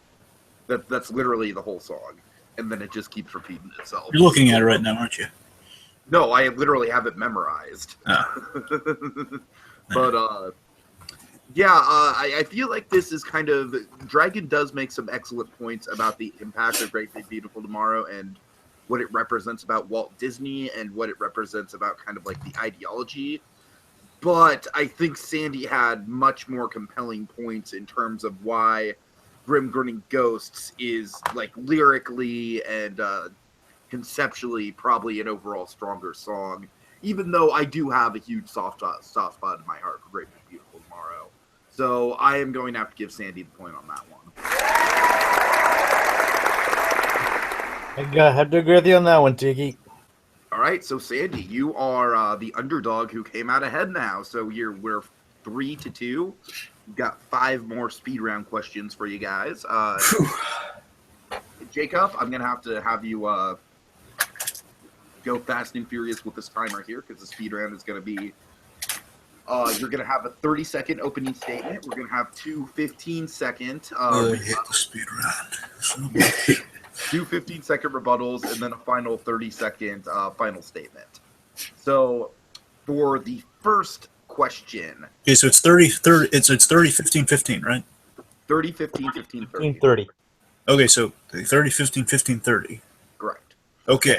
That's literally the whole song, and then it just keeps repeating itself. You're looking at it right now, aren't you? No, I literally have it memorized. But, I feel like this is kind of... Dragon does make some excellent points about the impact of Great Big Beautiful Tomorrow and what it represents about Walt Disney and what it represents about kind of like the ideology. But I think Sandy had much more compelling points in terms of why Grim Grinning Ghosts is like lyrically and conceptually probably an overall stronger song, even though I do have a huge soft spot in my heart for Great Big Beautiful Tomorrow. So I am going to have to give Sandy the point on that one. I have to agree with you on that one, Tiki. All right, so Sandy, you are the underdog who came out ahead now. So we're 3-2. We've got 5 more speed round questions for you guys. Jacob, I'm going to have you go fast and furious with this timer here, because the speed round is going to be... you're going to have a 30-second opening statement. We're going to have 2 15-second... I hate the speed round. 2 15-second rebuttals, and then a final 30-second final statement. So, for the first question... Okay, so it's 30, it's 30, 15, 15, right? 30, 15, 15, 30. 30. Okay, so 30, 15, 15, 30. Correct. Okay.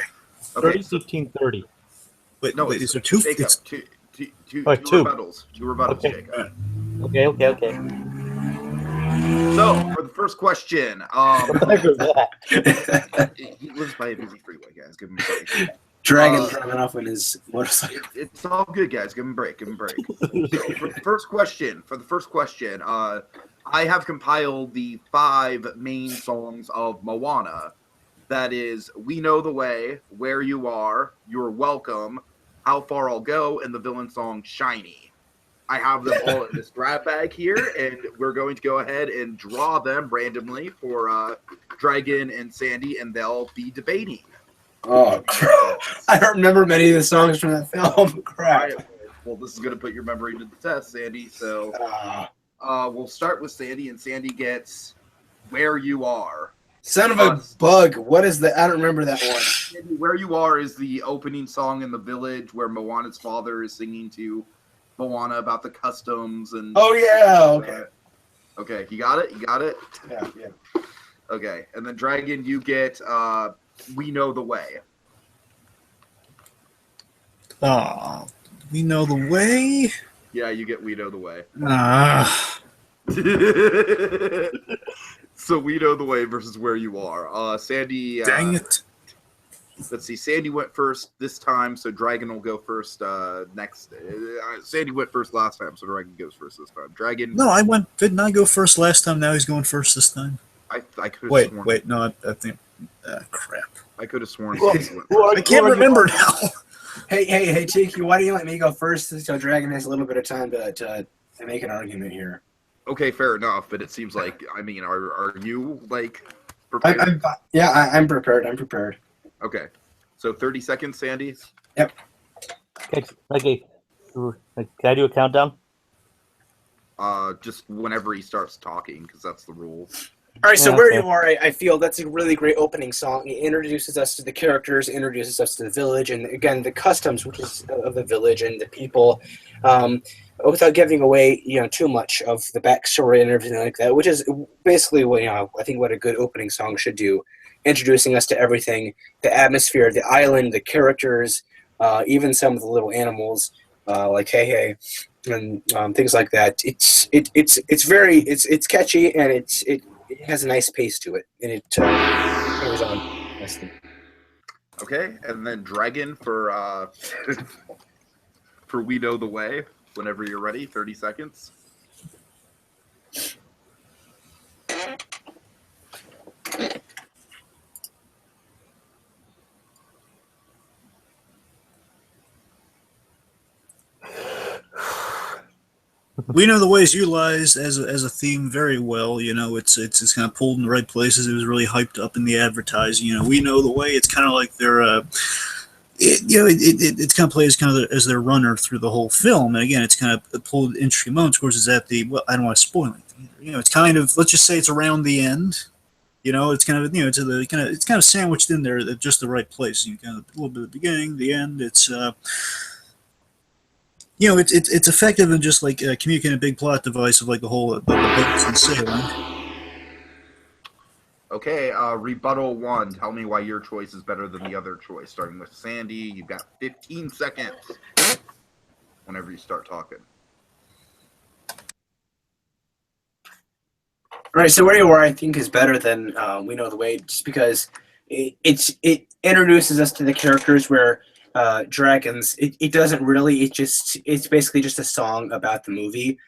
30, 15, 30. Wait, No, is there 2? Jacob, It's, two Oh, 2. rebuttals. 2 rebuttals, Okay. Jacob. Okay. So, for the first question... Whatever that. he lives by a busy freeway, guys. Give him a break. Dragon driving off in his motorcycle. It's all good, guys. Give him a break. So, for the first question, I have compiled the 5 main songs of Moana. That is, We Know the Way, Where You Are, You're Welcome, How Far I'll Go, and the villain song, Shiny. I have them all in this grab bag here, and we're going to go ahead and draw them randomly for Dragon and Sandy, and they'll be debating. Oh, crap. I don't remember many of the songs from that film. Crap. Right. Well, this is going to put your memory to the test, Sandy. So we'll start with Sandy, and Sandy gets Where You Are. Son of a bug. What is that? I don't remember that one. Sandy, Where You Are is the opening song in the village where Moana's father is singing to Moana about the customs and. Oh yeah. Okay. Okay, you got it. You got it. Yeah. Okay, and then Dragon, you get We Know the Way. We Know the Way. Yeah, you get We Know the Way. So We Know the Way versus Where You Are. Sandy. Dang it. Let's see. Sandy went first this time, so Dragon will go first next. Sandy went first last time, so Dragon goes first this time. Dragon. No, I went. Didn't I go first last time? Now he's going first this time. I could have Wait. sworn. Wait. No, I think. Crap. I could have sworn. I can't remember now. Hey, Tiki, why do you let me go first so Dragon has a little bit of time to make an argument here? Okay, fair enough, but it seems like, I mean, are you, like, prepared? I'm prepared. I'm prepared. Okay. So 30 seconds, Sandy? Yep. Okay. Can I do a countdown? Just whenever he starts talking, because that's the rule. All right, so Yeah, Where okay. You Are, I feel that's a really great opening song. It introduces us to the characters, introduces us to the village, and again, the customs which is of the village and the people, without giving away, too much of the backstory and everything like that, which is basically what, I think what a good opening song should do, introducing us to everything, the atmosphere, the island, the characters, even some of the little animals, like Hey, and things like that. It's catchy, and it has a nice pace to it, and it goes on nicely. Okay, and then Dragon for for We Know the Way. Whenever you're ready, 30 seconds. We Know the Way is utilized as a theme very well. It's kind of pulled in the right places. It was really hyped up in the advertising. We Know the Way. It's kind of like their, it's kind of plays kind of as their runner through the whole film. And again, it's kind of pulled interesting moments. Of course, it's at the I don't want to spoil anything either. It's kind of, let's just say it's around the end. It's kind of it's kind of sandwiched in there at just the right place. Kind of a little bit at the beginning, the end. It's it's effective in just like communicating a big plot device of like the whole the boats and sailing. Okay, rebuttal one. Tell me why your choice is better than the other choice. Starting with Sandy, you've got 15 seconds whenever you start talking. All right, so Where You Are, I think, is better than We Know the Way, just because it introduces us to the characters where Dragons. It doesn't really. It's basically just a song about the movie.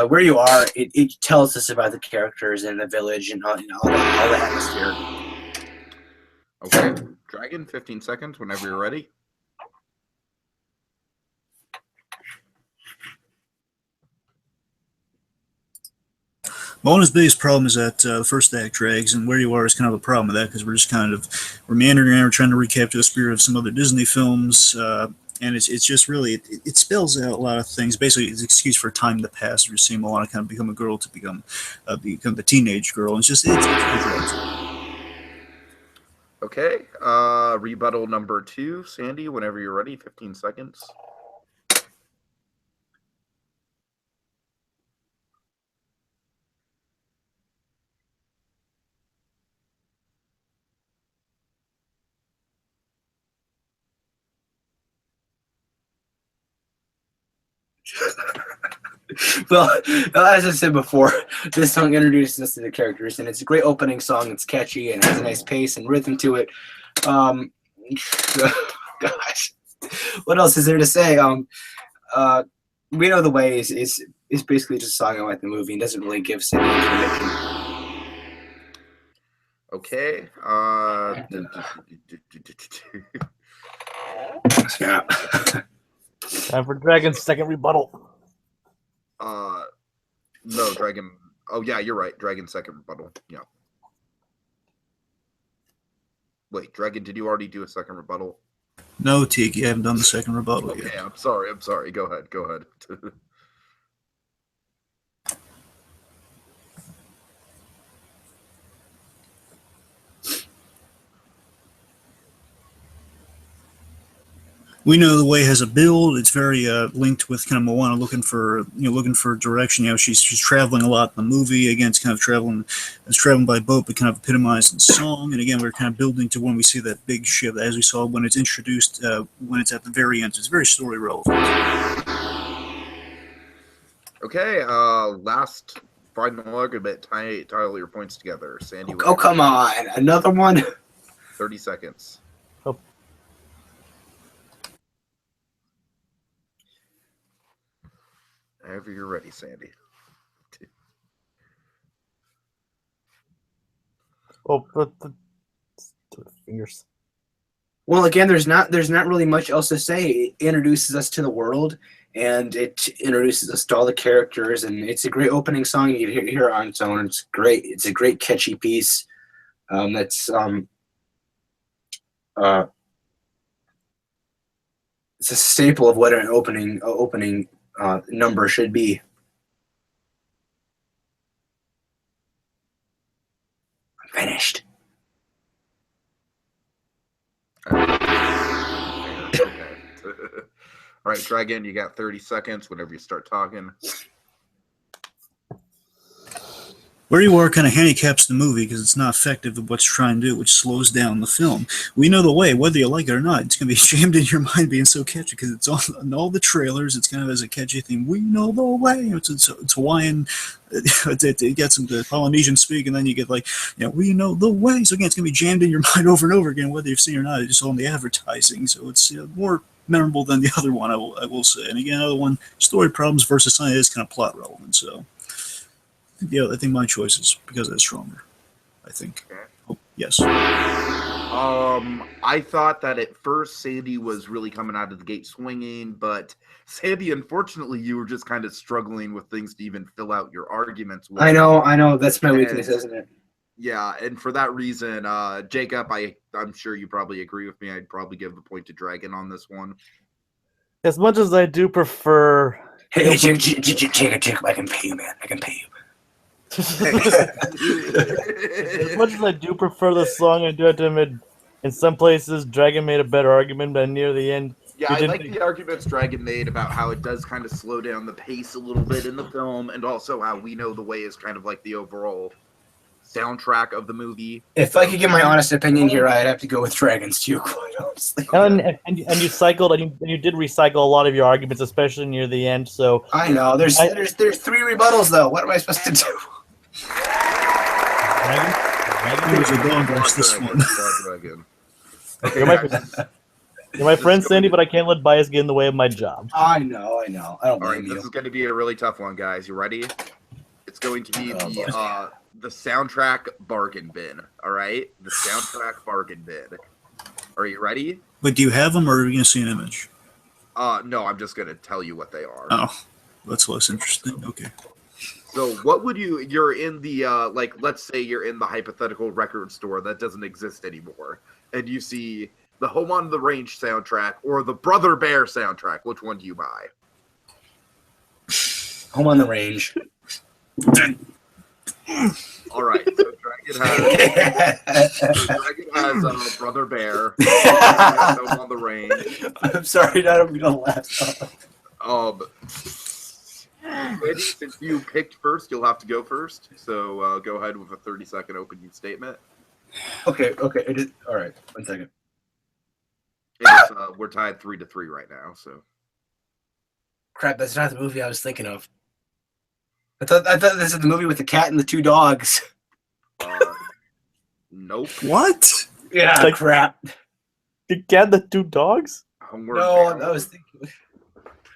Where You Are, it tells us about the characters and the village and all the atmosphere. Okay, Dragon, 15 seconds whenever you're ready. Moana's biggest problem is that the first act drags, and Where You Are is kind of a problem with that because we're just we're meandering around, we're trying to recapture the spirit of some other Disney films, and it's just really it spells out a lot of things. Basically, it's an excuse for time to pass. We're seeing Moana kind of become a girl to become the teenage girl, and it's Okay, rebuttal number 2, Sandy, whenever you're ready, 15 seconds. Well, as I said before, this song introduces us to the characters, and it's a great opening song. It's catchy and has a nice pace and rhythm to it. Gosh, what else is there to say? We Know the Way is basically just a song about the movie and doesn't really give us any information. Okay. Yeah. Time for Dragon's second rebuttal. No, Dragon. Oh yeah, you're right. Dragon second rebuttal. Yeah. Wait, Dragon, did you already do a second rebuttal? No, Tiki, I haven't done the second rebuttal Okay, yet. I'm sorry. Go ahead. We know the way has a build. It's very linked with kind of Moana looking for direction. She's traveling a lot in the movie. Again, it's kind of traveling by boat, but kind of epitomized in song. And again, we're kind of building to when we see that big ship, as we saw when it's introduced, when it's at the very end. It's very story relevant. Okay, last final argument. Tile your points together. Sandy. Oh, come on. Another one? 30 seconds. Whenever you're ready, Sandy. Oh, but fingers. Well, again, there's not really much else to say. It introduces us to the world, and it introduces us to all the characters, and it's a great opening song. You can hear it on its own. It's great. It's a great catchy piece. It's a staple of what an opening number should be. I'm finished. Okay. All right, Dragon, you got 30 seconds whenever you start talking. Where you are kind of handicaps the movie because it's not effective at what it's trying to do, which slows down the film. We know the way, whether you like it or not. It's going to be jammed in your mind being so catchy because it's on all the trailers. It's kind of as a catchy theme. We know the way. It's Hawaiian. It gets some the Polynesian speak, and then you get we know the way. So again, it's going to be jammed in your mind over and over again, whether you've seen it or not. It's just on the advertising. So it's more memorable than the other one, I will say. And again, another one, story problems versus something that is kind of plot relevant. So. Yeah, I think my choice is because it's stronger. I think. Okay. Oh, yes. I thought that at first Sandy was really coming out of the gate swinging, but Sandy, unfortunately, you were just kind of struggling with things to even fill out your arguments with. I know. That's my weakness, isn't it? Yeah, and for that reason, Jacob, I'm sure you probably agree with me. I'd probably give the point to Dragon on this one. As much as I do prefer... Hey, Jacob, I can pay you, man. I can pay you. As much as I do prefer the song, I do have to admit, in some places, Dragon made a better argument, but near the end... Yeah, I like the arguments Dragon made about how it does kind of slow down the pace a little bit in the film, and also how We Know the Way is kind of like the overall soundtrack of the movie. If I could give my honest opinion here, I'd have to go with Dragons too, quite honestly. And you cycled, and you did recycle a lot of your arguments, especially near the end, so... I know. There's 3 rebuttals, though. What am I supposed to do? You're my friend, Sandy, but I can't let bias get in the way of my job. I know. I don't blame you. This is going to be a really tough one, guys. You ready? It's going to be the soundtrack bargain bin. All right? The soundtrack bargain bin. Are you ready? But do you have them, or are you going to see an image? No, I'm just going to tell you what they are. Oh, that's less interesting. Okay. So what would you're in the, let's say you're in the hypothetical record store that doesn't exist anymore, and you see the Home on the Range soundtrack or the Brother Bear soundtrack. Which one do you buy? Home on the Range. All right, so Dragon has Brother Bear. Home on the Range. I'm sorry, I'm going to laugh. Eddie, since you picked first, you'll have to go first. So go ahead with a 30-second opening statement. Okay. It is, all right, 1 second. We're tied 3-3 right now. So crap, that's not the movie I was thinking of. I thought this is the movie with the cat and the 2 dogs. Nope. What? Yeah, crap. The cat and the 2 dogs? I was thinking.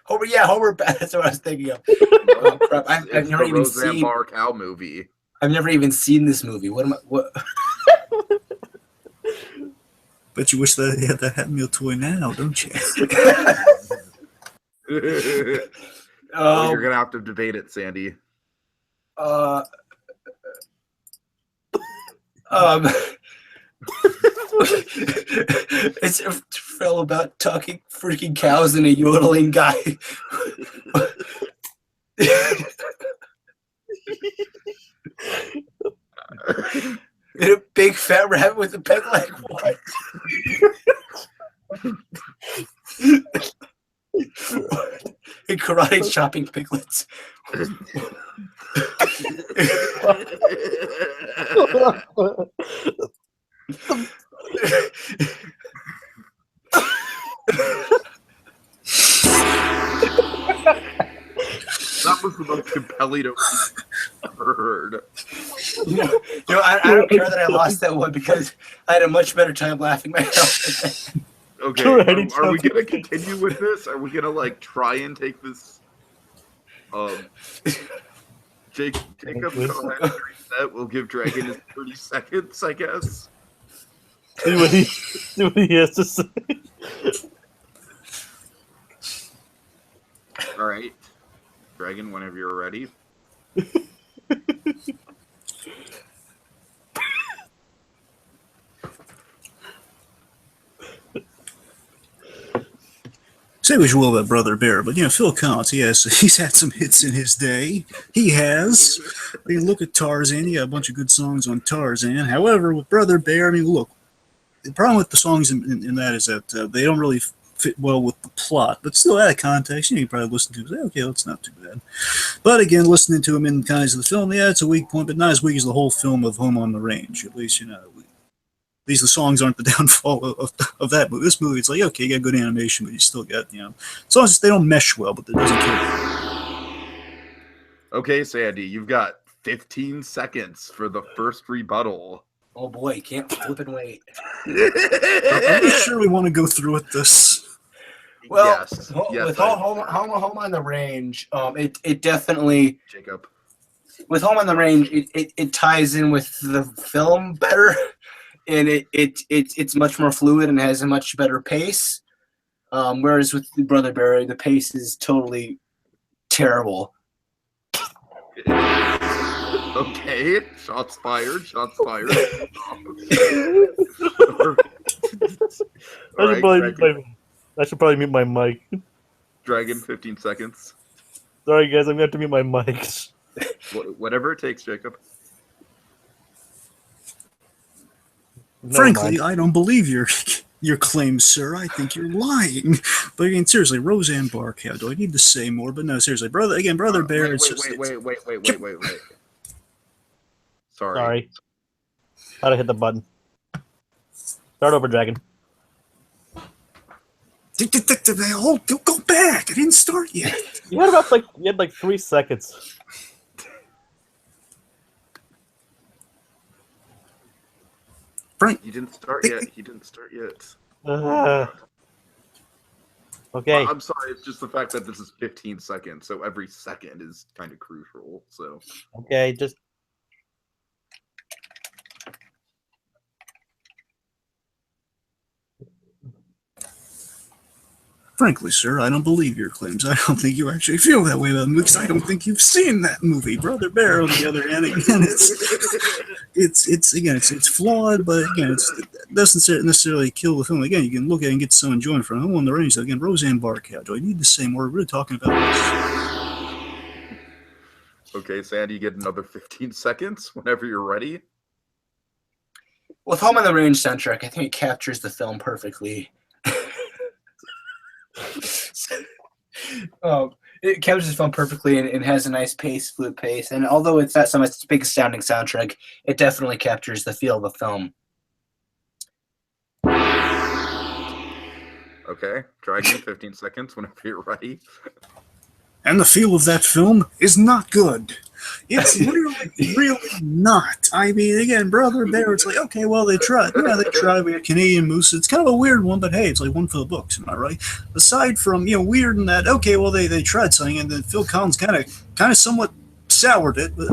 Homer, Homer. That's what I was thinking of. Oh, crap! I've never even seen Bar Cow movie. I've never even seen this movie. What am I? What? Bet you wish that you had that Happy Meal toy now, don't you? You're gonna have to debate it, Sandy. It's a film about talking freaking cows and a yodeling guy. And a big fat rabbit with a peg leg. What? And karate chopping piglets. That was the most compelling opening I've ever heard. I don't care that I lost that one because I had a much better time laughing myself. Okay, are we gonna continue with this? Are we gonna like try and take this? Jacob, go ahead and reset. We'll give Dragon his 30 seconds, I guess. See what he has to say. All right, Dragon, whenever you're ready. Say what you will about Brother Bear, but Phil Collins, he's had some hits in his day. He has. You look at Tarzan, you got a bunch of good songs on Tarzan. However, with Brother Bear, look, the problem with the songs in that is that they don't really fit well with the plot, but still out of context, you probably listen to it and say, okay, that's not too bad. But again, listening to him in kinds of the film, it's a weak point, but not as weak as the whole film of Home on the Range. At least, the songs aren't the downfall of that movie. This movie, it's like, okay, you got good animation, but you still got, songs they don't mesh well, but that doesn't kill you. Okay, Sandy, you've got 15 seconds for the first rebuttal. Oh boy, can't flip and wait. Are you sure we want to go through with this? Well, yes, with Home on the Range, it definitely, Jacob. With Home on the Range, it ties in with the film better. And it's much more fluid and has a much better pace. Whereas with Brother Bear, the pace is totally terrible. Okay, shots fired. I should probably mute my mic. Dragon, 15 seconds. Sorry, guys, I'm going to have to mute my mics. Whatever it takes, Jacob. Frankly, I don't believe your claims, sir. I think you're lying. But again, seriously, Roseanne Barr, do I need to say more? But no, seriously, Brother Bear. Wait. Sorry. How'd I hit the button? Start over, Dragon. Go back. I didn't start yet. You had like 3 seconds. Frank, You didn't start yet. Okay. I'm sorry. It's just the fact that this is 15 seconds, so every second is kind of crucial. So. Okay, just. Frankly, sir, I don't believe your claims. I don't think you actually feel that way about the movie because I don't think you've seen that movie. Brother Bear, on the other hand, again, it's flawed, but again, it doesn't necessarily kill the film. Again, you can look at it and get some enjoyment from it. Home on the Range, again, Roseanne Barr, do I need to say more? We're really talking about this. Okay, Sandy, you get another 15 seconds whenever you're ready. With Home on the Range soundtrack, I think it captures the film perfectly. It captures the film perfectly and has a nice pace, fluid pace. And although it's not so much the biggest sounding soundtrack, it definitely captures the feel of the film. Okay, Dragon, 15 seconds whenever you're ready. And the feel of that film is not good. It's really not. I mean, again, Brother Bear, it's like, okay, well, they tried. Yeah, they tried. We had Canadian Moose. It's kind of a weird one, but hey, it's like one for the books, am I right? Aside from, weird in that, okay, well, they tried something, and then Phil Collins kind of somewhat soured it. But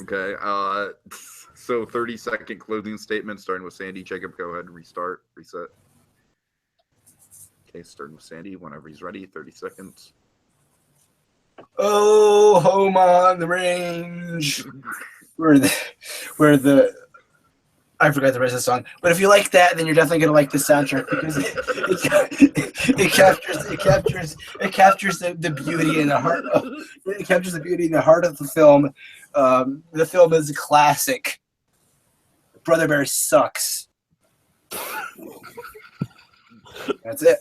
Okay, so 30-second closing statement starting with Sandy. Jacob, go ahead and reset. Okay, starting with Sandy. Whenever he's ready, 30 seconds. Oh, home on the range. Where the I forgot the rest of the song. But if you like that, then you're definitely gonna like the soundtrack because it captures the beauty in the heart of it captures the beauty in the heart of the film. The film is a classic. Brother Bear sucks. That's it.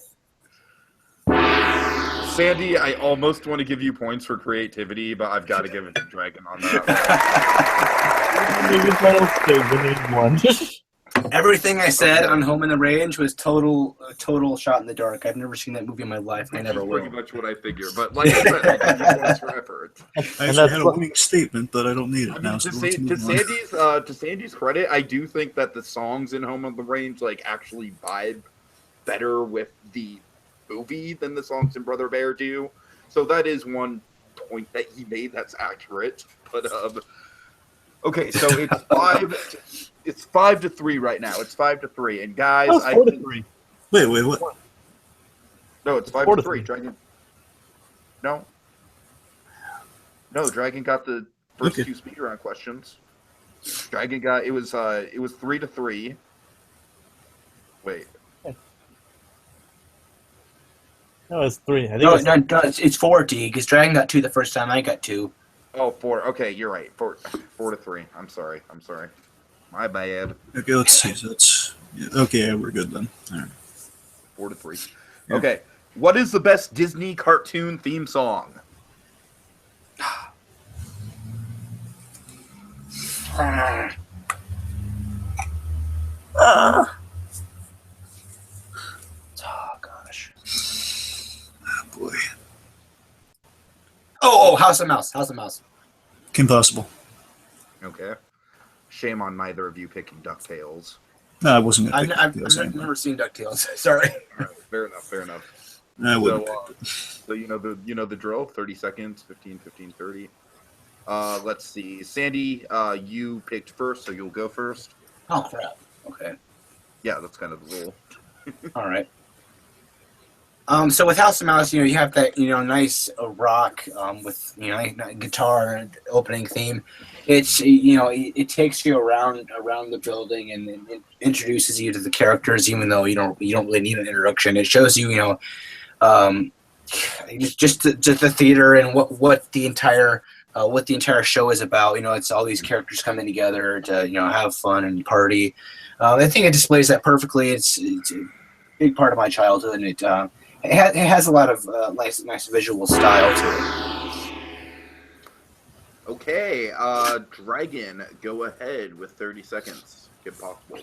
Sandy, I almost want to give you points for creativity, but I've got to give it to Dragon on that. Everything I said on Home in the Range was total shot in the dark. I've never seen that movie in my life. I never will. Pretty much what I figure, but like I said, I give you points for effort. I actually had a winning statement, but I don't need it now. To Sandy's credit, I do think that the songs in Home on the Range like actually vibe better with the movie than the songs in Brother Bear do. So that is one point that he made that's accurate. But okay, so it's 5-3 right now. It's 5-3, and guys, Oh, 4-3. Wait, what? No, it's 5-3. Dragon. No, Dragon got the first two speed round questions. Dragon got it was 3-3. Wait. No, it's 3. I think No, it's 4D because Dragon got 2 the first time. I got 2. Oh, 4. Okay, you're right. 4-3. I'm sorry. My bad. Okay, let's see. So that's okay. We're good then. All right. 4-3. Yeah. Okay. What is the best Disney cartoon theme song? Oh gosh. Oh boy. Oh, House of Mouse. Kim Possible. Okay. Shame on neither of you picking DuckTales. No, I wasn't I've gonna pick never seen DuckTales. Sorry. All right, fair enough. I wouldn't So you know the drill. 30 seconds. 15, 30. Let's see. Sandy, you picked first, so you'll go first. Oh crap. Okay. Yeah, that's kind of the rule. All right. So with House of Mouse, you have that nice rock with guitar opening theme. It's it takes you around the building and it introduces you to the characters, even though you don't really need an introduction. It shows you just the theater and what the entire show is about. It's all these characters coming together to have fun and party. I think it displays that perfectly. It's a big part of my childhood, and it has a lot of nice visual style to it. Okay, Dragon, go ahead with 30 seconds, if possible.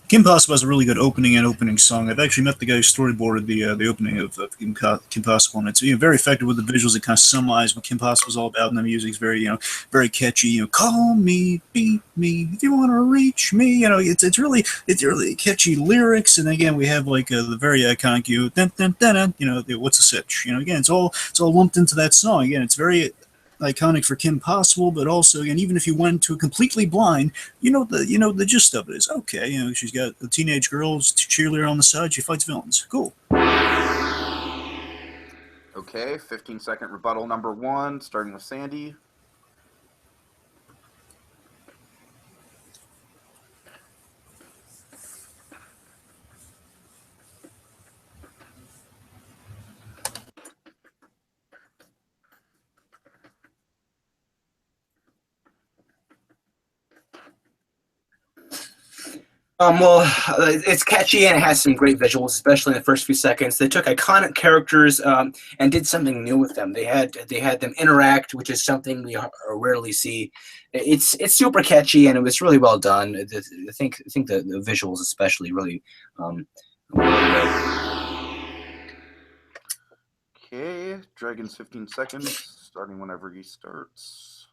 Kim Possible has a really good opening song. I've actually met the guy who storyboarded the opening of Kim Possible, and it's very effective with the visuals. It kind of summarizes what Kim Possible is all about, and the music's very very catchy. Call me, beat me, if you want to reach me. It's really catchy lyrics, and again we have the very iconic dun, dun, dun, dun, what's a sitch? Again it's all lumped into that song. Again, it's very iconic for Kim Possible, but also, again, even if you went to a completely blind, the gist of it is okay. She's got a teenage girl, cheerleader on the side. She fights villains. Cool. Okay, 15-second rebuttal number 1, starting with Sandy. Well, it's catchy and it has some great visuals, especially in the first few seconds. They took iconic characters and did something new with them. They had them interact, which is something we rarely see. It's super catchy and it was really well done. I think the visuals especially really. Okay, Dragon's 15 seconds, starting whenever he starts.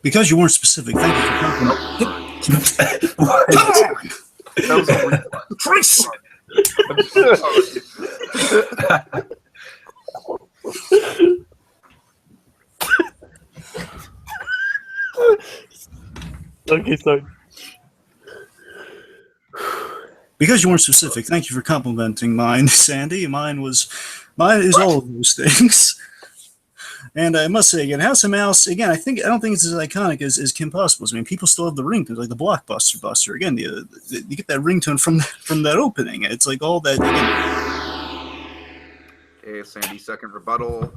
Because you weren't specific, thank you for coming. That was a reflex. Christ! I'm so sorry. Okay, so Because you weren't specific, thank you for complimenting mine, Sandy. Mine is all of those things. And I must say again, House of Mouse. Again, I don't think it's as iconic as Kim Possible's. I mean, people still have the ringtone, like the Blockbuster Buster. Again, you get that ringtone from that opening. It's like all that. Again. Okay, Sandy, second rebuttal.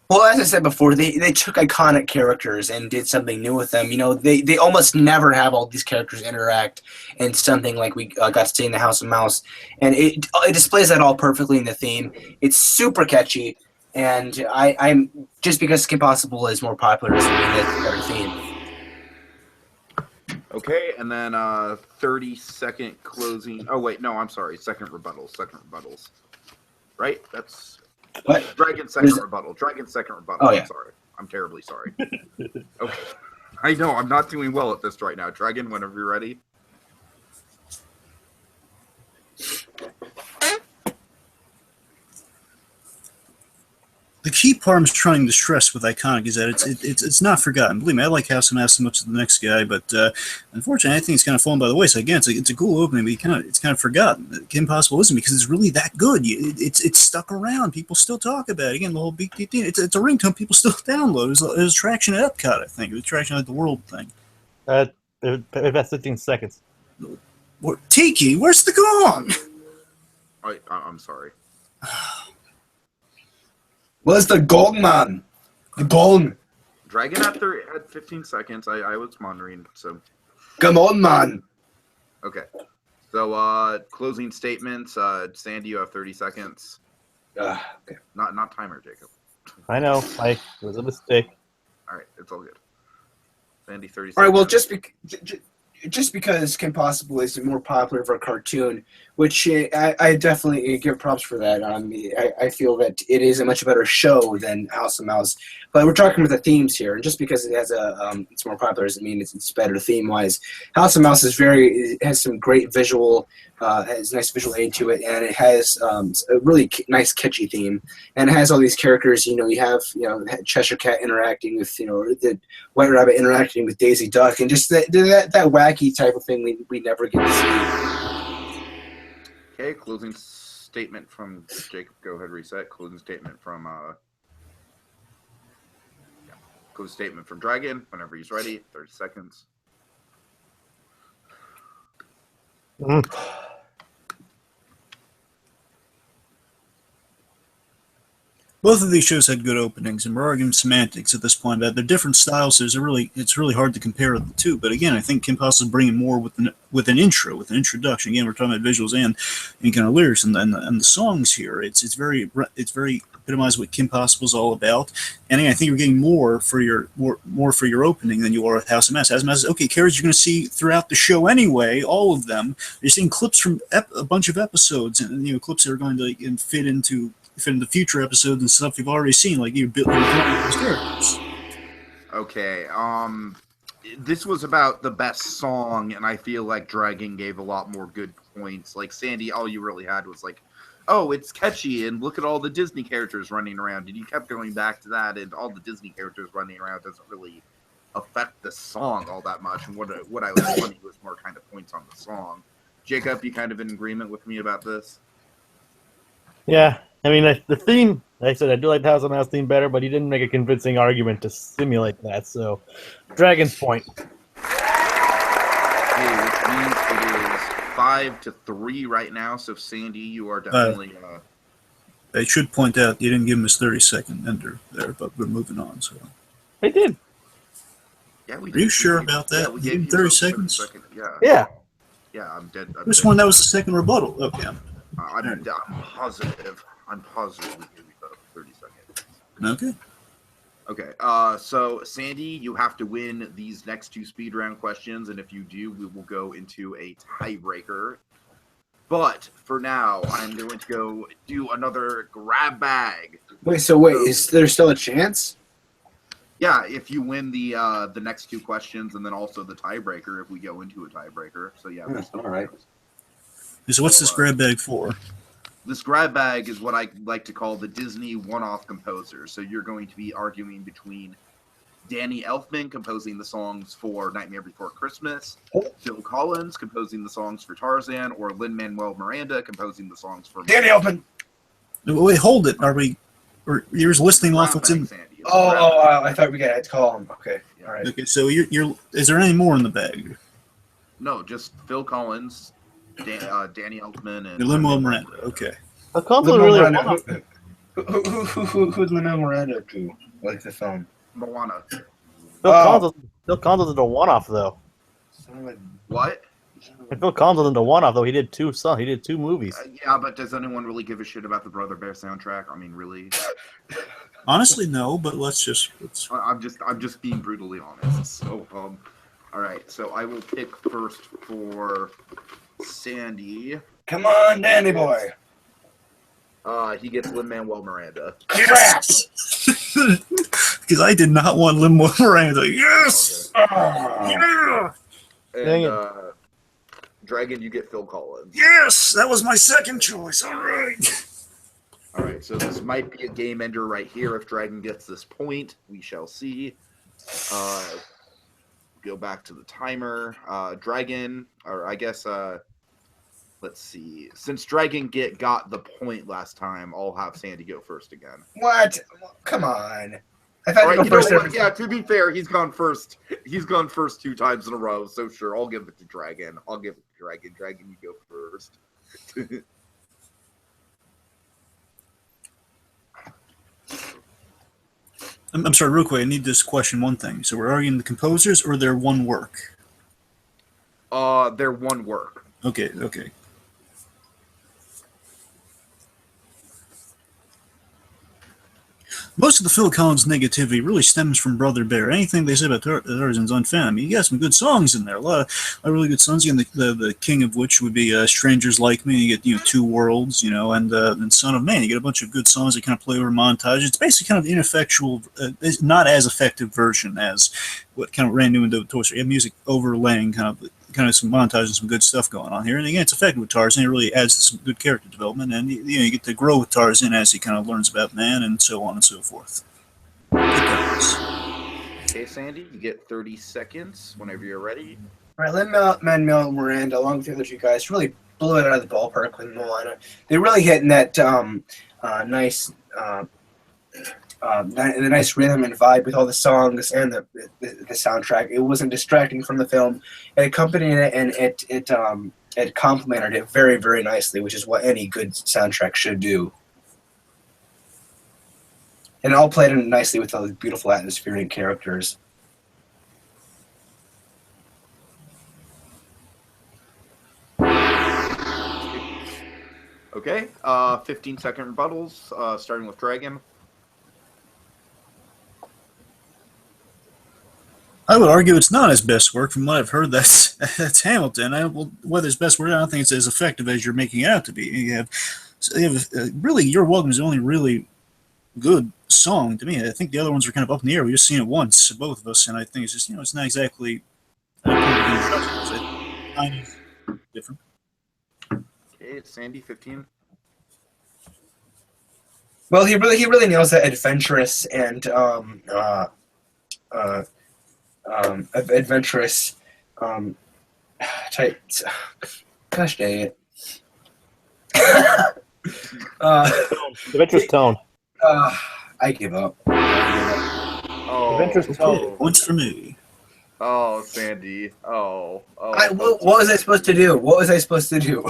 Well, as I said before, they took iconic characters and did something new with them. You know, they almost never have all these characters interact in something like we got to see in the House of Mouse, and it displays that all perfectly in the theme. It's super catchy, and I'm just because Kim Possible is more popular doesn't mean it's a better theme. Okay, and then 30-second closing. Oh wait, no, I'm sorry. Second rebuttals. Right? That's What? Dragon's second rebuttal. Oh, yeah. I'm sorry. I'm terribly sorry. Okay. I know, I'm not doing well at this right now. Dragon, whenever you're ready. The key part I'm trying to stress with iconic is that it's not forgotten. Believe me, I like House of Mouse so much as the next guy, but unfortunately, I think it's kind of fallen by the wayside. Again, it's a cool opening, but it's kind of forgotten. Kim Possible isn't because it's really that good. It's stuck around. People still talk about it. Again, the whole big thing. It's a ringtone people still download. It was traction at Epcot, I think. It was traction at the World thing. about 15 seconds. Tiki, where's the gong? I'm sorry. Where's the gong, man? The gong. Dragon had 15 seconds. I was monitoring, so. Come on, man. Okay. So, closing statements. Sandy, you have 30 seconds. Okay. Not timer, Jacob. I know. It was a mistake. All right, it's all good. Sandy, 30 seconds. All right, well, just because Kim Possible is more popular for a cartoon, which I definitely give props for that. I feel that it is a much better show than House of Mouse. But we're talking about the themes here, and just because it has it's more popular doesn't mean it's better theme-wise. House of Mouse has some great visual, has nice visual aid to it, and it has a really nice catchy theme, and it has all these characters. You have Cheshire Cat interacting with the White Rabbit interacting with Daisy Duck, and just that wacky type of thing we never get to see. Okay, closing statement from Jacob. Go ahead, reset. Closing statement from closing statement from Dragon. Whenever he's ready. 30 seconds. Both of these shows had good openings, and we're arguing semantics at this point. That they're different styles, so it's really hard to compare the two. But again, I think Kim Possible's bringing more with an intro, with an introduction. Again, we're talking about visuals and kind of lyrics and the songs here. It's very epitomized what Kim Possible's all about. And again, I think you're getting more for your opening than you are with House of Mouse. House of Mouse, okay, characters you're going to see throughout the show anyway, all of them. You're seeing clips from a bunch of episodes, and clips that are going to fit into future episodes and stuff you've already seen, like you're building those characters. Okay, this was about the best song, and I feel like Dragon gave a lot more good points. Like Sandy, all you really had was like, oh, it's catchy, and look at all the Disney characters running around, and you kept going back to that, and all the Disney characters running around doesn't really affect the song all that much, and what I was wanting was more kind of points on the song. Jacob, you kind of in agreement with me about this? Yeah, I mean, the theme, like I said, I do like the House of Mouse theme better, but he didn't make a convincing argument to simulate that, so Dragon's point. Okay, which means it is 5-3 right now, so Sandy, you are definitely... I should point out you didn't give him his 30-second ender there, but we're moving on, so... I did. Yeah, we Are you sure about that? Yeah, we gave you 30 both seconds? Yeah. Yeah, I'm dead. This one, that was the second rebuttal. Okay. I'm positive. I'm positive we gave you both 30 seconds. Okay. Okay, so Sandy, you have to win these next two speed round questions, and if you do, we will go into a tiebreaker. But for now, I'm going to go do another grab bag. Wait, is there still a chance? Yeah, if you win the next 2 questions and then also the tiebreaker if we go into a tiebreaker. So yeah. All right. So what's this grab bag for? This grab bag is what I like to call the Disney one-off composer. So you're going to be arguing between Danny Elfman composing the songs for Nightmare Before Christmas, Phil Collins composing the songs for Tarzan, or Lin-Manuel Miranda composing the songs for Danny Elfman. Wait, hold it. Are we? Or you're just listing off what's in? I thought we had to call him. Okay, all right. Okay, so you're. Is there any more in the bag? No, just Phil Collins, Danny Elfman, and Lin-Manuel Miranda. Okay. The console really Who's Lin-Manuel Miranda to? Like the film? Moana. Phil Collins isn't a one-off though. What? And Phil Collins isn't a one-off though. He did 2 songs. He did 2 movies. Yeah, but does anyone really give a shit about the Brother Bear soundtrack? I mean, really? Honestly, no. But let's. I'm just being brutally honest. So, all right. So I will pick first for Sandy. Come on, Danny boy. He gets Lin-Manuel Miranda. Yes. Because I did not want Lin-Manuel Miranda. Yes. Yeah. Dang And Dragon, you get Phil Collins. Yes, that was my second choice. All right. All right. So this might be a game ender right here. If Dragon gets this point, we shall see. Go back to the timer. Dragon, or I guess. Let's see. Since Dragon got the point last time, I'll have Sandy go first again. What? Come on. I thought Right, you go first. yeah, to be fair, he's gone first. He's gone first 2 times in a row. So sure, I'll give it to Dragon. Dragon, you go first. I'm sorry, real quick. I need to question one thing. So we're arguing the composers or their one work? Their one work. Okay. Most of the Phil Collins negativity really stems from Brother Bear. Anything they say about Tarzan's unfound. I mean, you got some good songs in there. A lot of really good songs. And the king of which would be "Strangers Like Me." You get 2 Worlds, and "Son of Man." You get a bunch of good songs that kind of play over montage. It's basically kind of ineffectual, it's not as effective version as what kind of Randy Newman did with Toy Story. You have music overlaying kind of some montage and some good stuff going on here. And again, it's effective with Tarzan. It really adds to some good character development, and you get to grow with Tarzan as he kind of learns about man and so on and so forth. Okay, Sandy, you get 30 seconds whenever you're ready. All right, Lin-Manuel Miranda, along with the other 2 guys, really blew it out of the ballpark with Moana. They really hit in that nice the nice rhythm and vibe with all the songs and the soundtrack. It wasn't distracting from the film. It accompanied it, and it complemented it very, very nicely, which is what any good soundtrack should do. And it all played in nicely with all the beautiful atmosphere and characters. Okay, 15-second rebuttals, starting with Dragon. I would argue it's not his best work. From what I've heard, that's Hamilton. Whether it's best work, I don't think it's as effective as you're making it out to be. You have really, "You're Welcome" is the only really good song to me. I think the other ones are kind of up in the air. We just seen it once, both of us, and I think it's just it's not exactly different. Okay, it's Sandy, 15. Well, he really nails that adventurous and adventurous type. Gosh dang it. Adventurous tone. I give up. Oh, Adventurous tone. Points for me. Oh, Sandy. Oh. What was I supposed to do? What was I supposed to do?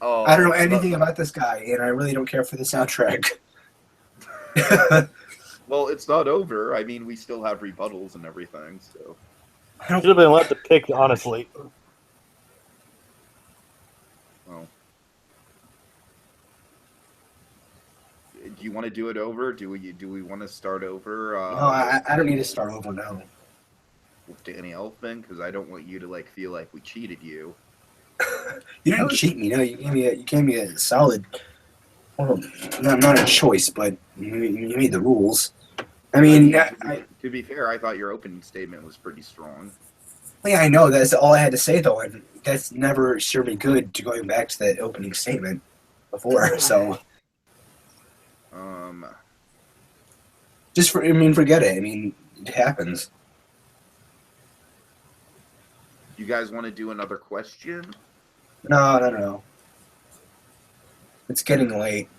Oh, I don't know anything about this guy, and I really don't care for the soundtrack. Well, it's not over. I mean, we still have rebuttals and everything, so. Should have been left to pick, honestly. Oh. Do you want to do it over? Do we want to start over? No, I don't need to start over now. With Danny Elfman, because I don't want you to feel like we cheated you. You didn't cheat me. No, you gave me a solid. Well, not a choice, but you made the rules. I mean, to be fair, I thought your opening statement was pretty strong. I know that's all I had to say though, and that's never sure me good to going back to that opening statement before. So just forget it. I mean, it happens. You guys want to do another question? No. It's getting late.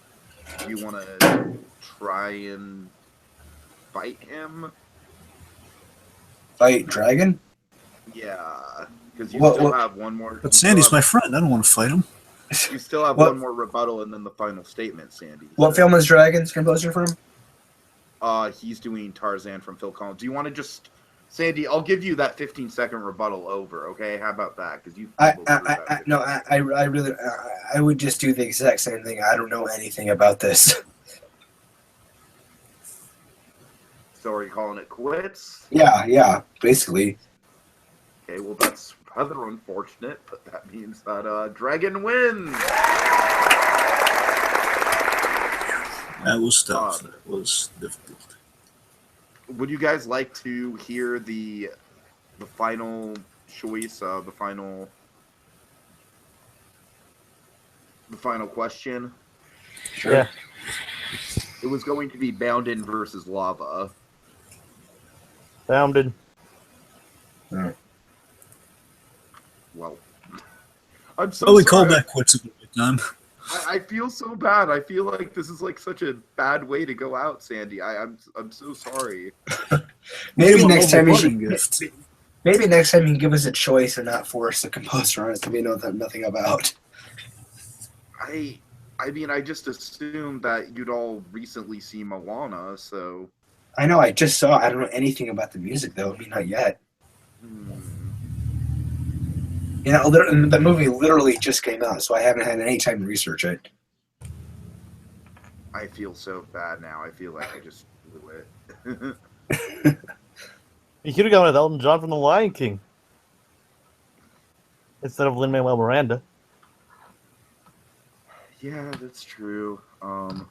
Do you want to try and fight him? Fight Dragon? Yeah, because you What- still what- have one more. But Sandy's my friend. I don't want to fight him. You still have What- one more rebuttal and then the final statement, Sandy. What film is Dragon's composer from? He's doing Tarzan from Phil Collins. Do you want to just, Sandy? I'll give you that 15-second rebuttal over. Okay, how about that? Because you. I really, I would just do the exact same thing. I don't know anything about this. So are you calling it quits? Yeah, basically. Okay, well that's rather unfortunate, but that means that Dragon wins. That was tough. That was difficult. Would you guys like to hear the final choice, the final question? Sure. Yeah. It was going to be Boundin versus Lava. Bounded. Well, I'm so Oh, we sorry. called that quits a bit time. I feel so bad. I feel like this is like such a bad way to go out, Sandy. I'm so sorry. Maybe Give him next a time you wedding should. gift. Maybe next time you can give us a choice and not force a composer on us that we know nothing about. I mean, I just assumed that you'd all recently seen Moana, so. I know. I just saw. I don't know anything about the music though. I mean, not yet. You know, the movie literally just came out, so I haven't had any time to research it. I feel so bad now. I feel like I just blew it. You could have gone with Elton John from The Lion King instead of Lin-Manuel Miranda. Yeah, that's true. I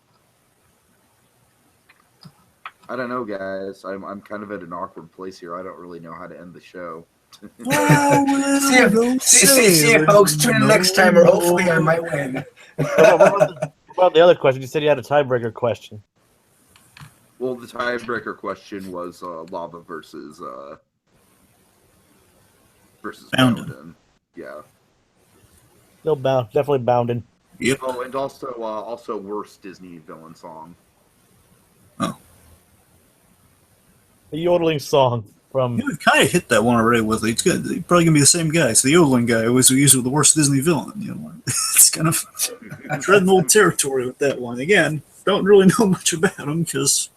don't know, guys. I'm kind of at an awkward place here. I don't really know how to end the show. See you, folks. Tune in next time, or hopefully I might win. What about the other question? You said you had a tiebreaker question. Well, the tiebreaker question was Lava versus Boundin'. Boundin'. Yeah. Still bound, definitely bounded. Yep. Oh, and also worst Disney villain song. The yodeling song from. You kind of hit that one already with it. It's good. It's probably gonna be the same guy. It's the yodeling guy who was usually the worst Disney villain. You know, it's kind of treading old territory with that one. Again, don't really know much about him because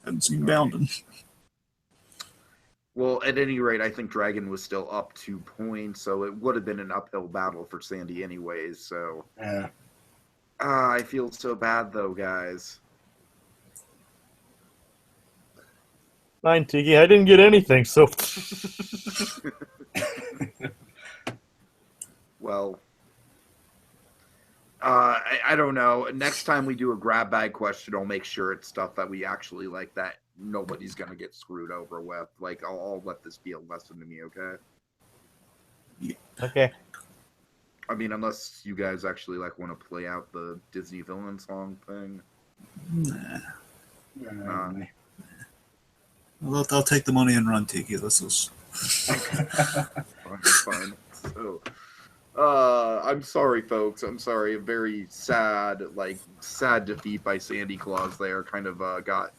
I haven't seen Boundin'. Well, at any rate, I think Dragon was still up 2 points, so it would have been an uphill battle for Sandy anyways, so. Yeah. I feel so bad, though, guys. Fine, Tiki. I didn't get anything, so. Well, I don't know. Next time we do a grab bag question, I'll make sure it's stuff that we actually like that nobody's going to get screwed over with. Like, I'll let this be a lesson to me, okay? Okay. I mean, unless you guys actually, like, want to play out the Disney villain song thing. Nah. I'll take the money and run, Tiki. Let's just... Fine. So, I'm sorry, folks. I'm sorry. A very sad defeat by Sandy Claus there. Kind of got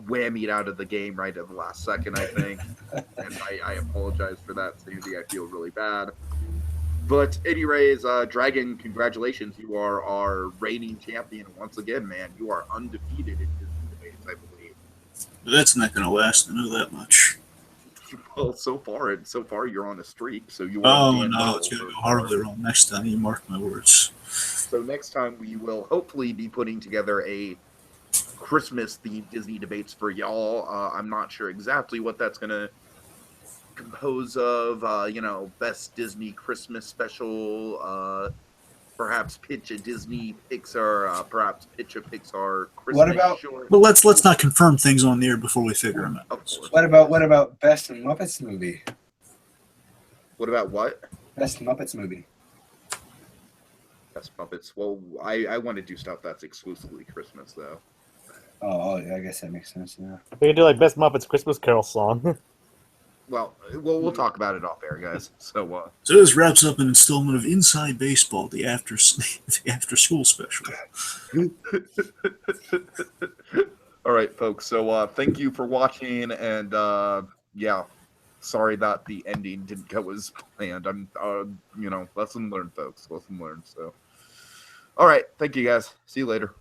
whammied out of the game right at the last second, I think. And I apologize for that, Sandy. I feel really bad. But anyways, Dragon, congratulations. You are our reigning champion once again, man. You are undefeated in Disney debates, I believe. That's not going to last. I know that much. Well, so far you're on a streak. So you. Oh no, it's going to go horribly wrong next time. You mark my words. So next time we will hopefully be putting together a Christmas-themed Disney debates for y'all. I'm not sure exactly what that's going to compose of. Best Disney Christmas special. perhaps pitch a Disney Pixar, perhaps pitch a Pixar Christmas What about- short. But let's not confirm things on the air before we figure them out. Of course. What about Best Muppets movie? What about what? Best Muppets movie. Best Muppets. Well, I want to do stuff that's exclusively Christmas, though. Oh, yeah, I guess that makes sense. Yeah. We can do like Best Muppets Christmas Carol song. Well, we'll talk about it off air, guys. So, So this wraps up an installment of Inside Baseball, the after school special. all right, folks. So, thank you for watching, and yeah, sorry that the ending didn't go as planned. I'm, lesson learned, folks. Lesson learned. So, all right, thank you, guys. See you later.